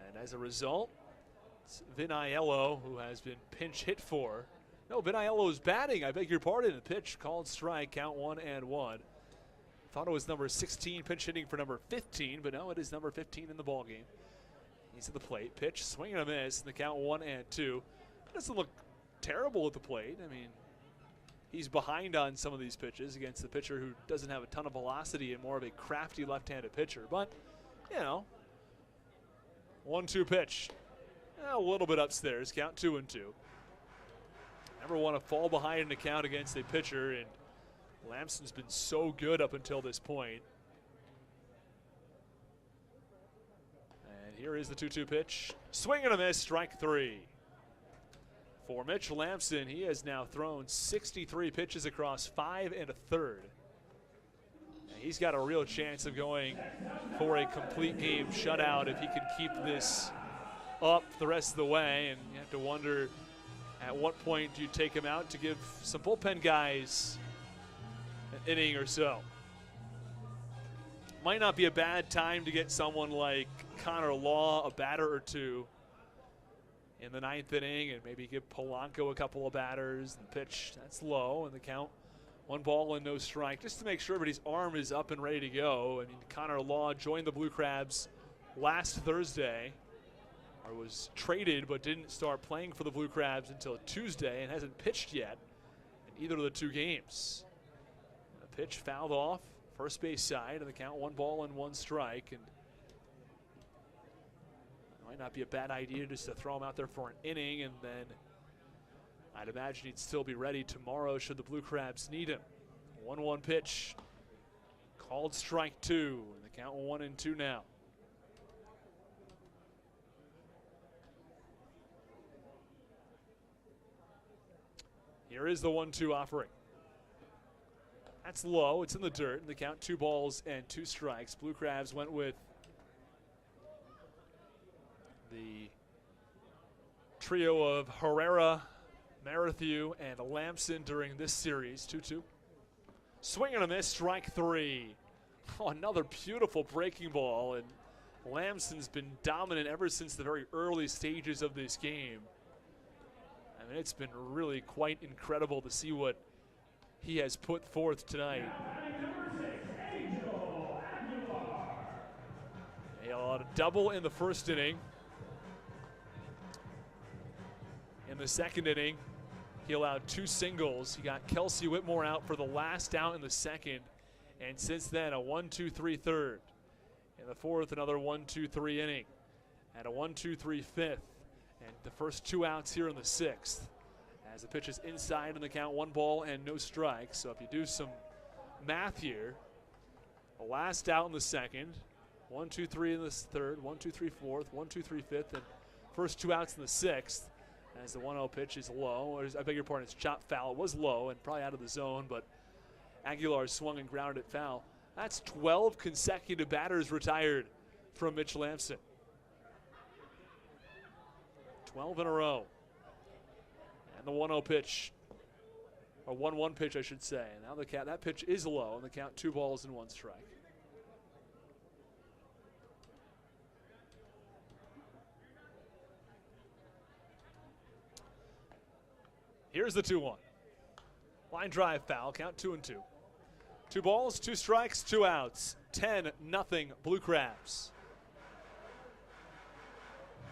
And as a result, it's Viniello who has been pinch hit for. No, Viniello is batting. I beg your pardon. The pitch called strike, count 1-1. Thought it was number 16 pinch hitting for number 15, but no, it is number 15 in the ballgame. He's at the plate. Pitch, swing and a miss, and the count 1-2. Doesn't look terrible at the plate. I mean, he's behind on some of these pitches against the pitcher who doesn't have a ton of velocity and more of a crafty left-handed pitcher. But, 1-2 pitch. A little bit upstairs, count 2-2. Never want to fall behind an account against a pitcher, and Lampson's been so good up until this point. And here is the 2-2 pitch. Swing and a miss, strike 3. For Mitch Lampson, he has now thrown 63 pitches across 5 1/3. He's got a real chance of going for a complete game shutout if he can keep this up the rest of the way. And you have to wonder, at what point do you take him out to give some bullpen guys an inning or so? Might not be a bad time to get someone like Connor Law a batter or two in the 9th inning, and maybe give Polanco a couple of batters. The pitch, that's low, and the count 1 ball and no strike, just to make sure everybody's arm is up and ready to go. I mean, Connor Law joined the Blue Crabs last Thursday, or was traded but didn't start playing for the Blue Crabs until Tuesday and hasn't pitched yet in either of the 2 games. The pitch fouled off, first base side, and the count 1 ball and 1 strike. And might not be a bad idea just to throw him out there for an inning, and then I'd imagine he'd still be ready tomorrow should the Blue Crabs need him. 1-1 pitch, called strike 2, and the count 1-2 now. Here is the 1-2 offering. That's low. It's in the dirt. The count 2 balls and 2 strikes. Blue Crabs went with the trio of Herrera, Marathieu, and Lamson during this series. 2-2. Swing and a miss, strike 3. Oh, another beautiful breaking ball, and Lamson's been dominant ever since the very early stages of this game. I mean, it's been really quite incredible to see what he has put forth tonight. He allowed a double in the first inning. In the second inning, he allowed 2 singles. He got Kelsey Whitmore out for the last out in the second. And since then, a 1-2-3 third. In the fourth, another 1-2-3 inning. And a 1-2-3 fifth. And the first 2 outs here in the sixth. As the pitch is inside in the count, 1 ball and no strikes. So if you do some math here, the last out in the second, 1-2-3 in the third, 1-2-3 fourth, 1-2-3 fifth, and first 2 outs in the sixth. As the 1-0 pitch is low, or I beg your pardon, it's chopped foul. It was low and probably out of the zone, but Aguilar swung and grounded it foul. That's 12 consecutive batters retired from Mitch Lamson. 12 in a row. And the 1-0 pitch, or 1-1 pitch, I should say. Now that pitch is low, and the count 2 balls and 1 strike. Here's the 2-1. Line drive foul, count 2-2. 2 balls, 2 strikes, 2 outs. 10-0 Blue Crabs.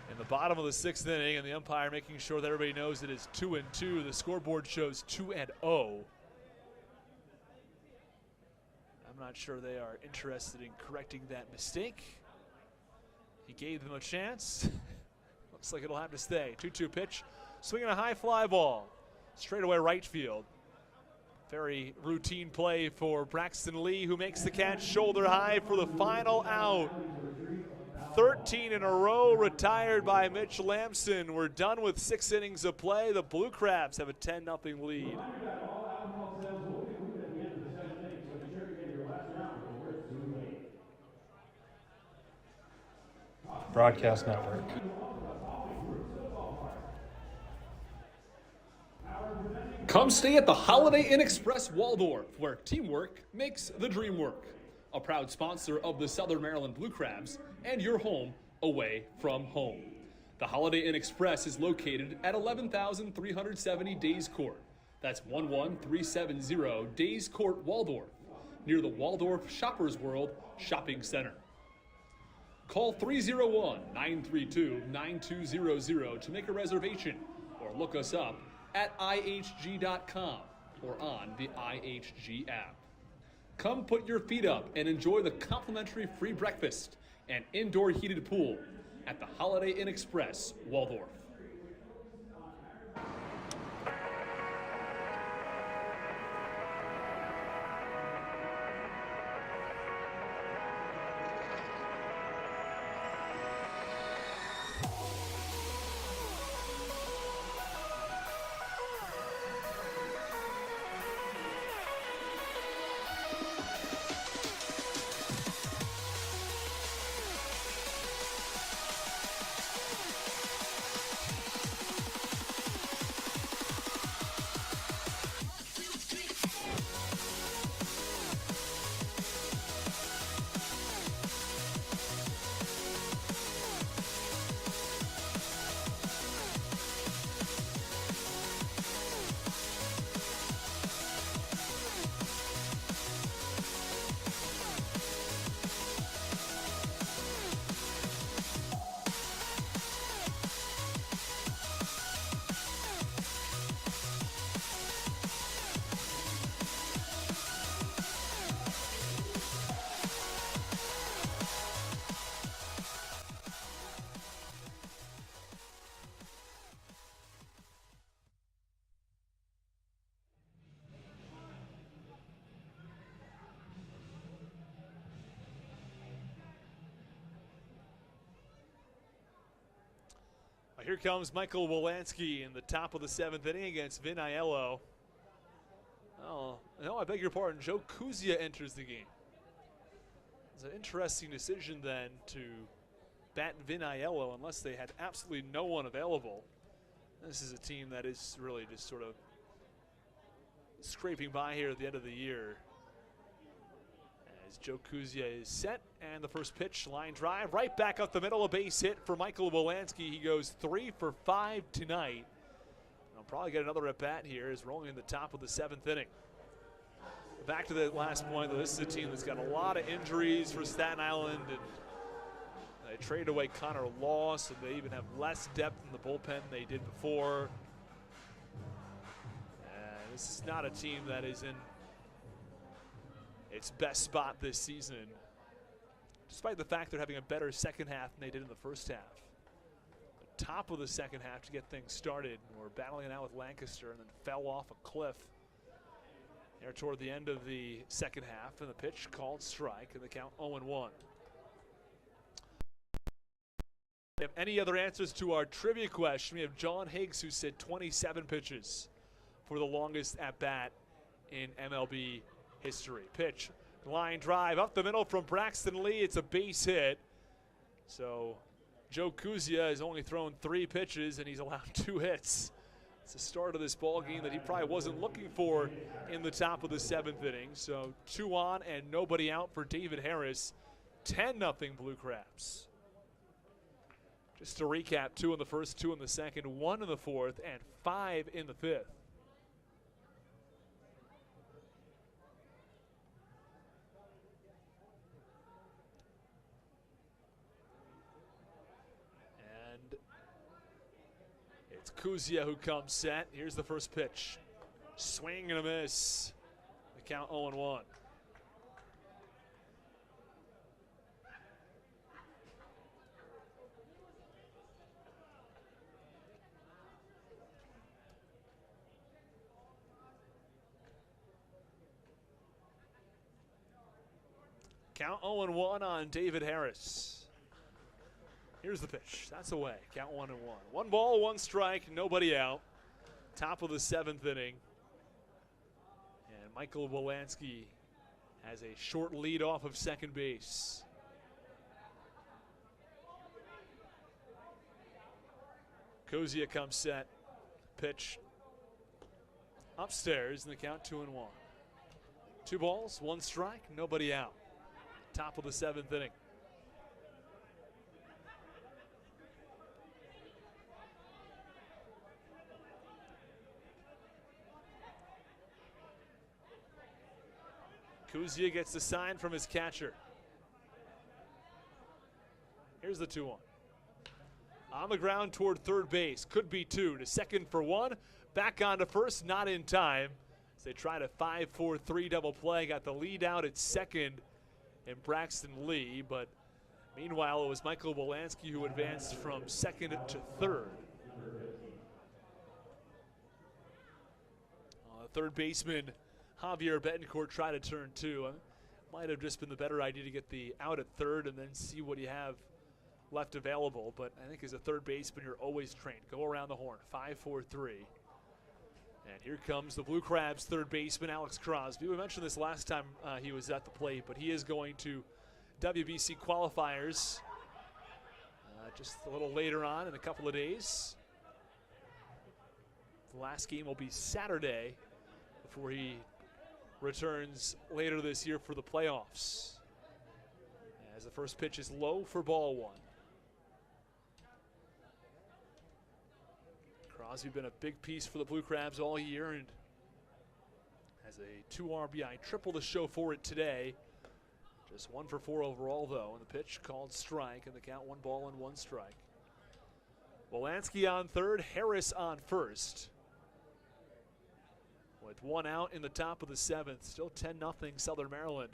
In the bottom of the 6th inning, and the umpire making sure that everybody knows it is 2-2. The scoreboard shows 2-0. I'm not sure they are interested in correcting that mistake. He gave them a chance. Looks like it'll have to stay. 2-2 pitch, swinging a high fly ball. Straightaway right field. Very routine play for Braxton Lee, who makes the catch shoulder high for the final out. 13 in a row retired by Mitch Lamson. We're done with 6 innings of play. The Blue Crabs have a 10-0 lead. Broadcast Network. Come stay at the Holiday Inn Express Waldorf, where teamwork makes the dream work. A proud sponsor of the Southern Maryland Blue Crabs and your home away from home. The Holiday Inn Express is located at 11,370 Days Court. That's 11370 Days Court, Waldorf, near the Waldorf Shoppers World Shopping Center. Call 301-932-9200 to make a reservation, or look us up at ihg.com or on the IHG app. Come put your feet up and enjoy the complimentary free breakfast and indoor heated pool at the Holiday Inn Express, Waldorf. Here comes Michael Wolanski in the top of the 7th inning against Vin Aiello. Oh, no, I beg your pardon. Joe Kuzia enters the game. It's an interesting decision then to bat Vin Aiello unless they had absolutely no one available. This is a team that is really just sort of scraping by here at the end of the year. As Joe Kuzia is set, and the first pitch, line drive, right back up the middle, a base hit for Michael Wolanski. He goes 3 for 5 tonight. I'll probably get another at bat here as rolling in the top of the 7th inning. Back to the last point, though, this is a team that's got a lot of injuries for Staten Island, and they traded away Connor Law, so they even have less depth in the bullpen than they did before. This is not a team that is in its best spot this season, despite the fact they're having a better second half than they did in the first half. The top of the second half to get things started. We're battling it out with Lancaster and then fell off a cliff there toward the end of the second half, and the pitch called strike, and the count 0-1. If any other answers to our trivia question, we have John Higgs, who said 27 pitches for the longest at bat in MLB history. Pitch, line drive up the middle from Braxton Lee. It's a base hit. So Joe Kuzia has only thrown 3 pitches and he's allowed 2 hits. It's the start of this ball game that he probably wasn't looking for in the top of the 7th inning. So 2 on and nobody out for David Harris. 10-0 Blue Crabs. Just to recap, 2 in the first, 2 in the second, 1 in the fourth, and 5 in the fifth. And it's Kuzia who comes set. Here's the first pitch. Swing and a miss. The count 0-1. Count 0-1 on David Harris. Here's the pitch. That's away. Count 1-1. 1 ball, 1 strike, nobody out. Top of the 7th inning. And Michael Wolanski has a short lead off of second base. Kuzia comes set. Pitch upstairs, and the count 2-1. 2 balls, 1 strike, nobody out. Top of the 7th inning. Kuzia gets the sign from his catcher. Here's the 2-1. On the ground toward third base. Could be 2 to second for 1. Back on to first, not in time. As they try to 5-4-3 double play. Got the lead out at second in Braxton Lee, but meanwhile it was Michael Wolanski who advanced from second to third. Third baseman Javier Betancourt tried to turn 2. Might have just been the better idea to get the out at third and then see what you have left available, but I think as a third baseman you're always trained. Go around the horn, 5-4-3. And here comes the Blue Crabs third baseman, Alex Crosby. We mentioned this last time he was at the plate, but he is going to WBC qualifiers just a little later on in a couple of days. The last game will be Saturday before he returns later this year for the playoffs. As the first pitch is low for ball 1. Crosby been a big piece for the Blue Crabs all year and has a 2 RBI triple to show for it today. Just 1 for 4 overall though, and the pitch called strike, and the count 1 ball and 1 strike. Wolanski on third, Harris on first. With 1 out in the top of the 7th, still 10-0 Southern Maryland.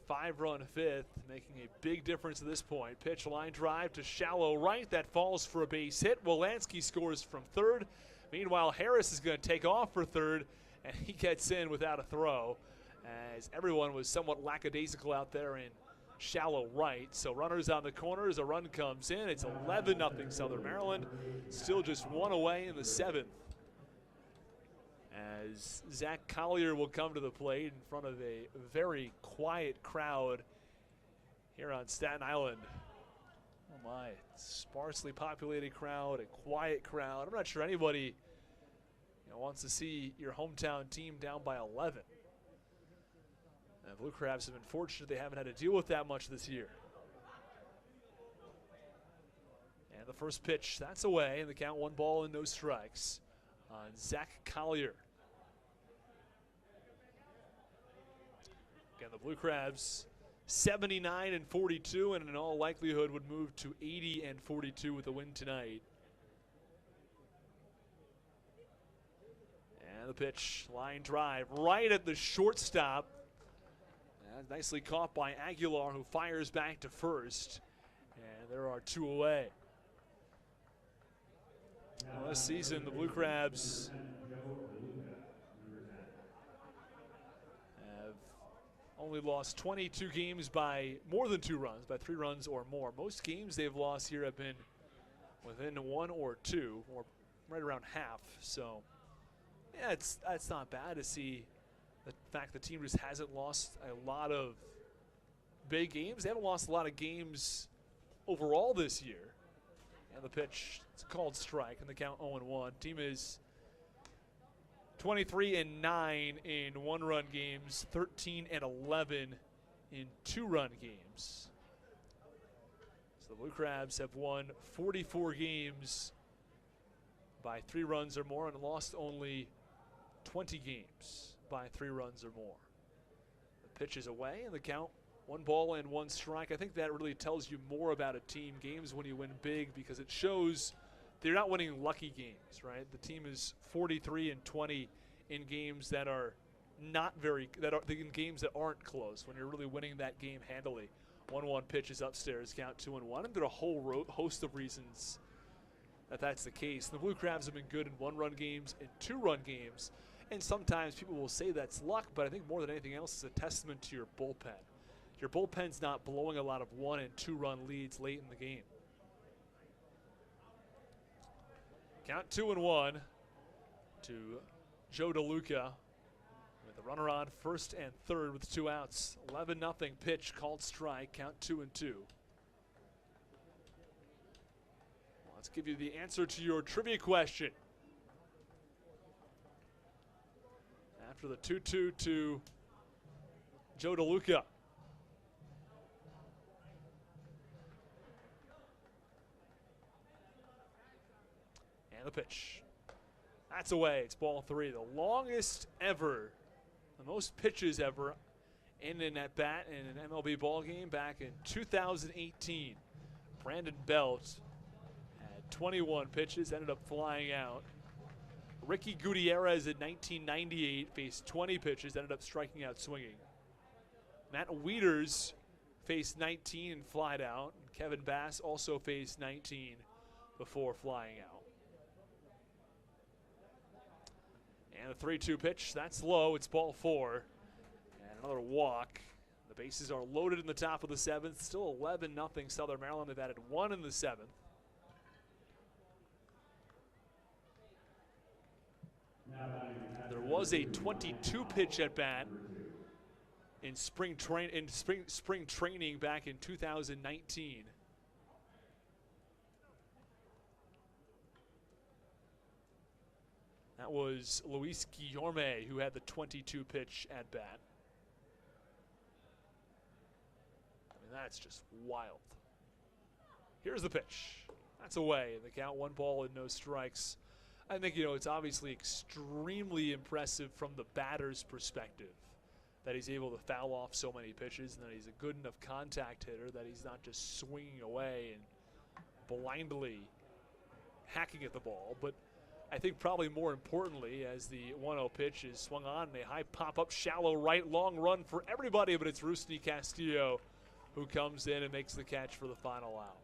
5-run 5th, making a big difference at this point. Pitch, line drive to shallow right. That falls for a base hit. Wolanski scores from third. Meanwhile, Harris is going to take off for third, and he gets in without a throw, as everyone was somewhat lackadaisical out there in shallow right. So runners on the corners, a run comes in. It's 11-0 Southern Maryland. Still just 1 away in the 7th. as Zach Collier will come to the plate in front of a very quiet crowd here on Staten Island. Oh my, sparsely populated crowd, a quiet crowd. I'm not sure anybody wants to see your hometown team down by 11. The Blue Crabs have been fortunate they haven't had to deal with that much this year. And the first pitch, that's away, and the count 1 ball and no strikes on Zach Collier. Again, the Blue Crabs 79-42, and in all likelihood would move to 80-42 with a win tonight. And the pitch, line drive, right at the shortstop. And nicely caught by Aguilar, who fires back to first. And there are 2 away. Well, this season, the Blue Crabs have only lost 22 games by more than 2 runs, by 3 runs or more. Most games they've lost here have been within 1 or 2, or right around half. So, yeah, that's not bad to see the fact the team just hasn't lost a lot of big games. They haven't lost a lot of games overall this year. And the pitch, it's a called strike, and the count 0-1. Team is 23-9 in 1-run games, 13-11 in 2-run games. So the Blue Crabs have won 44 games by 3 runs or more and lost only 20 games by 3 runs or more. The pitch is away, and the count 1 ball and 1 strike. I think that really tells you more about a team. Games when you win big, because it shows that you're not winning lucky games, right? The team is 43-20 in games that are not very, in games that aren't close, when you're really winning that game handily. 1-1 pitch is upstairs, count 2-1. And there are a whole host of reasons that that's the case. The Blue Crabs have been good in 1-run games and 2-run games. And sometimes people will say that's luck, but I think more than anything else, it's a testament to your bullpen. Your bullpen's not blowing a lot of 1- and 2-run leads late in the game. Count 2-1 to Joe DeLuca with a runner on first and third with 2 outs. 11-0 pitch called strike, count 2-2. Let's give you the answer to your trivia question. After the 2-2 to Joe DeLuca. And the pitch. That's away. It's ball 3. The longest ever, the most pitches ever in an at-bat in an MLB ball game back in 2018. Brandon Belt had 21 pitches, ended up flying out. Ricky Gutierrez in 1998 faced 20 pitches, ended up striking out swinging. Matt Wieters faced 19 and flied out. Kevin Bass also faced 19 before flying out. And the 3-2 pitch, that's low, it's ball 4. And another walk. The bases are loaded in the top of the 7th. Still 11-0 Southern Maryland. They've added 1 in the 7th. There was a 22 pitch at bat in spring training back in 2019. That was Luis Guillorme who had the 22 pitch at bat. I mean, that's just wild. Here's the pitch. That's away. The count 1 ball and no strikes. I think, it's obviously extremely impressive from the batter's perspective that he's able to foul off so many pitches, and that he's a good enough contact hitter that he's not just swinging away and blindly hacking at the ball. But I think probably more importantly, as the 1-0 pitch is swung on, a high pop-up, shallow right, long run for everybody, but it's Rusty Castillo who comes in and makes the catch for the final out.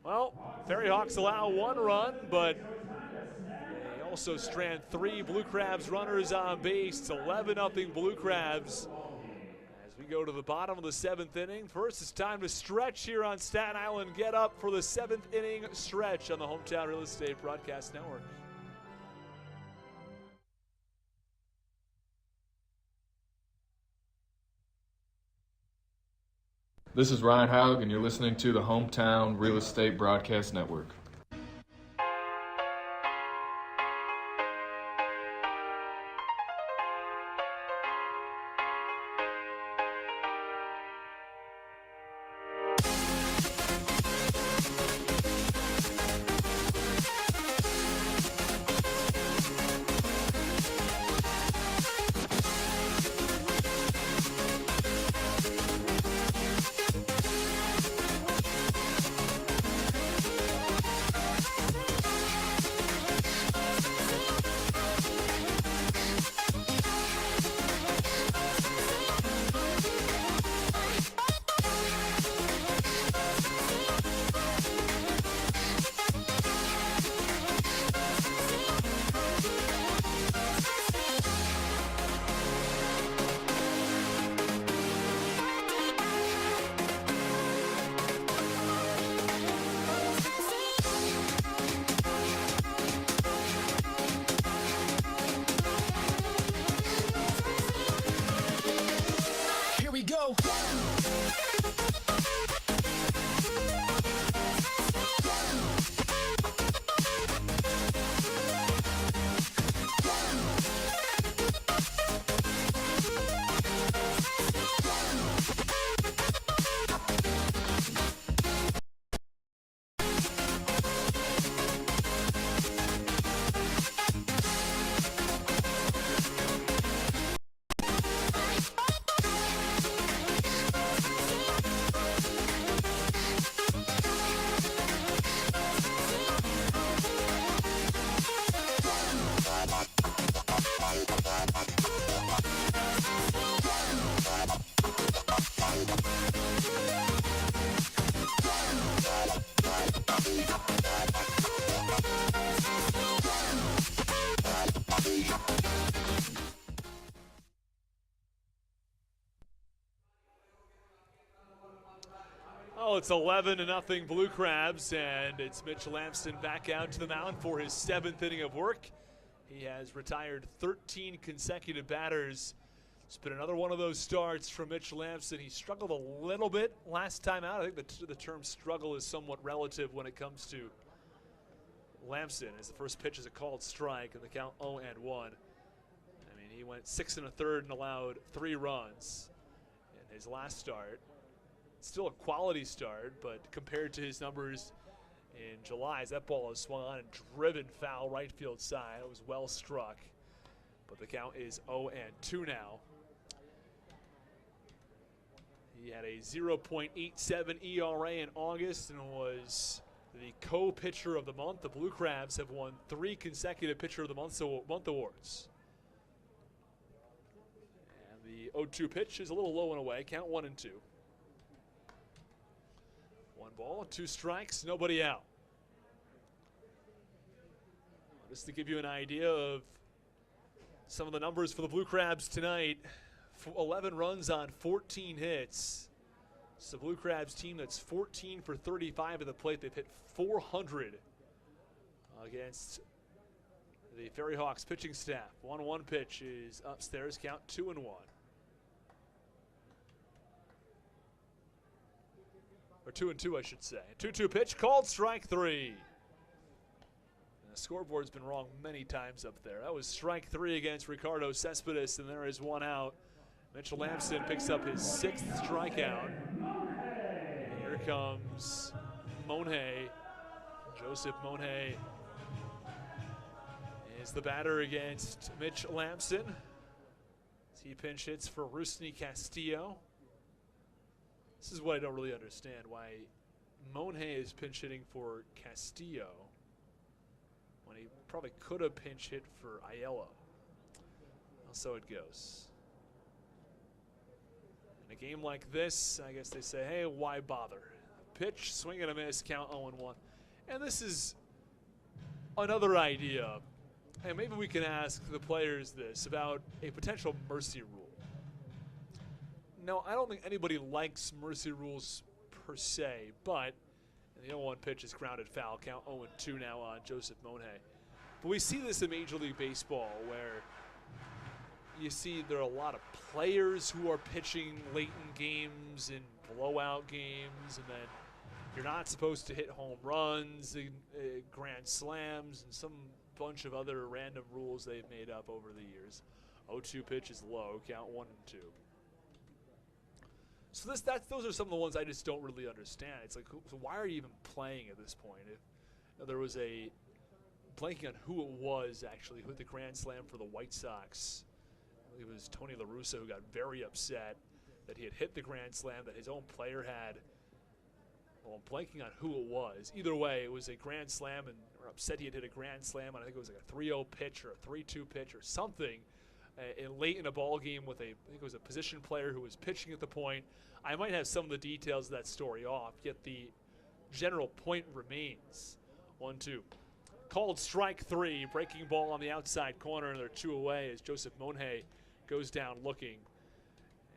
Well, FerryHawks allow 1 run, but they also strand 3 Blue Crabs runners on base. It's 11-0 Blue Crabs. As we go to the bottom of the 7th inning, first it's time to stretch here on Staten Island. Get up for the 7th inning stretch on the Hometown Real Estate Broadcast Network. This is Ryan Haug, and you're listening to the Hometown Real Estate Broadcast Network. Well, it's 11-0 Blue Crabs, and it's Mitch Lamson back out to the mound for his 7th inning of work. He has retired 13 consecutive batters. It's been another one of those starts from Mitch Lamson. He struggled a little bit last time out. I think the term struggle is somewhat relative when it comes to Lamson, as the first pitch is a called strike and the count 0-1. I mean, he went 6 1/3 and allowed 3 runs in his last start. Still a quality start, but compared to his numbers in July, as that ball is swung on and driven foul right field side, it was well struck. But the count is 0-2 now. He had a 0.87 ERA in August and was the co-pitcher of the month. The Blue Crabs have won 3 consecutive Pitcher of the Month awards. And the 0-2 pitch is a little low and away. Count 1-2. 1 ball, 2 strikes, nobody out. Just to give you an idea of some of the numbers for the Blue Crabs tonight, 11 runs on 14 hits. It's the Blue Crabs team that's 14 for 35 at the plate. They've hit 400 against the FerryHawks pitching staff. 1-1 pitch is upstairs, count 2-1. Or 2-2, I should say. 2-2 pitch, called strike 3. And the scoreboard's been wrong many times up there. That was strike 3 against Ricardo Cespedes, and there is 1 out. Mitchell Lamson picks up his 6th strikeout. And here comes Monhay. Joseph Monhay is the batter against Mitch Lamson. He pinch hits for Rusney Castillo. This is what I don't really understand, why Monhay is pinch hitting for Castillo when he probably could have pinch hit for Aiello. So it goes. In a game like this, I guess they say, hey, why bother? Pitch, swing and a miss, count 0-1. And this is another idea. Hey, maybe we can ask the players this about a potential mercy rule. No, I don't think anybody likes mercy rules per se, but the 0-1 pitch is grounded foul. Count 0-2 now on Joseph Monhay. But we see this in Major League Baseball where you see there are a lot of players who are pitching late in games in blowout games, and then you're not supposed to hit home runs, grand slams, and some bunch of other random rules they've made up over the years. 0-2 pitch is low, count 1 and 2. So those are some of the ones I just don't really understand. It's like, so why are you even playing at this point? If there was blanking on who it was actually, who hit the grand slam for the White Sox. I believe it was Tony La Russa, who got very upset that he had hit the grand slam that his own player had. Well, I'm blanking on who it was. Either way, it was a grand slam, and or upset he had hit a grand slam, and I think it was like a 3-0 pitch or a 3-2 pitch or something. Late in a ball game with I think it was a position player who was pitching at the point. I might have some of the details of that story off, yet the general point remains. 1-2. Called strike 3, breaking ball on the outside corner, and they're 2 away as Joseph Monhay goes down looking.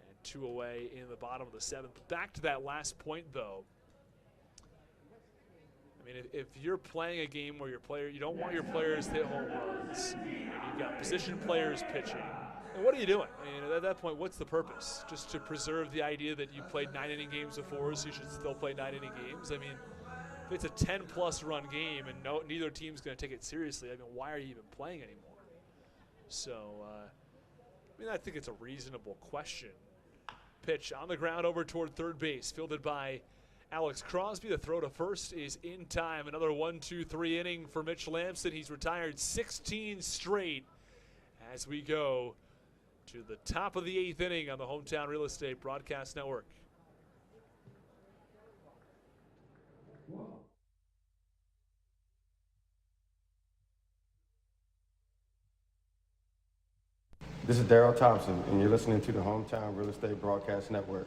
And 2 away in the bottom of the 7th. Back to that last point, though. I mean, if you're playing a game where you don't want your players to hit home runs, and you've got position players pitching, and what are you doing? I mean, at that point, what's the purpose? Just to preserve the idea that you played 9-inning games before, so you should still play 9-inning games? I mean, if it's a 10-plus run game and neither team's going to take it seriously, I mean, why are you even playing anymore? So, I mean, I think it's a reasonable question. Pitch on the ground over toward third base, fielded by Alex Crosby. The throw to first is in time. Another 1-2-3 inning for Mitch Lamson. He's retired 16 straight as we go to the top of the 8th inning on the Hometown Real Estate Broadcast Network. This is Daryl Thompson, and you're listening to the Hometown Real Estate Broadcast Network.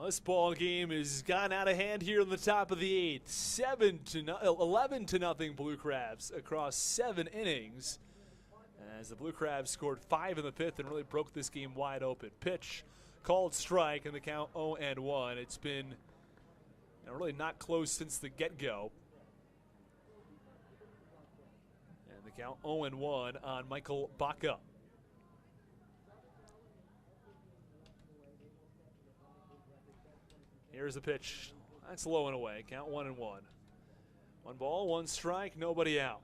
This ball game has gotten out of hand here in the top of the 8th. 11-0 Blue Crabs across 7 innings. As the Blue Crabs scored 5 in the 5th and really broke this game wide open. Pitch called strike and the count 0-1. It's been really not close since the get-go. And the count 0-1 on Michael Baca. Here's the pitch. That's low and away. Count 1-1. 1 ball, 1 strike, nobody out.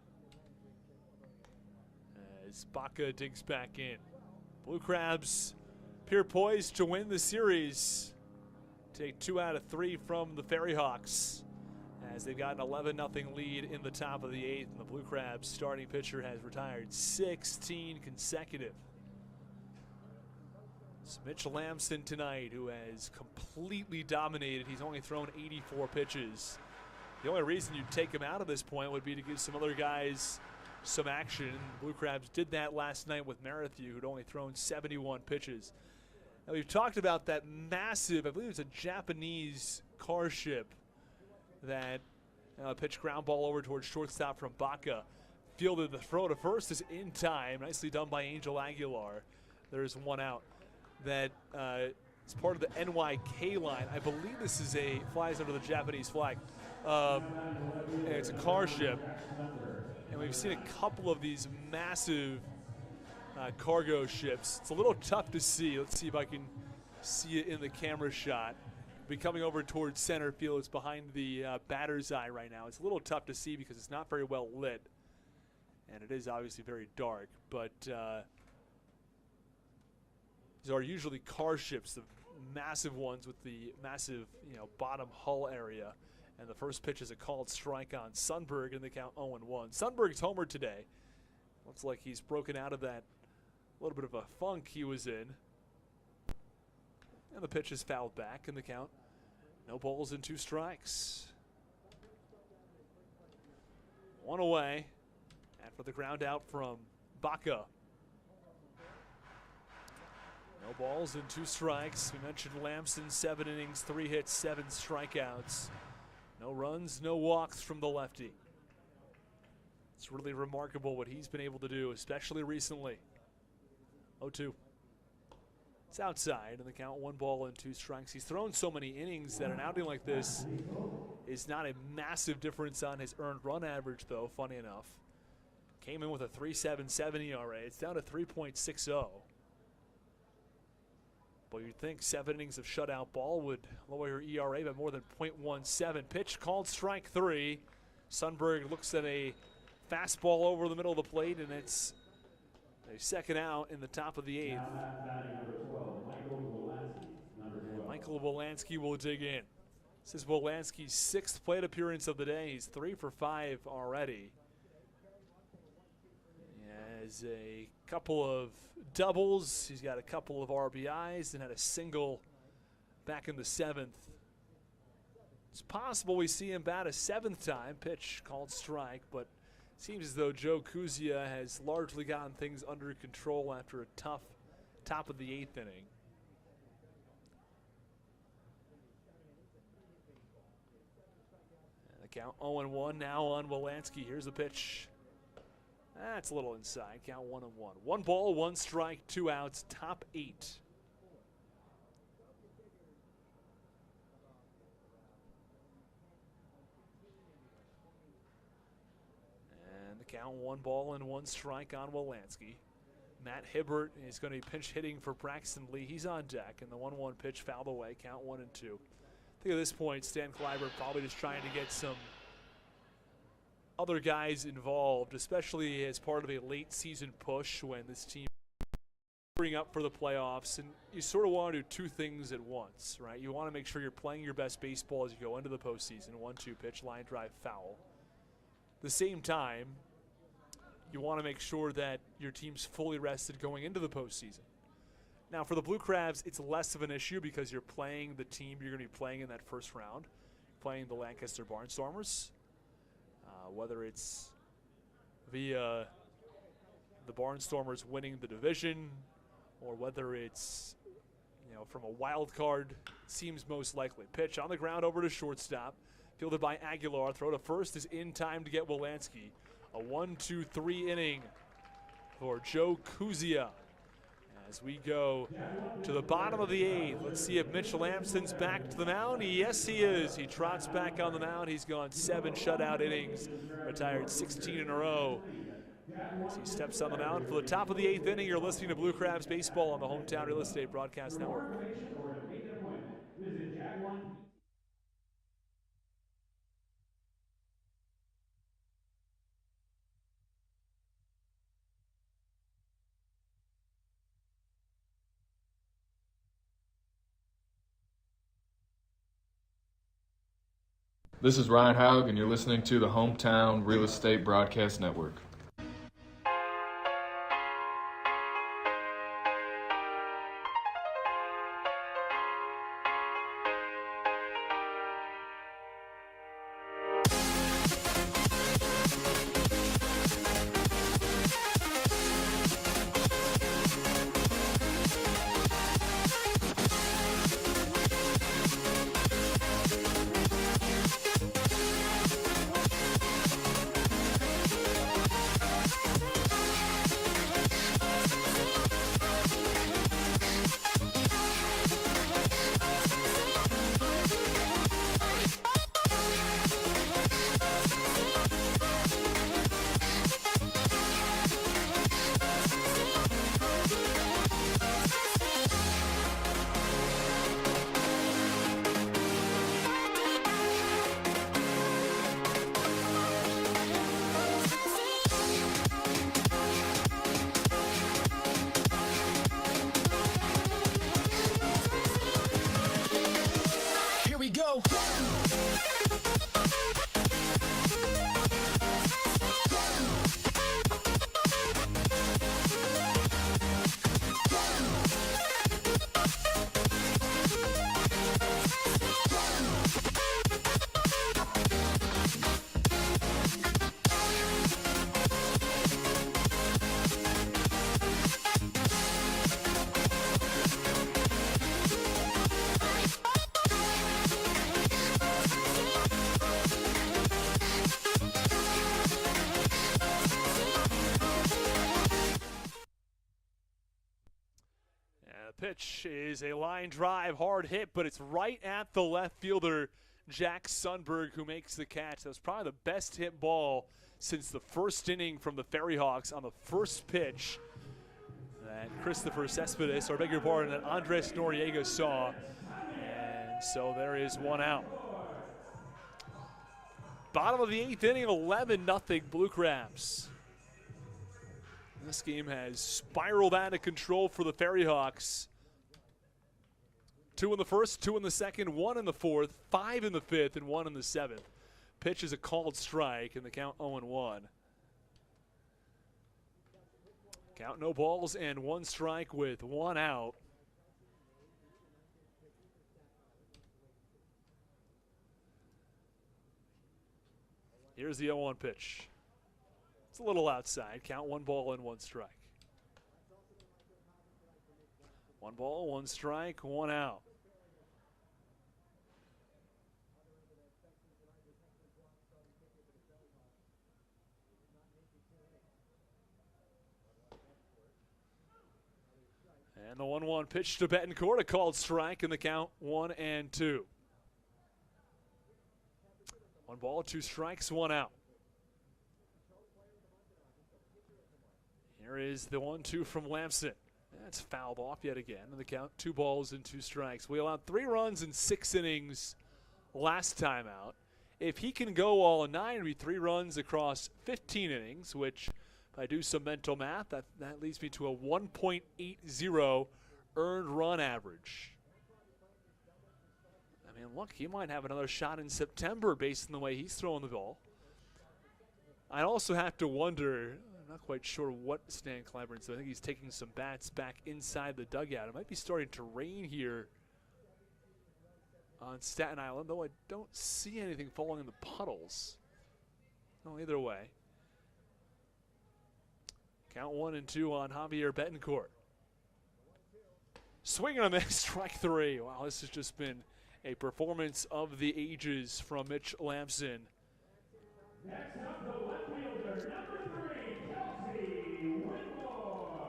As Baca digs back in. Blue Crabs appear poised to win the series. Take 2 out of 3 from the FerryHawks as they've got an 11-0 lead in the top of the 8th, and the Blue Crabs starting pitcher has retired 16 consecutive. It's Mitch Lamson tonight, who has completely dominated. He's only thrown 84 pitches. The only reason you'd take him out at this point would be to give some other guys some action. The Blue Crabs did that last night with Marathew, who'd only thrown 71 pitches. Now, we've talked about that massive, I believe it's a Japanese car ship, that pitch ground ball over towards shortstop from Baca. Fielded the throw to first is in time. Nicely done by Angel Aguilar. There's one out. That is part of the NYK line. I believe this is flies under the Japanese flag. And it's a car ship. And we've seen a couple of these massive cargo ships. It's a little tough to see. Let's see if I can see it in the camera shot. Be coming over towards center field. It's behind the batter's eye right now. It's a little tough to see because it's not very well lit, and it is obviously very dark. But these are usually car ships, the massive ones with the massive, bottom hull area. And the first pitch is a called strike on Sundberg, and they count 0-1. Sundberg's homered today. Looks like he's broken out of that little bit of a funk he was in. And the pitch is fouled back in the count. No balls and 2 strikes. 1 away after the ground out from Baca. No balls and 2 strikes. We mentioned Lamson, 7 innings, 3 hits, 7 strikeouts. No runs, no walks from the lefty. It's really remarkable what he's been able to do, especially recently. 0-2. It's outside, and the count 1 ball and 2 strikes. He's thrown so many innings that an outing like this is not a massive difference on his earned run average, though, funny enough. Came in with a 3.77 ERA. It's down to 3.60. But you'd think 7 innings of shutout ball would lower your ERA by more than 0.17. Pitch called strike 3. Sundberg looks at a fastball over the middle of the plate, and it's a second out in the top of the 8th. And Michael Wolanski will dig in. This is Wolanski's 6th plate appearance of the day. He's 3 for 5 already. He has a couple of doubles. He's got a couple of RBIs and had a single back in the 7th. It's possible we see him bat a 7th time. Pitch called strike, but seems as though Joe Kuzia has largely gotten things under control after a tough top of the 8th inning. And the count 0-1 now on Wolanski. Here's the pitch. That's a little inside. Count 1-1. 1 ball, 1 strike, 2 outs, top 8. And the count 1 ball and 1 strike on Wolanski. Matt Hibbert is going to be pinch hitting for Braxton Lee. He's on deck, and the 1-1 pitch fouled away. Count 1-2. I think at this point, Stan Clyburn probably just trying to get some other guys involved, especially as part of a late season push when this team is gearing up for the playoffs. And you sort of want to do 2 things at once, right? You want to make sure you're playing your best baseball as you go into the postseason. 1-2 pitch, line drive, foul. At the same time, you want to make sure that your team's fully rested going into the postseason. Now, for the Blue Crabs, it's less of an issue because you're playing the team you're going to be playing in that first round, playing the Lancaster Barnstormers. Whether it's via the Barnstormers winning the division or whether it's, from a wild card, seems most likely. Pitch on the ground over to shortstop, fielded by Aguilar. Throw to first is in time to get Wolanski. A 1-2-3 inning for Joe Kuzia. As we go to the bottom of the 8th, let's see if Mitch Lamson's back to the mound. Yes, he is. He trots back on the mound. He's gone 7 shutout innings, retired 16 in a row. As he steps on the mound for the top of the 8th inning, you're listening to Blue Crabs Baseball on the Hometown Real Estate Broadcast Network. This is Ryan Haug, and you're listening to the Hometown Real Estate Broadcast Network. Pitch is a line drive, hard hit, but it's right at the left fielder, Jack Sundberg, who makes the catch. That was probably the best hit ball since the first inning from the FerryHawks on the first pitch that Christopher Cespedes, or beg your pardon, that Andres Noriega saw. And so there is one out. Bottom of the 8th inning, 11-0 Blue Crabs. This game has spiraled out of control for the FerryHawks. 2 in the first, 2 in the second, 1 in the fourth, 5 in the fifth, and 1 in the seventh. Pitch is a called strike, and the count 0-1. Count no balls and 1 strike with 1 out. Here's the 0-1 pitch. It's a little outside. Count 1 ball and 1 strike. 1 ball, 1 strike, 1 out. And the 1-1 pitch to Betancourt, a called strike, and the count 1-2. 1 ball, 2 strikes, 1 out. Here is the 1-2 from Lamson. That's fouled off yet again. And the count 2 balls and 2 strikes. We allowed 3 runs in 6 innings last time out. If he can go all 9, it'll be 3 runs across 15 innings, which if I do some mental math, that leads me to a 1.80 earned run average. I mean, look, he might have another shot in September based on the way he's throwing the ball. I also have to wonder, I'm not quite sure what Stan Clyburn's doing. I think he's taking some bats back inside the dugout. It might be starting to rain here on Staten Island, though I don't see anything falling in the puddles. No, either way. Count 1-2 on Javier Betancourt. Swing and a miss, strike 3. Wow, this has just been a performance of the ages from Mitch Lamson. Next up, the left fielder, number 3, Kelsey Whitmore.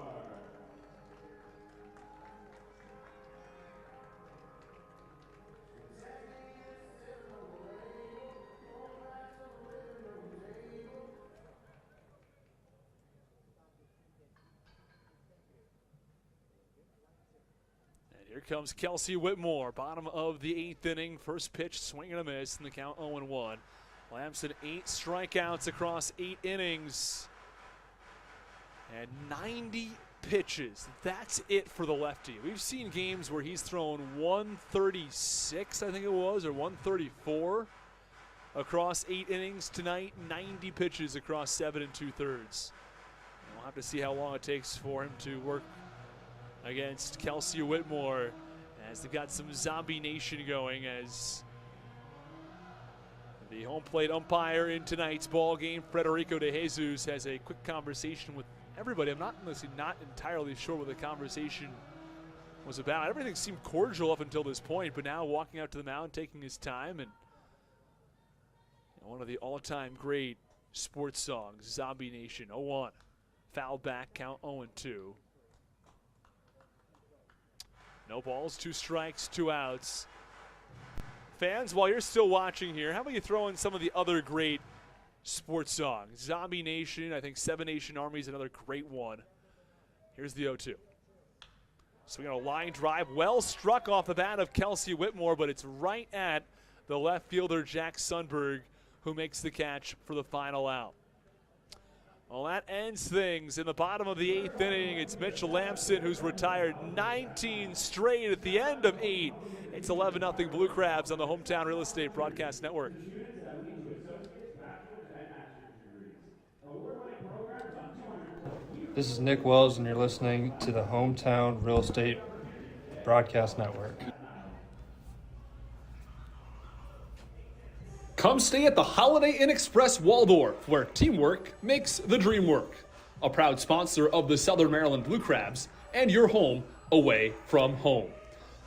And here comes Kelsey Whitmore, bottom of the 8th inning. First pitch, swing and a miss, and the count 0-1. Lamson 8 strikeouts across 8 innings and 90 pitches. That's it for the lefty. We've seen games where he's thrown 136, I think it was, or 134. across 8 innings tonight, 90 pitches across 7 2/3. We'll have to see how long it takes for him to work against Kelsey Whitmore, as they've got some Zombie Nation going, as the home plate umpire in tonight's ball game, Federico De Jesus, has a quick conversation with everybody. I'm not entirely sure what the conversation was about. Everything seemed cordial up until this point, but now walking out to the mound, taking his time, and one of the all-time great sports songs, Zombie Nation. 0-1. Foul back, count 0-2. No balls, 2 strikes, 2 outs. Fans, while you're still watching here, how about you throw in some of the other great sports songs? Zombie Nation, I think Seven Nation Army is another great one. Here's the 0-2. Swing on a line drive, well struck off the bat of Kelsey Whitmore, but it's right at the left fielder, Jack Sundberg, who makes the catch for the final out. Well, that ends things in the bottom of the 8th inning. It's Mitchell Lamson, who's retired 19 straight at the end of 8. It's 11-0 Blue Crabs on the Hometown Real Estate Broadcast Network. This is Nick Wells, and you're listening to the Hometown Real Estate Broadcast Network. Come stay at the Holiday Inn Express Waldorf, where teamwork makes the dream work. A proud sponsor of the Southern Maryland Blue Crabs and your home away from home.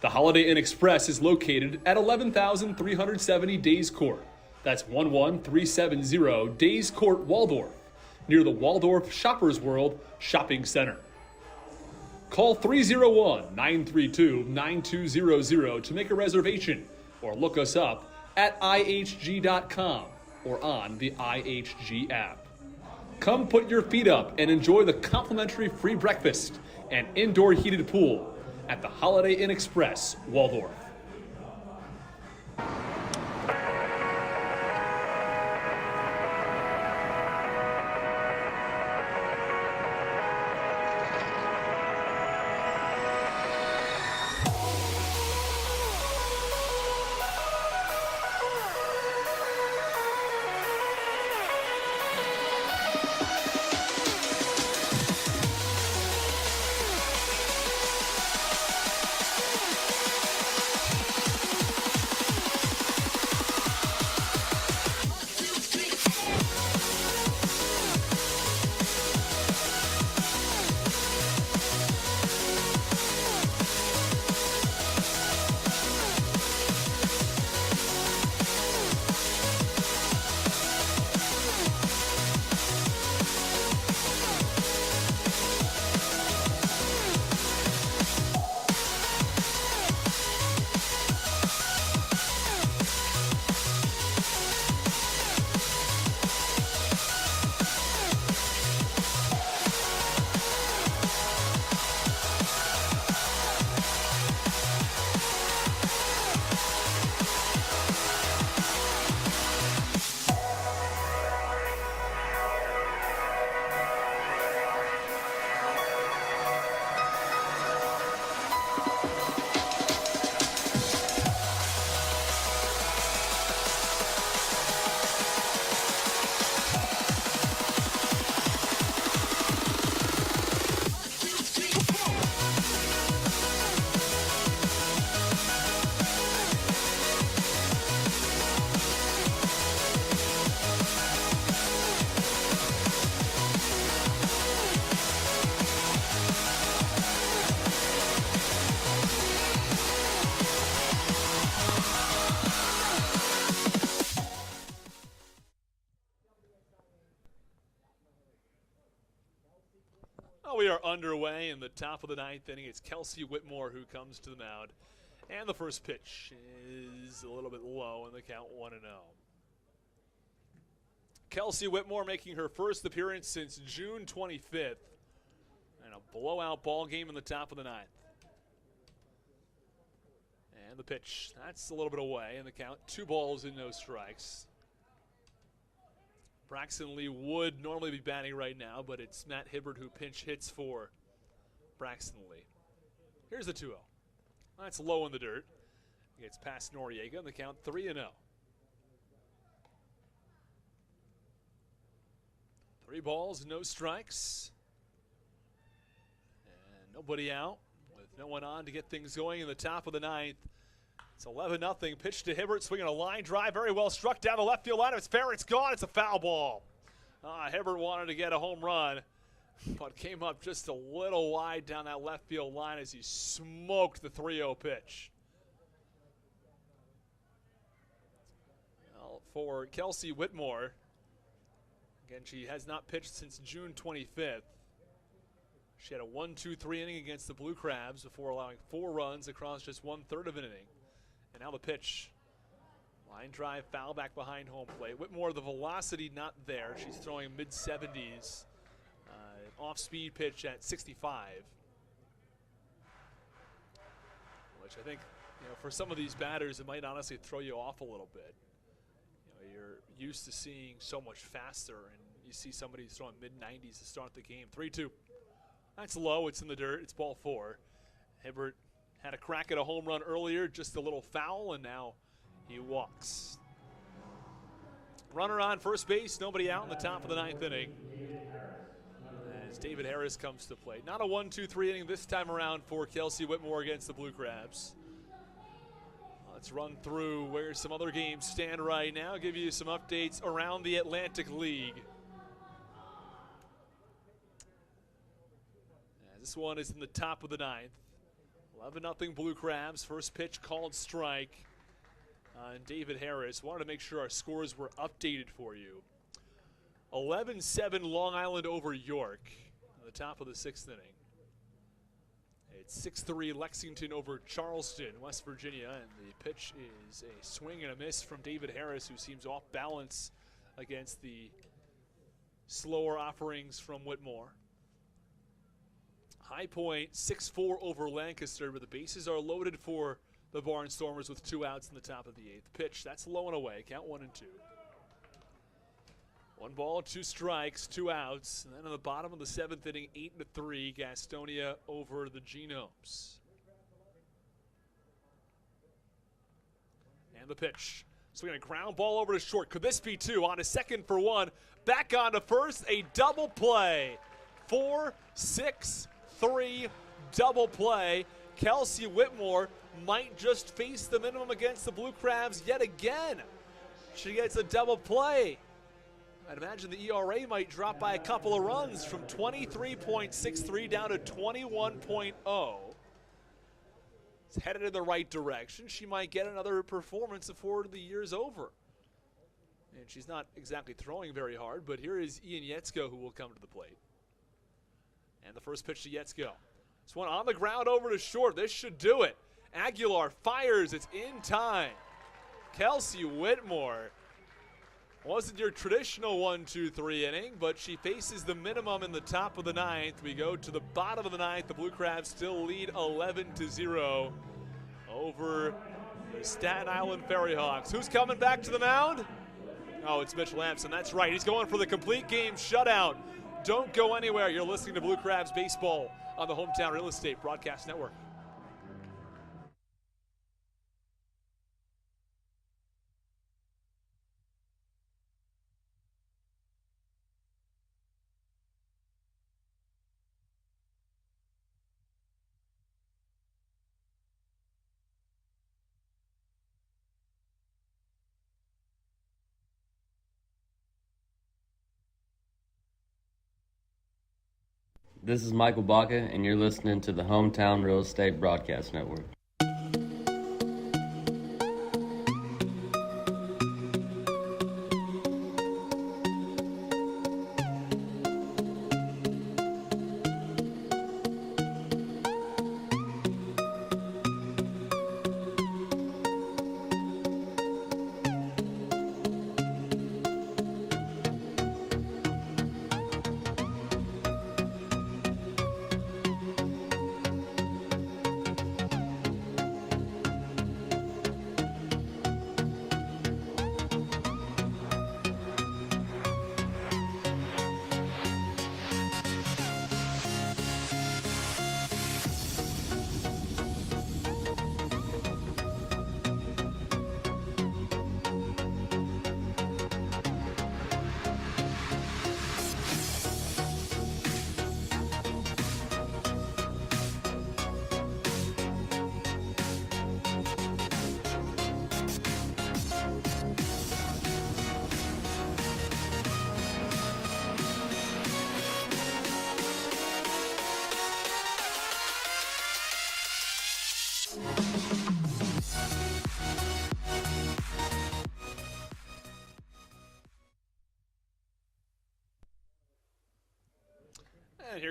The Holiday Inn Express is located at 11,370 Days Court. That's 11370 Days Court, Waldorf, near the Waldorf Shoppers World Shopping Center. Call 301-932-9200 to make a reservation, or look us up at ihg.com or on the IHG app. Come put your feet up and enjoy the complimentary free breakfast and indoor heated pool at the Holiday Inn Express, Waldorf. We are underway in the top of the 9th inning. It's Kelsey Whitmore who comes to the mound. And the first pitch is a little bit low in the count, 1-0. Kelsey Whitmore making her first appearance since June 25th. And a blowout ball game in the top of the 9th. And the pitch, that's a little bit away in the count. 2 balls and no strikes. Braxton Lee would normally be batting right now, but it's Matt Hibbert who pinch hits for Braxton Lee. Here's the 2-0. That's low in the dirt. Gets past Noriega, and the count 3-0. 3 balls, no strikes. And nobody out with no one on to get things going in the top of the 9th. It's 11-0. Pitch to Hibbert, swinging a line drive, very well struck down the left field line. It's fair, it's gone, it's a foul ball. Hibbert wanted to get a home run, but came up just a little wide down that left field line as he smoked the 3-0 pitch. Well, for Kelsey Whitmore, again, she has not pitched since June 25th. She had a 1-2-3 inning against the Blue Crabs before allowing 4 runs across just 1/3 of an inning. And now the pitch. Line drive, foul back behind home plate. Whitmore, the velocity not there. She's throwing mid-70s. Off-speed pitch at 65. Which I think, for some of these batters, it might honestly throw you off a little bit. You're used to seeing so much faster, and you see somebody throwing mid-90s to start the game. 3-2. That's low. It's in the dirt. It's ball 4. Hibbert had a crack at a home run earlier, just a little foul, and now he walks. Runner on first base, nobody out in the top of the 9th inning. As David Harris comes to play. Not a 1-2-3 inning this time around for Kelsey Whitmore against the Blue Crabs. Let's run through where some other games stand right now, give you some updates around the Atlantic League. This one is in the top of the 9th. 11-0 Blue Crabs. First pitch called strike. And David Harris wanted to make sure our scores were updated for you. 11-7 Long Island over York at the top of the 6th inning. It's 6-3 Lexington over Charleston, West Virginia. And the pitch is a swing and a miss from David Harris, who seems off balance against the slower offerings from Whitmore. High Point 6-4 over Lancaster, but the bases are loaded for the Barnstormers with 2 outs in the top of the 8th. Pitch, that's low and away. Count 1-2. 1 ball, 2 strikes, 2 outs. And then in the bottom of the 7th inning, 8-3, Gastonia over the Genomes. And the pitch. Swinging a ground ball over to short. Could this be 2? On to second for 1. Back on to first, a double play. 4-6-3 double play. Kelsey Whitmore might just face the minimum against the Blue Crabs yet again. She gets a double play. I'd imagine the ERA might drop by a couple of runs from 23.63 down to 21.0. It's headed in the right direction. She might get another performance before the year's over. And she's not exactly throwing very hard, but here is Ian Yetzko who will come to the plate. And the first pitch to Yetzko. This one on the ground over to short. This should do it. Aguilar fires. It's in time. Kelsey Whitmore wasn't your traditional 1-2-3 inning, but she faces the minimum in the top of the 9th. We go to the bottom of the 9th. The Blue Crabs still lead 11-0 over the Staten Island FerryHawks. Who's coming back to the mound? Oh, it's Mitch Lampson. That's right. He's going for the complete game shutout. Don't go anywhere. You're listening to Blue Crabs Baseball on the Hometown Real Estate Broadcast Network. This is Michael Baca, and you're listening to the Hometown Real Estate Broadcast Network.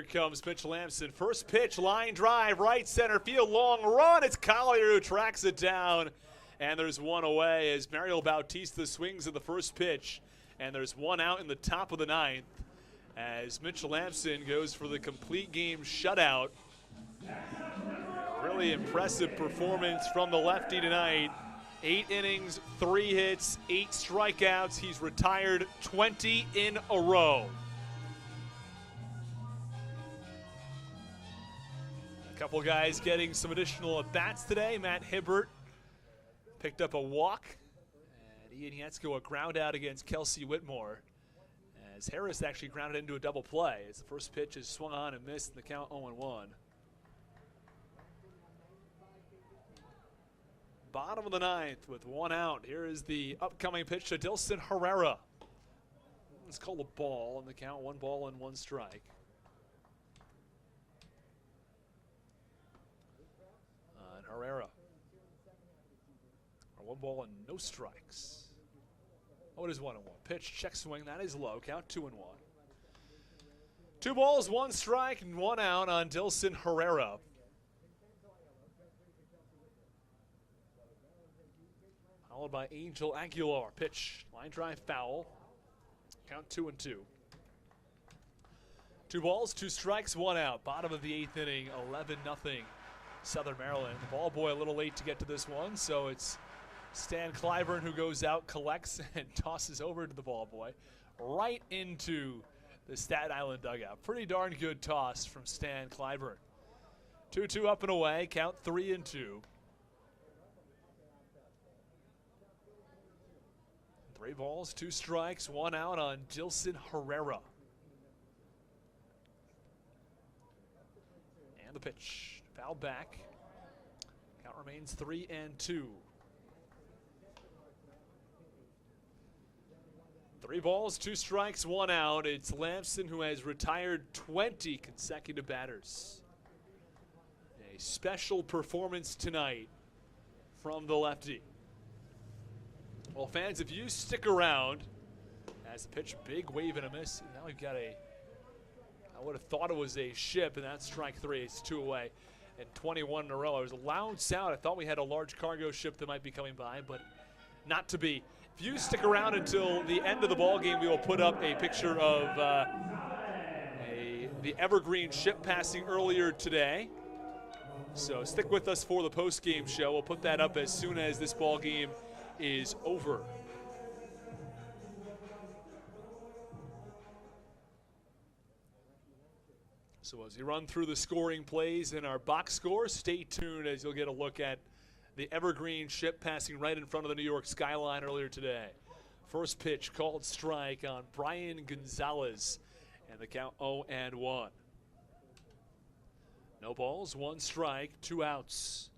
here comes Mitch Lamson. First pitch, line drive, right center field, long run. It's Collier who tracks it down. And there's one away as Mario Bautista swings at the first pitch. And there's one out in the top of the ninth as Mitch Lamson goes for the complete game shutout. Really impressive performance from the lefty tonight. 8 innings, 3 hits, 8 strikeouts. He's retired 20 in a row. A couple guys getting some additional at-bats today. Matt Hibbert picked up a walk. And Ian Yatzko a ground out against Kelsey Whitmore. As Harris actually grounded into a double play. As the first pitch is swung on and missed in the count 0-1. Bottom of the ninth with one out. Here is the upcoming pitch to Dilson Herrera. It's called a ball on the count, 1 ball and 1 strike. And Herrera. 1 ball and no strikes. Oh, it is 1-1. Pitch, check swing, that is low. Count 2-1. 2 balls, 1 strike, and 1 out on Dilson Herrera. Followed by Angel Aguilar. Pitch, line drive foul. Count 2-2. 2 balls, 2 strikes, 1 out. Bottom of the 8th inning, 11-0 Southern Maryland. The ball boy a little late to get to this one, so it's Stan Clyburn who goes out, collects, and tosses over to the ball boy right into the Staten Island dugout. Pretty darn good toss from Stan Clyburn. 2-2 up and away, count 3-2. 3 balls, 2 strikes, 1 out on Dilson Herrera. And the pitch, foul back. Count remains 3-2. 3 balls, 2 strikes, 1 out. It's Lamson who has retired 20 consecutive batters. A special performance tonight from the lefty. Well, fans, if you stick around, as the pitch, big wave and a miss. And now we've got I would have thought it was a ship, and that's strike 3. It's 2 away. And 21 in a row. It was a loud sound. I thought we had a large cargo ship that might be coming by, but not to be. If you stick around until the end of the ball game, we will put up a picture of the Evergreen ship passing earlier today. So stick with us for the post-game show. We'll put that up as soon as this ball game is over. So as we run through the scoring plays in our box score, stay tuned as you'll get a look at the Evergreen ship passing right in front of the New York skyline earlier today. First pitch called strike on Brian Gonzalez, and the count 0-1. No balls, 1 strike, 2 outs.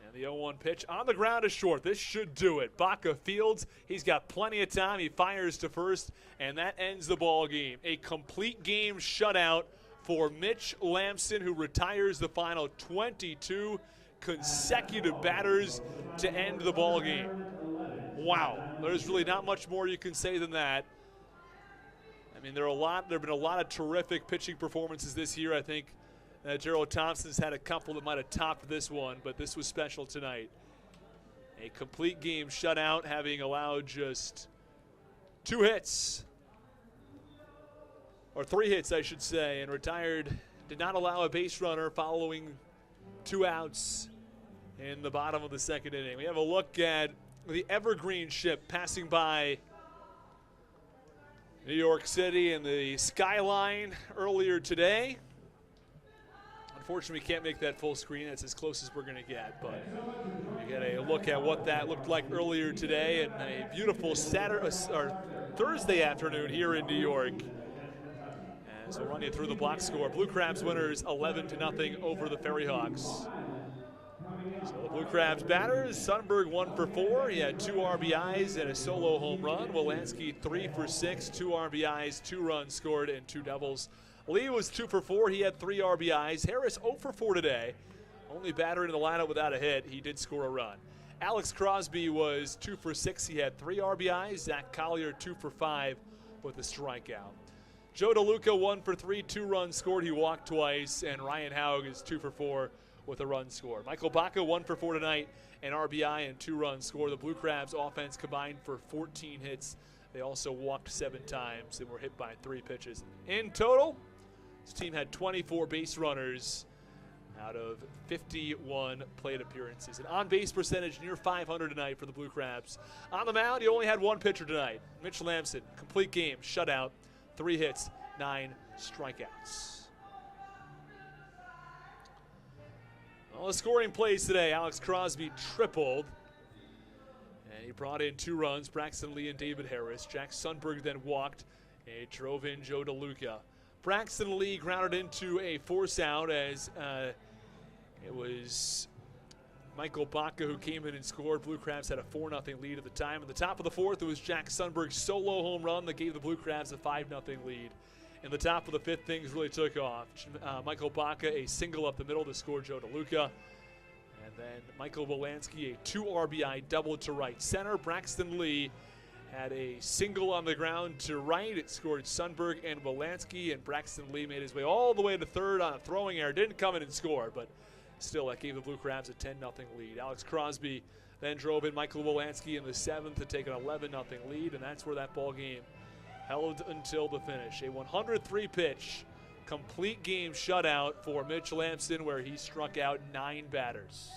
And the 0-1 pitch on the ground is short. This should do it. Baca fields. He's got plenty of time. He fires to first, and that ends the ball game. A complete game shutout for Mitch Lamson, who retires the final 22 consecutive batters to end the ball game. Wow. There's really not much more you can say than that. I mean, there have been a lot of terrific pitching performances this year. I think Gerald Thompson's had a couple that might have topped this one, but this was special tonight. A complete game shutout, having allowed just 2 hits, or 3 hits, I should say, and retired. Did not allow a base runner following 2 outs in the bottom of the 2nd inning. We have a look at the Evergreen ship passing by New York City and the skyline earlier today. Unfortunately, we can't make that full screen. That's as close as we're going to get. But you get a look at what that looked like earlier today, and a beautiful Thursday afternoon here in New York. As we'll run you through the box score. Blue Crabs winners 11-0 over the FerryHawks. So the Blue Crabs batters, Sundberg 1 for 4. He had 2 RBIs and a solo home run. Wolanski 3 for 6, 2 RBIs, 2 runs scored, and 2 doubles. Lee was 2 for 4. He had 3 RBIs. Harris 0 for 4 today. Only batter in the lineup without a hit. He did score a run. Alex Crosby was 2 for 6. He had 3 RBIs. Zach Collier 2 for 5 with a strikeout. Joe DeLuca 1 for 3, 2 runs scored. He walked twice, and Ryan Haug is 2 for 4 with a run scored. Michael Baca 1 for 4 tonight, an RBI and 2 runs scored. The Blue Crabs offense combined for 14 hits. They also walked 7 times and were hit by 3 pitches. In total, this team had 24 base runners out of 51 plate appearances. An on-base percentage near 500 tonight for the Blue Crabs. On the mound, he only had 1 pitcher tonight. Mitch Lamson, complete game, shutout, 3 hits, 9 strikeouts. Well, the scoring plays today. Alex Crosby tripled, and he brought in 2 runs, Braxton Lee and David Harris. Jack Sundberg then walked, and he drove in Joe DeLuca. Braxton Lee grounded into a force out as it was Michael Baca who came in and scored. Blue Crabs had a 4-0 lead at the time. At the top of the 4th, it was Jack Sundberg's solo home run that gave the Blue Crabs a 5-0 lead. In the top of the 5th, things really took off. Michael Baca, a single up the middle to score Joe DeLuca. And then Michael Wolanski, a 2 RBI double to right center. Braxton Lee had a single on the ground to right. It scored Sundberg and Wolanski, and Braxton Lee made his way all the way to third on a throwing error. Didn't come in and score, but still, that gave the Blue Crabs a 10-0 lead. Alex Crosby then drove in Michael Wolanski in the 7th to take an 11-0 lead, and that's where that ball game held until the finish. A 103-pitch, complete game shutout for Mitch Lamson, where he struck out 9 batters.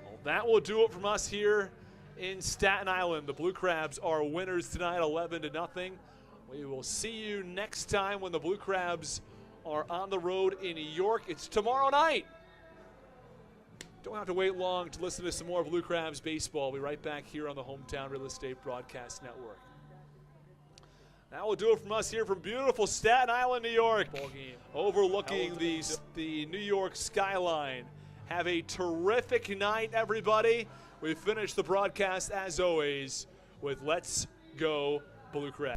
Well, that will do it from us here in Staten Island. The Blue Crabs are winners tonight, 11-0. We will see you next time when the Blue Crabs are on the road in New York. It's tomorrow night. Don't have to wait long to listen to some more Blue Crabs baseball. We'll be right back here on the Hometown Real Estate Broadcast Network. That will do it from us here from beautiful Staten Island, New York. Ball game overlooking the New York skyline. Have a terrific night, everybody. We finish the broadcast, as always, with Let's Go Blue Crabs.